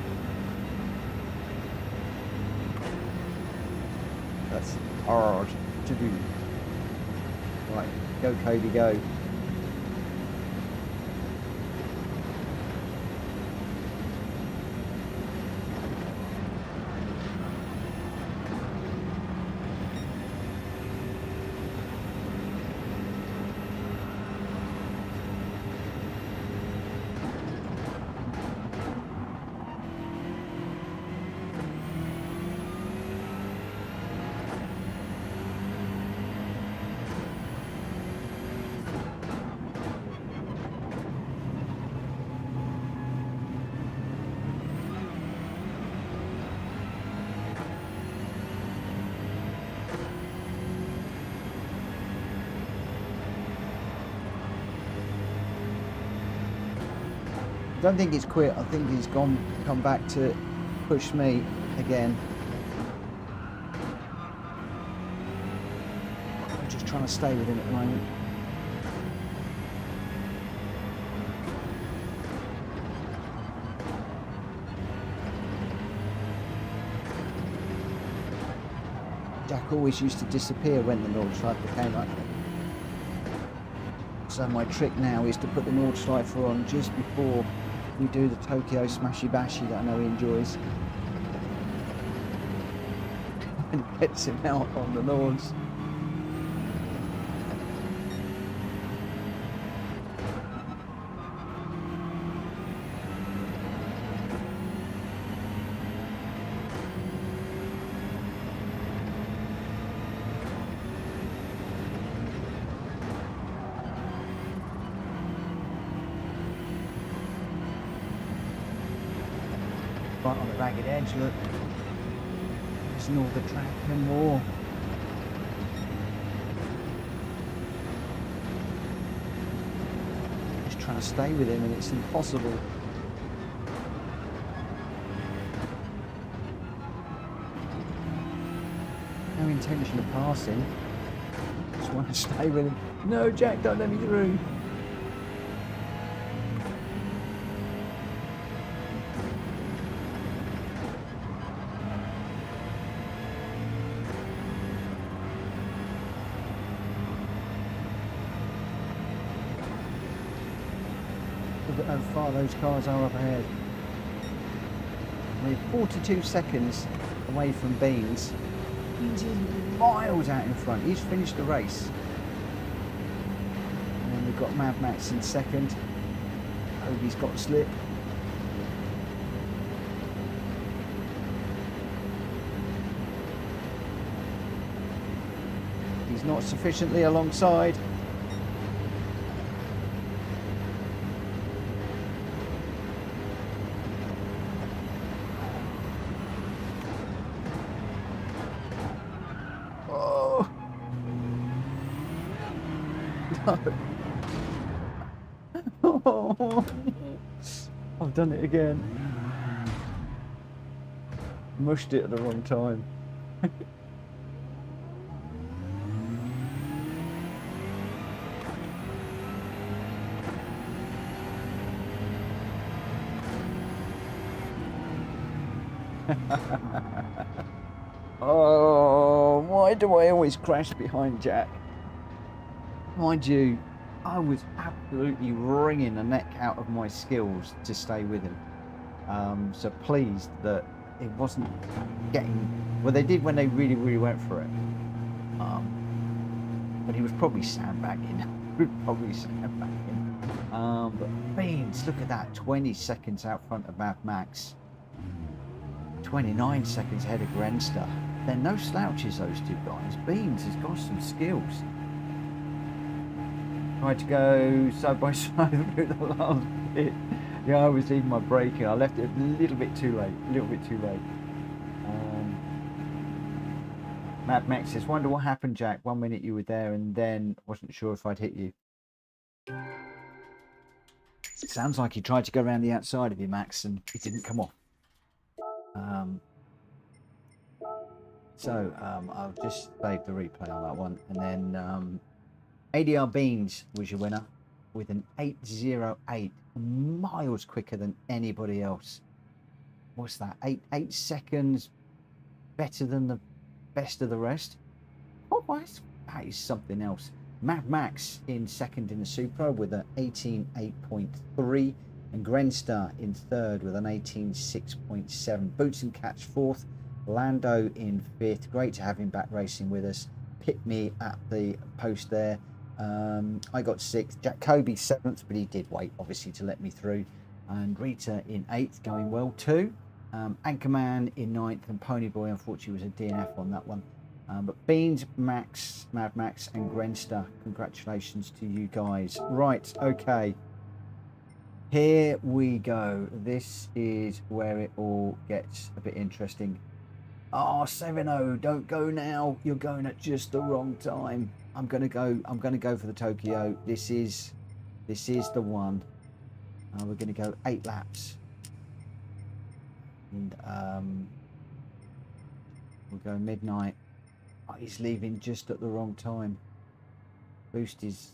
That's hard to do. Right, go Cody, go. I don't think he's quit. I think he's come back to push me again. I'm just trying to stay with him at the moment. Jack always used to disappear when the Nordschleifer came up. So my trick now is to put the Nordschleifer on just before we do the Tokyo Smashy Bashy that I know he enjoys. And gets him out on the Nords. Right on the ragged edge, look. Just ignore the track no more. Just trying to stay with him and it's impossible. No intention of passing. Just want to stay with him. No, Jack, don't let me through. Look at how far those cars are up ahead. We're 42 seconds away from Beans. Beans is miles out in front. He's finished the race. And then we've got Mad Max in second. Obi's got slip. He's not sufficiently alongside. Oh, I've done it again. Mushed it at the wrong time. Oh, why do I always crash behind Jack? Mind you, I was absolutely wringing the neck out of my skills to stay with him. So pleased that it wasn't getting... Well, they did when they really, really went for it. But he was probably sandbagging. But Beans, look at that, 20 seconds out front of Mad Max. 29 seconds ahead of Grenster. They're no slouches, those two guys. Beans has got some skills. Tried to go side by side through the last bit. Yeah, I was leaving my braking. I left it a little bit too late. Mad Max says, wonder what happened, Jack. 1 minute you were there and then wasn't sure if I'd hit you. It sounds like he tried to go around the outside of you, Max, and it didn't come off. I'll just save the replay on that one. And then ADR Beans was your winner with an 808. miles quicker than anybody else. What's that? 8 seconds better than the best of the rest. Oh, that is something else. Mad Max in second in the Supra with an 18.8.3, and Grenster in third with an 18.6.7. Boots and Catch fourth. Lando in fifth. Great to have him back racing with us. Picked me at the post there. I got sixth. Jack Kobe seventh, but he did wait obviously to let me through. And Rita in eighth, going well too. Anchorman in ninth, and Ponyboy unfortunately was a DNF on that one. But Beans, Max, Mad Max, and Grenster, congratulations to you guys. Right, okay. Here we go. This is where it all gets a bit interesting. Oh, 7-0, don't go now. You're going at just the wrong time. I'm gonna go for the Tokyo. This is the one. We're gonna go 8 laps. And we'll go midnight. Oh, he's leaving just at the wrong time. Boost is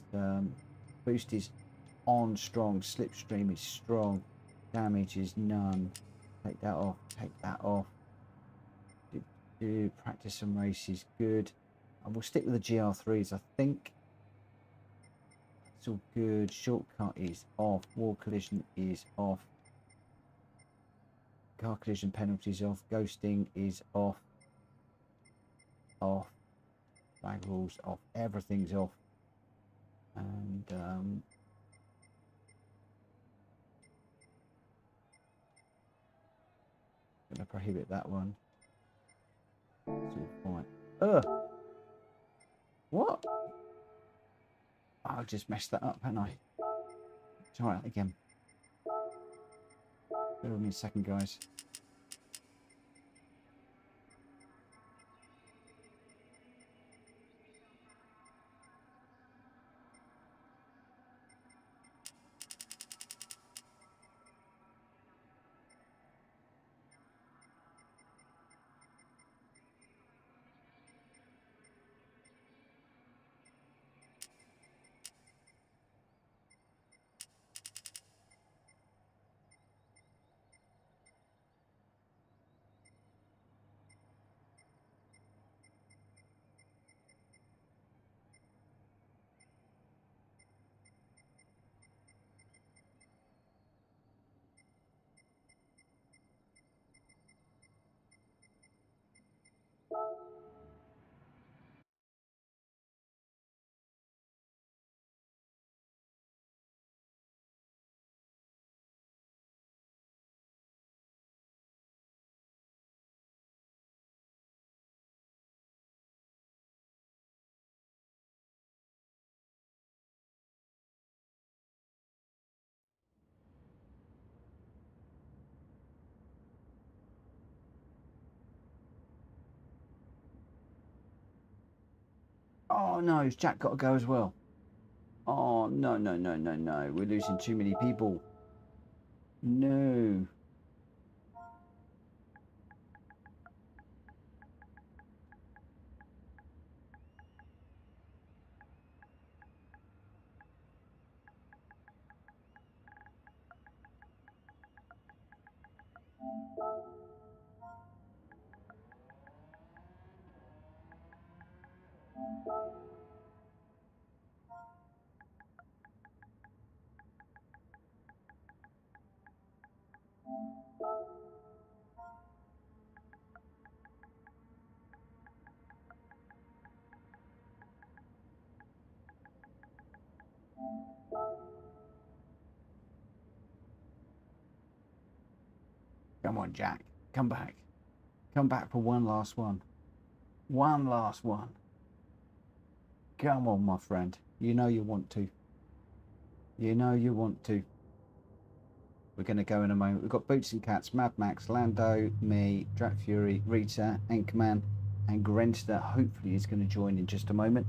on strong. Slipstream is strong. Damage is none. Take that off. Take that off. Do practice some races. Good. And we'll stick with the GR3s, I think. It's all good. Shortcut is off. Wall collision is off. Car collision penalties off. Ghosting is off. Off. Flag rules off. Everything's off. And gonna prohibit that one. It's all fine. What? I just messed that up, haven't I? Try that again. Bear with me a second, guys. Oh no, has Jack got to go as well? Oh no, no, no, no, no. We're losing too many people. No. Come on, Jack. Come back. Come back for one last one. One last one. Come on, my friend. You know you want to. You know you want to. We're going to go in a moment. We've got Boots and Cats, Mad Max, Lando, me, DracFury, Rita, Anchorman, and Grenster. Hopefully is going to join in just a moment.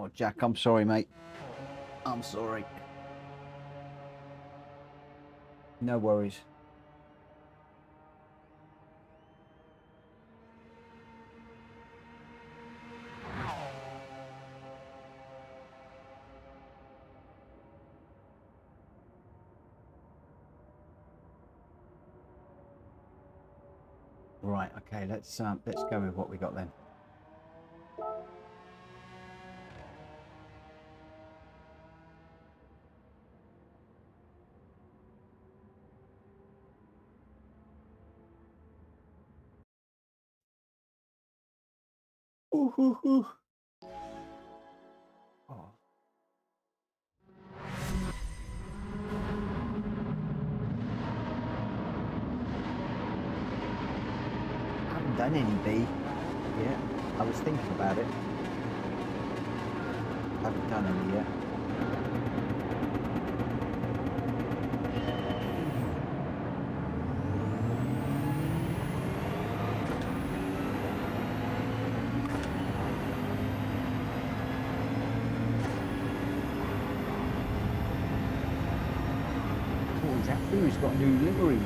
Oh, Jack, I'm sorry, mate. I'm sorry. No worries. Right, okay, let's go with what we got then. Ooh, ooh, ooh. Oh. I haven't done any B yet. I was thinking about it. I haven't done any yet. Oh, DracFury's got a new livery.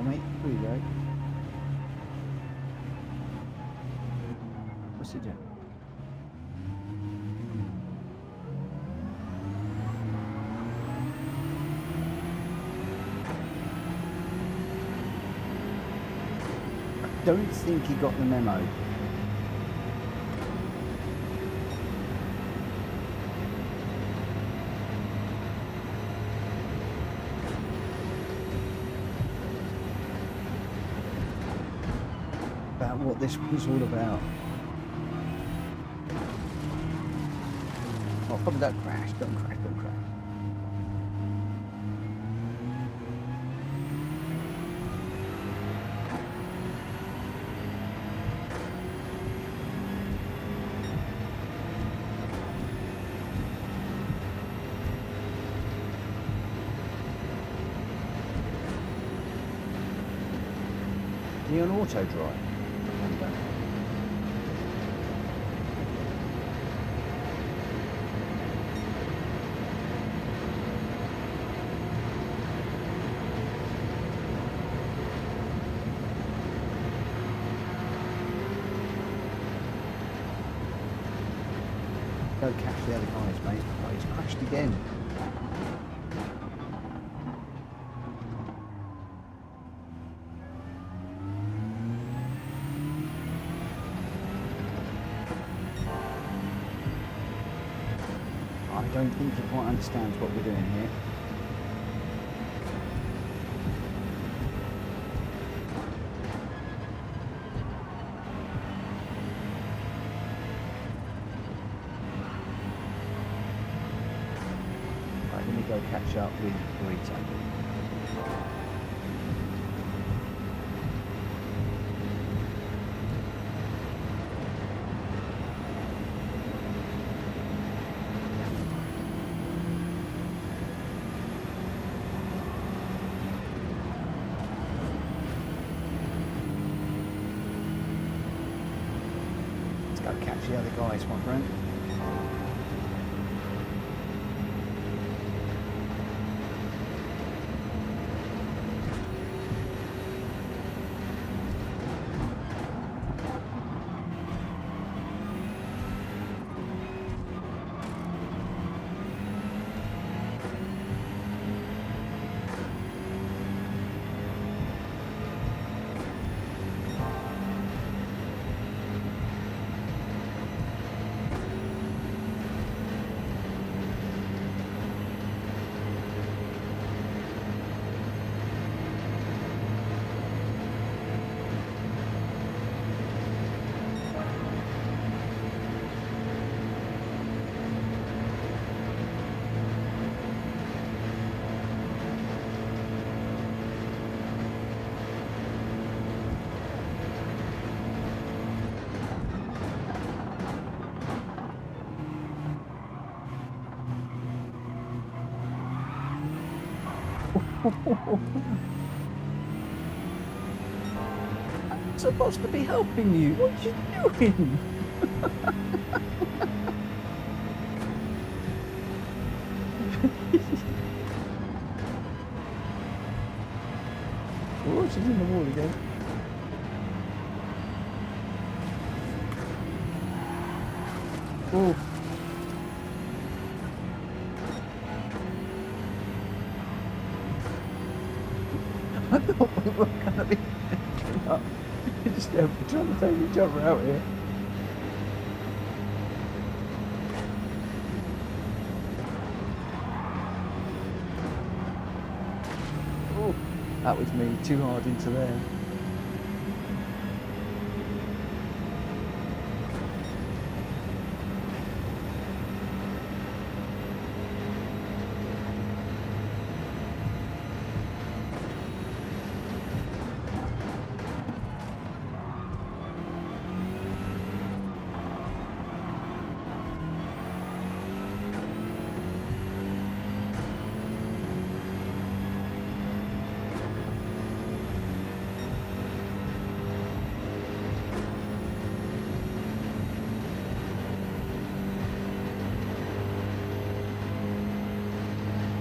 Mate, here we go. What's he doing? I don't think he got the memo. About what this was all about. Oh, probably don't crash, don't crash, don't crash. Is he on auto drive? Go catch the other guys, mate. Oh, he's crashed again. I don't think he quite understands what we're doing here. Right, let me go catch up with Burrito. Go catch the other guys, my friend. I'm supposed to be helping you. What are you doing? Oh, she's in the wall again. Oh. I thought we were going to be up. Just trying to take each other out here. Oh, that was me, too hard into there.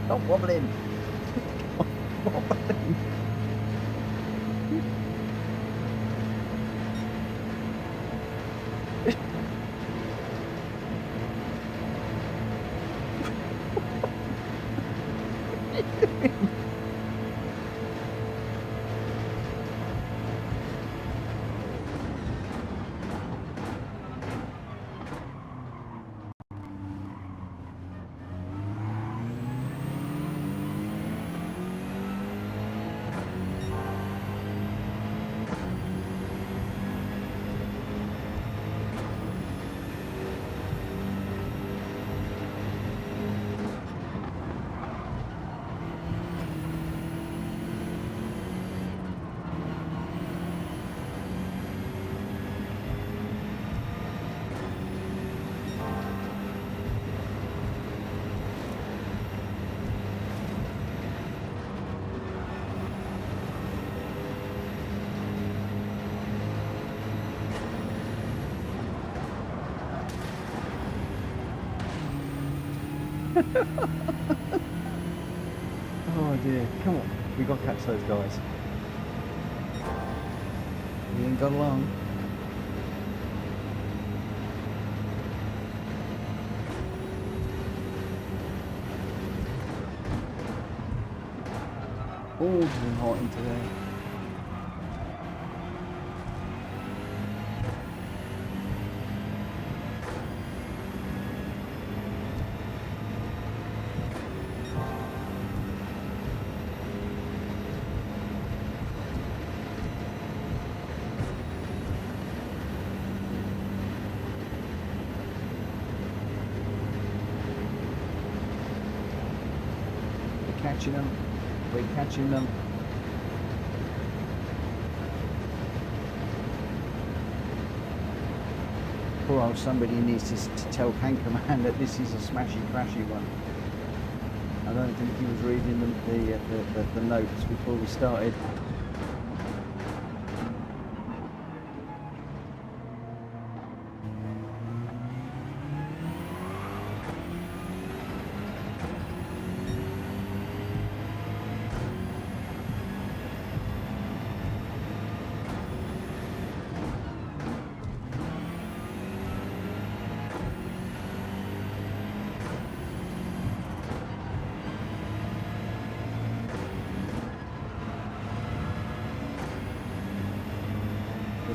Stop wobbling. Stop wobbling. Oh dear, come on, we got to catch those guys. We ain't got long. Oh, it's been hot in today. Catching them, we're catching them. Poor old somebody needs to tell Kankerman that this is a smashy crashy one. I don't think he was reading the notes before we started.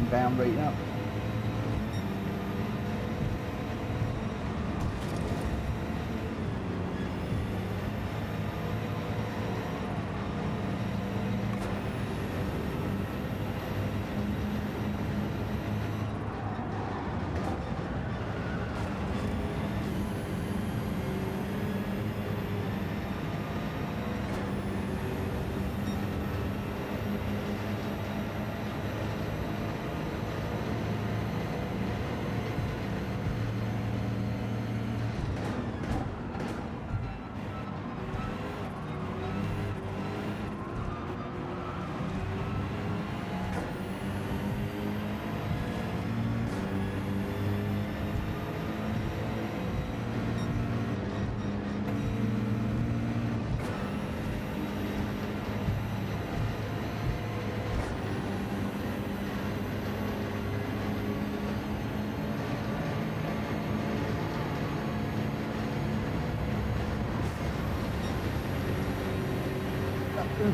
Bound right up.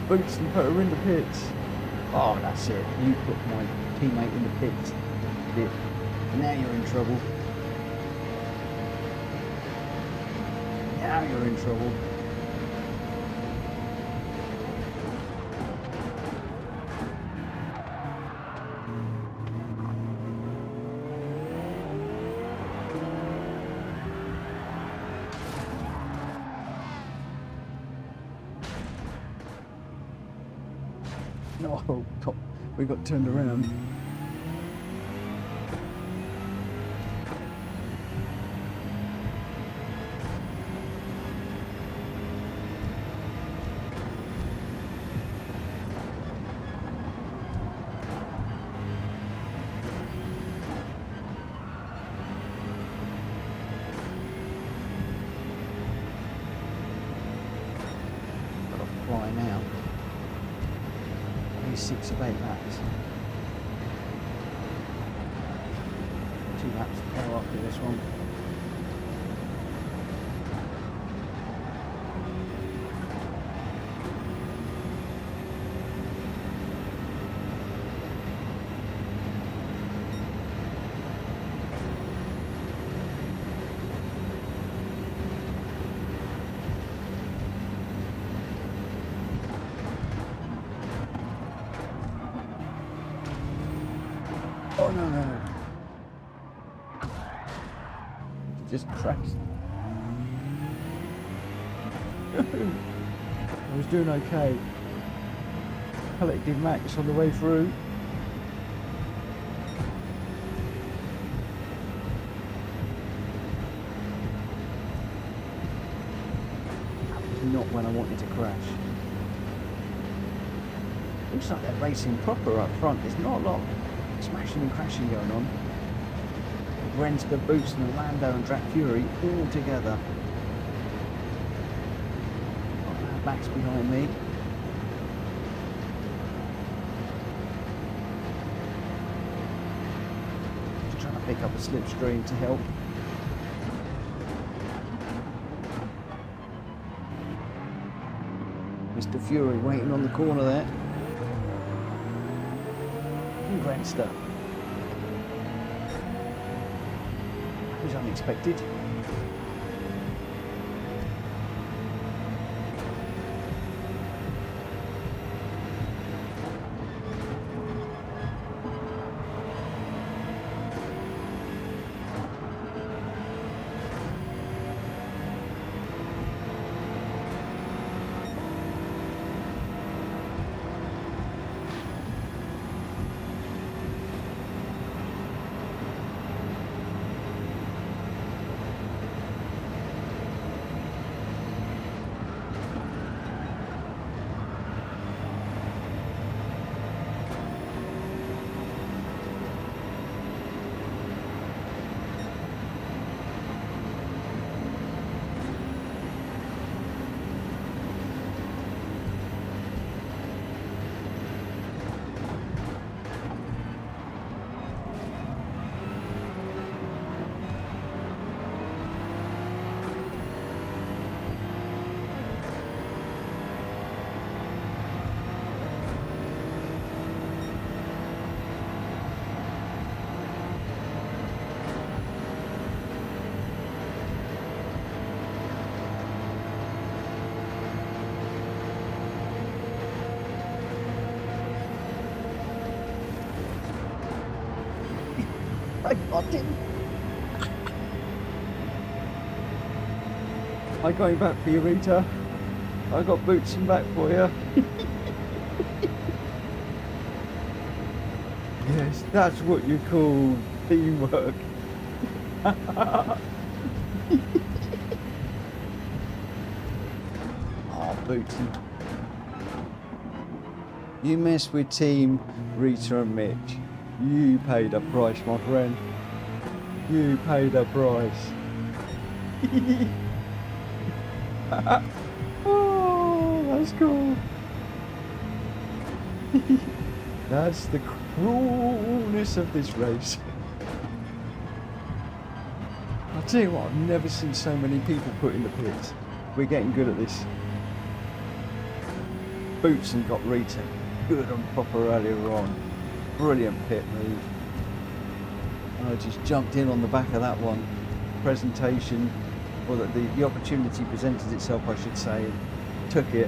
Boots and put her in the pits. Oh, that's it. You put my teammate in the pits. Now you're in trouble. Now you're in trouble. No, God, we got turned around. Got to fly now. 6 of 8 laps. 2 laps to go after this one. Oh no, no, no. Just crashed. I was doing okay. Collected max on the way through. That was not when I wanted to crash. Looks like they're racing proper up front. There's not a lot smashing and crashing going on. Renster, Boots and Orlando and DracFury all together. Max behind me. Just trying to pick up a slipstream to help. Mr. Fury waiting on the corner there. Renster. That was unexpected. I got him. I got him back for you, Rita. I got Boots and back for you. Yes, that's what you call teamwork. Oh, Boots. You mess with Team Rita and Mitch. You paid a price, my friend. You paid a price. Oh, that's cool. That's the cruelness of this race. I'll tell you what, I've never seen so many people put in the pits. We're getting good at this. boots and got Rita good and proper earlier on. Brilliant pit move. I just jumped in on the back of that one. Presentation, or the opportunity presented itself, I should say, and took it.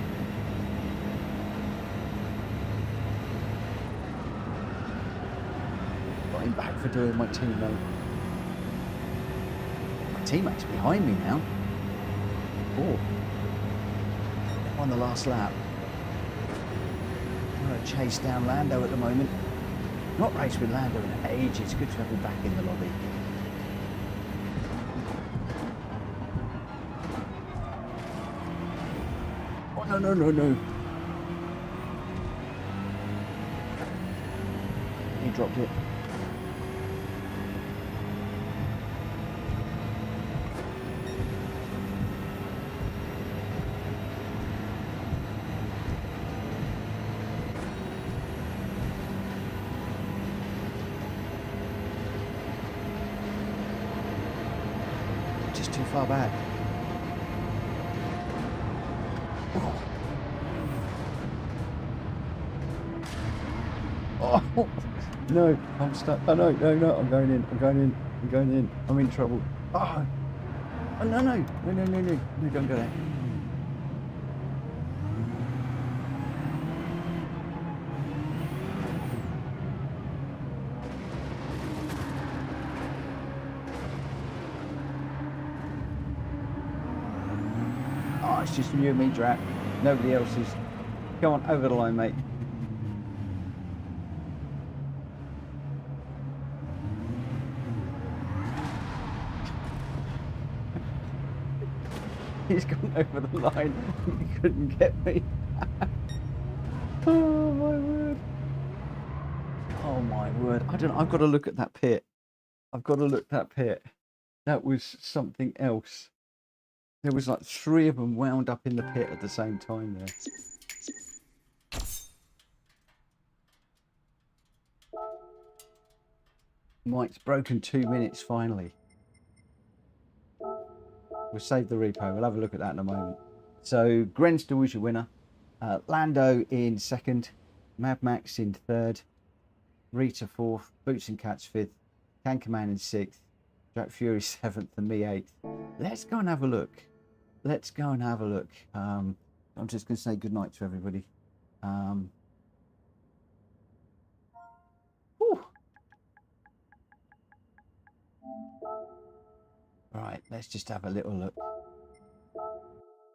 Got him back for doing my teammate. My teammate's behind me now. Oh, on the last lap. I'm going to chase down Lando at the moment. Not raced with Lando in ages. It's good to have him back in the lobby. Oh, no, no, no, no. He dropped it. Just too far back. Oh, no, I'm stuck. Oh, no, no, no, I'm going in, I'm going in, I'm going in. I'm in trouble. Oh, oh no, no, no, no, no, no, no, don't go there. Oh, it's just you and me, Drac. Nobody else is. Come on, over the line, mate. He's gone over the line. He couldn't get me. Oh my word. Oh my word. I don't know. I've got to look at that pit. I've got to look at that pit. That was something else. There was like 3 of them wound up in the pit at the same time there. Mike's broken 2 minutes finally. We'll save the repo. We'll have a look at that in a moment. So Grenster was your winner. Lando in 2nd. Mad Max in 3rd. Rita 4th. Boots and Cats 5th. Cankerman in 6th. DracFury 7th and me 8th. Let's go and have a look. Let's go and have a look. I'm just going to say goodnight to everybody. Right, let's just have a little look.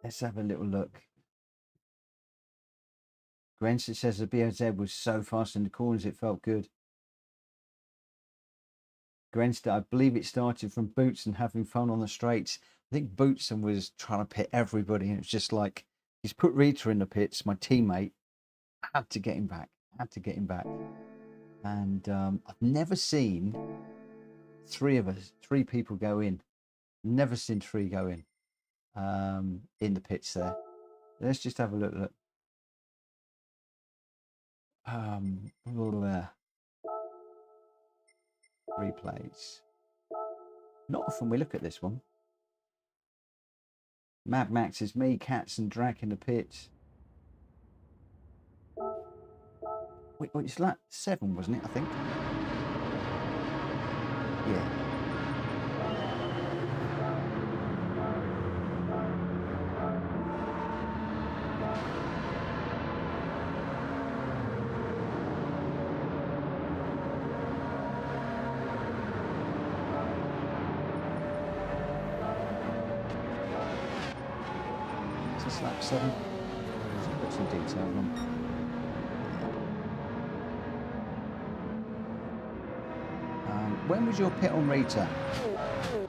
Let's have a little look. Grenster says the BOZ was so fast in the corners it felt good. Grenster, I believe it started from Bootson having fun on the straights. I think Bootson was trying to pit everybody, and it was just like, he's put Rita in the pits, my teammate. Had to get him back. Had to get him back. And I've never seen 3 people go in. Never seen 3 go in the pits there. Let's just have a look. Replays. Not often we look at this one. Mad Max is me, Cats and Drac in the pits. Wait, it's lap 7, wasn't it? I think. Yeah. Lap 7. Let's put some detail on. When was your pit on Rita?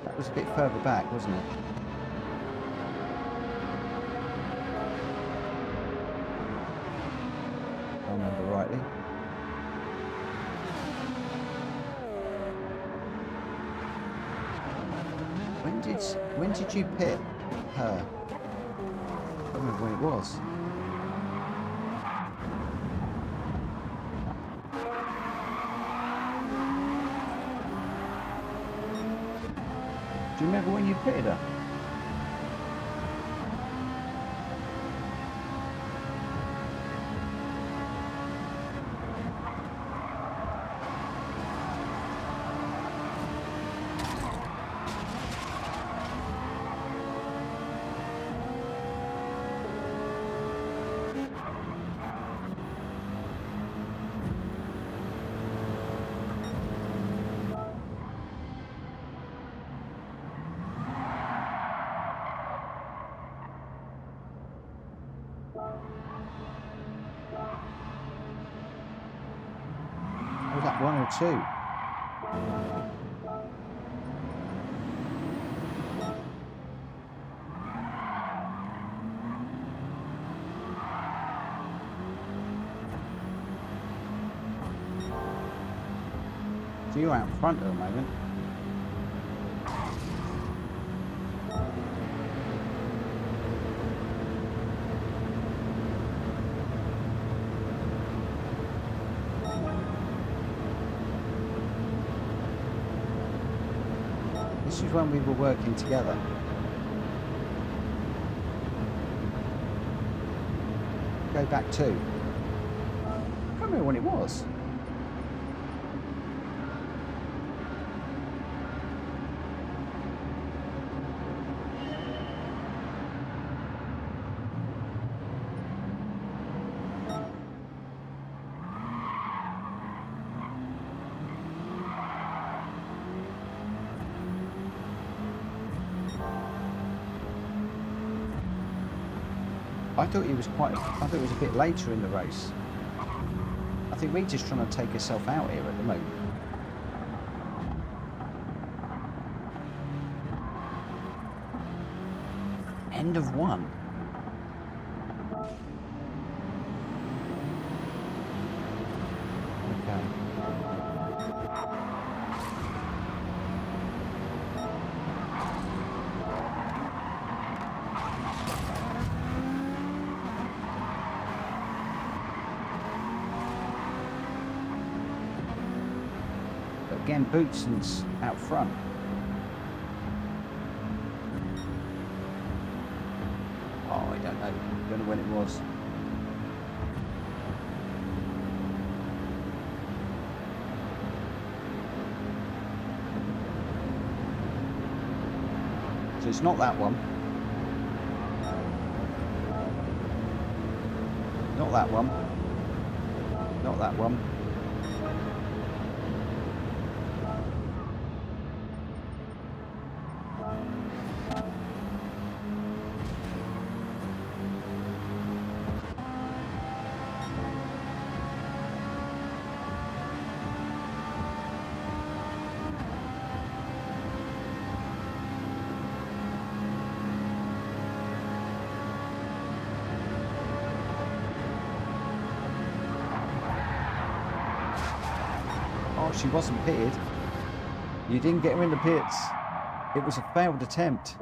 That was a bit further back, wasn't it? If I remember rightly. When did you pit her? I don't know when it was. Do you remember when you pitted her? Was that 1 or 2? So you're out front at the moment. This is when we were working together. Go back to. I can't remember when it was. I thought it was a bit later in the race. I think we're just trying to take ourselves out here at the moment. End of 1. Again, Bootson's out front. Oh, I don't know when it was. So it's not that one. Not that one. Not that one. She wasn't pitted. You didn't get her in the pits. It was a failed attempt.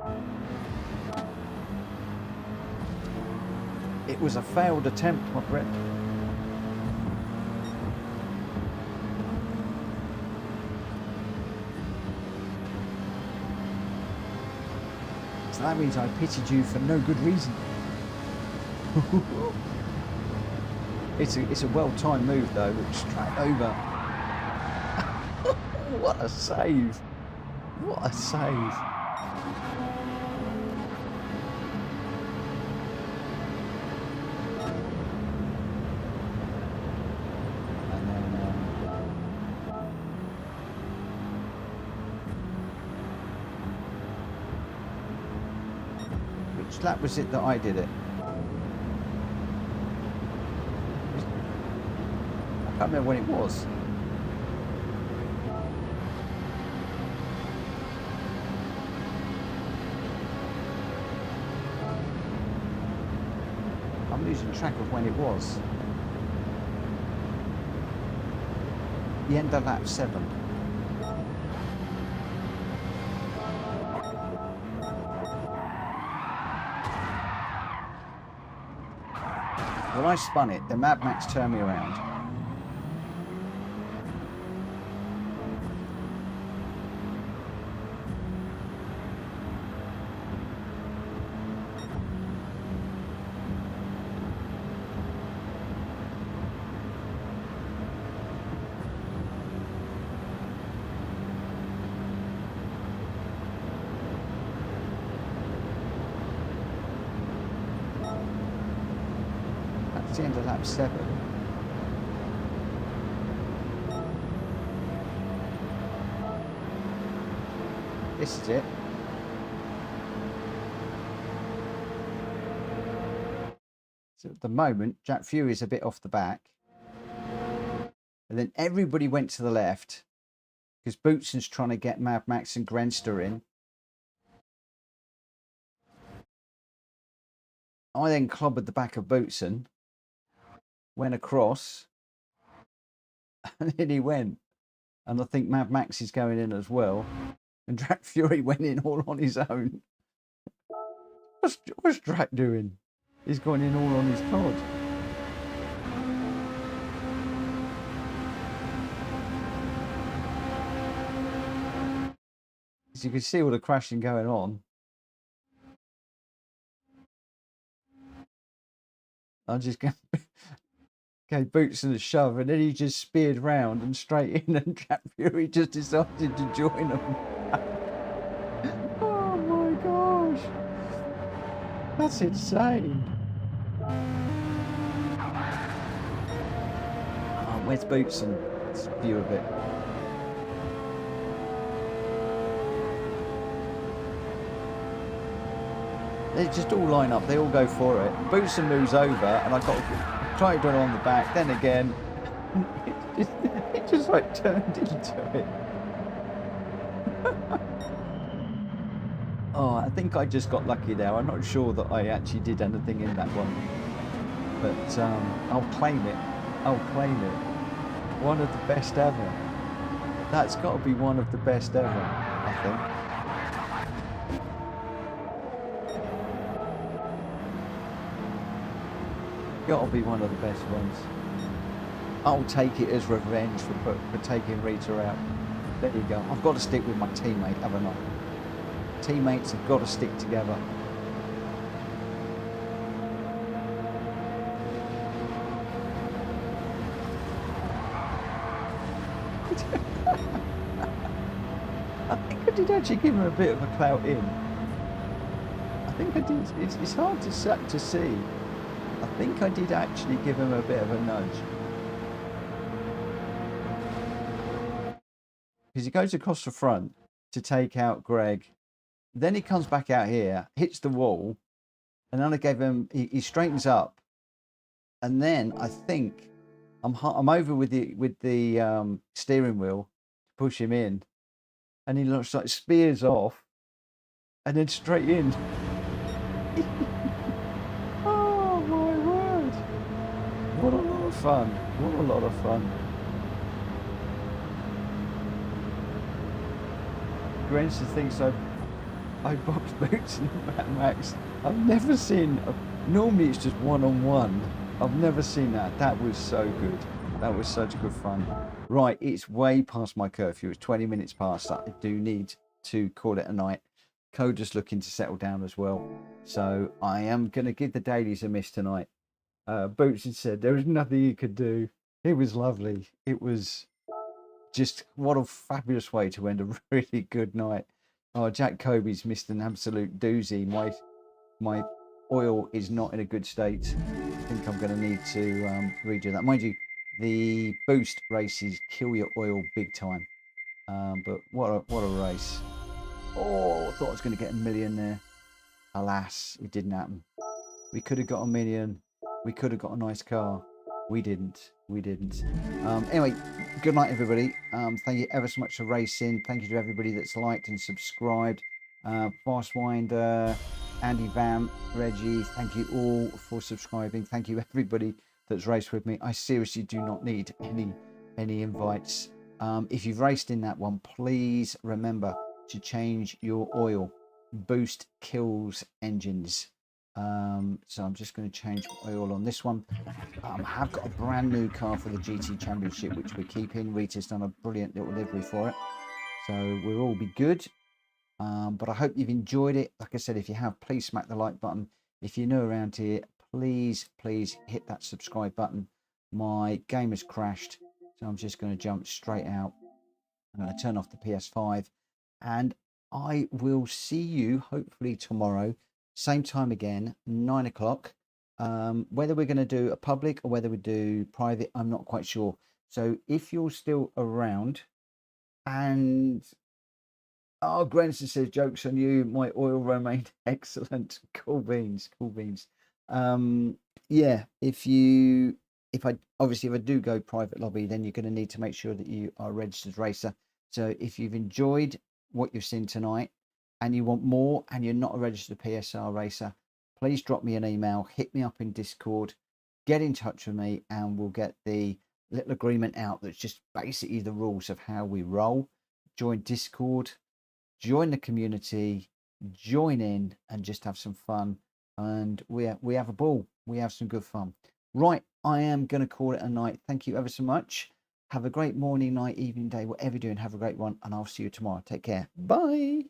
It was a failed attempt, my friend. So that means I pitied you for no good reason. It's a well-timed move though, straight over. What a save! What a save! And then, which lap was it that I did it? I can't remember when it was. Losing track of when it was. The end of lap 7. Well, I spun it, the Mad Max turned me around. That's the end of lap 7. This is it. So at the moment, DracFury is a bit off the back. And then everybody went to the left because Bootson's trying to get Mad Max and Grenster in. I then clobbered the back of Bootson, went across, and in he went. And I think Mad Max is going in as well. And DracFury went in all on his own. What's Drac doing? He's going in all on his cod. As you can see all the crashing going on. I just gave Bootson a shove, and then he just speared round and straight in, and DracFury just decided to join him. Oh my gosh, that's insane. Oh, where's Bootson? Let's view a bit. They just all line up. They all go for it. Bootson moves over, and I got to try to do it on the back. Then again, it just like turned into it. Oh, I think I just got lucky there. I'm not sure that I actually did anything in that one, but I'll claim it. I'll claim it. One of the best ever. That's got to be one of the best ever, I think. Got to be one of the best ones. I'll take it as revenge for taking Rita out. There you go. I've got to stick with my teammate, haven't I? Teammates have got to stick together. I think I did actually give him a bit of a clout in. I think I did. It's hard to see. I think I did actually give him a bit of a nudge. Because he goes across the front to take out Greg. Then he comes back out here, hits the wall, and then I gave him, he straightens up. And then I think I'm over with the steering wheel to push him in. And he looks like spears off and then straight in. What a lot of fun. What a lot of fun. Grenson thinks I boxed Boots and Mad Max. I've never seen, normally it's just one-on-one. I've never seen that. That was so good. That was such good fun. Right, it's way past my curfew. It's 20 minutes past. I do need to call it a night. Coda's looking to settle down as well. So I am going to give the dailies a miss tonight. Boots said there was nothing you could do. It was lovely. It was just, what a fabulous way to end a really good night. Oh, Jack Kobe's missed an absolute doozy. My oil is not in a good state. I think I'm going to need to redo that. Mind you, the boost races kill your oil big time. But what a race. Oh, I thought I was going to get a million there. Alas, it didn't happen. We could have got a million. We could have got a nice car. We didn't. We didn't. Anyway, good night, everybody. Thank you ever so much for racing. Thank you to everybody that's liked and subscribed. Fastwinder, Andy Van, Reggie, thank you all for subscribing. Thank you, everybody that's raced with me. I seriously do not need any invites. If you've raced in that one, please remember to change your oil. Boost kills engines. So I'm just going to change oil on this one. I have got a brand new car for the GT Championship, which we're keeping. Rita's done a brilliant little livery for it, so we'll all be good. But I hope you've enjoyed it. Like I said, if you have, please smack the like button. If you're new around here, please hit that subscribe button. My game has crashed, so I'm just going to jump straight out. I'm going to turn off the PS5, and I will see you hopefully tomorrow, same time again, 9 o'clock. Whether we're going to do a public or whether we do private, I'm not quite sure. So if you're still around, and Grenson says, jokes on you, my oil remained excellent. Cool beans, cool beans. Yeah, if you if I do go private lobby, then you're going to need to make sure that you are a registered racer. So if you've enjoyed what you've seen tonight and you want more and you're not a registered PSR racer, please drop me an email, hit me up in Discord, get in touch with me, and we'll get the little agreement out that's just basically the rules of how we roll. Join Discord, join the community, join in, and just have some fun. And we have a ball. We have some good fun. Right, I am going to call it a night. Thank you ever so much. Have a great morning, night, evening, day, whatever you're doing. Have a great one, and I'll see you tomorrow. Take care. Bye.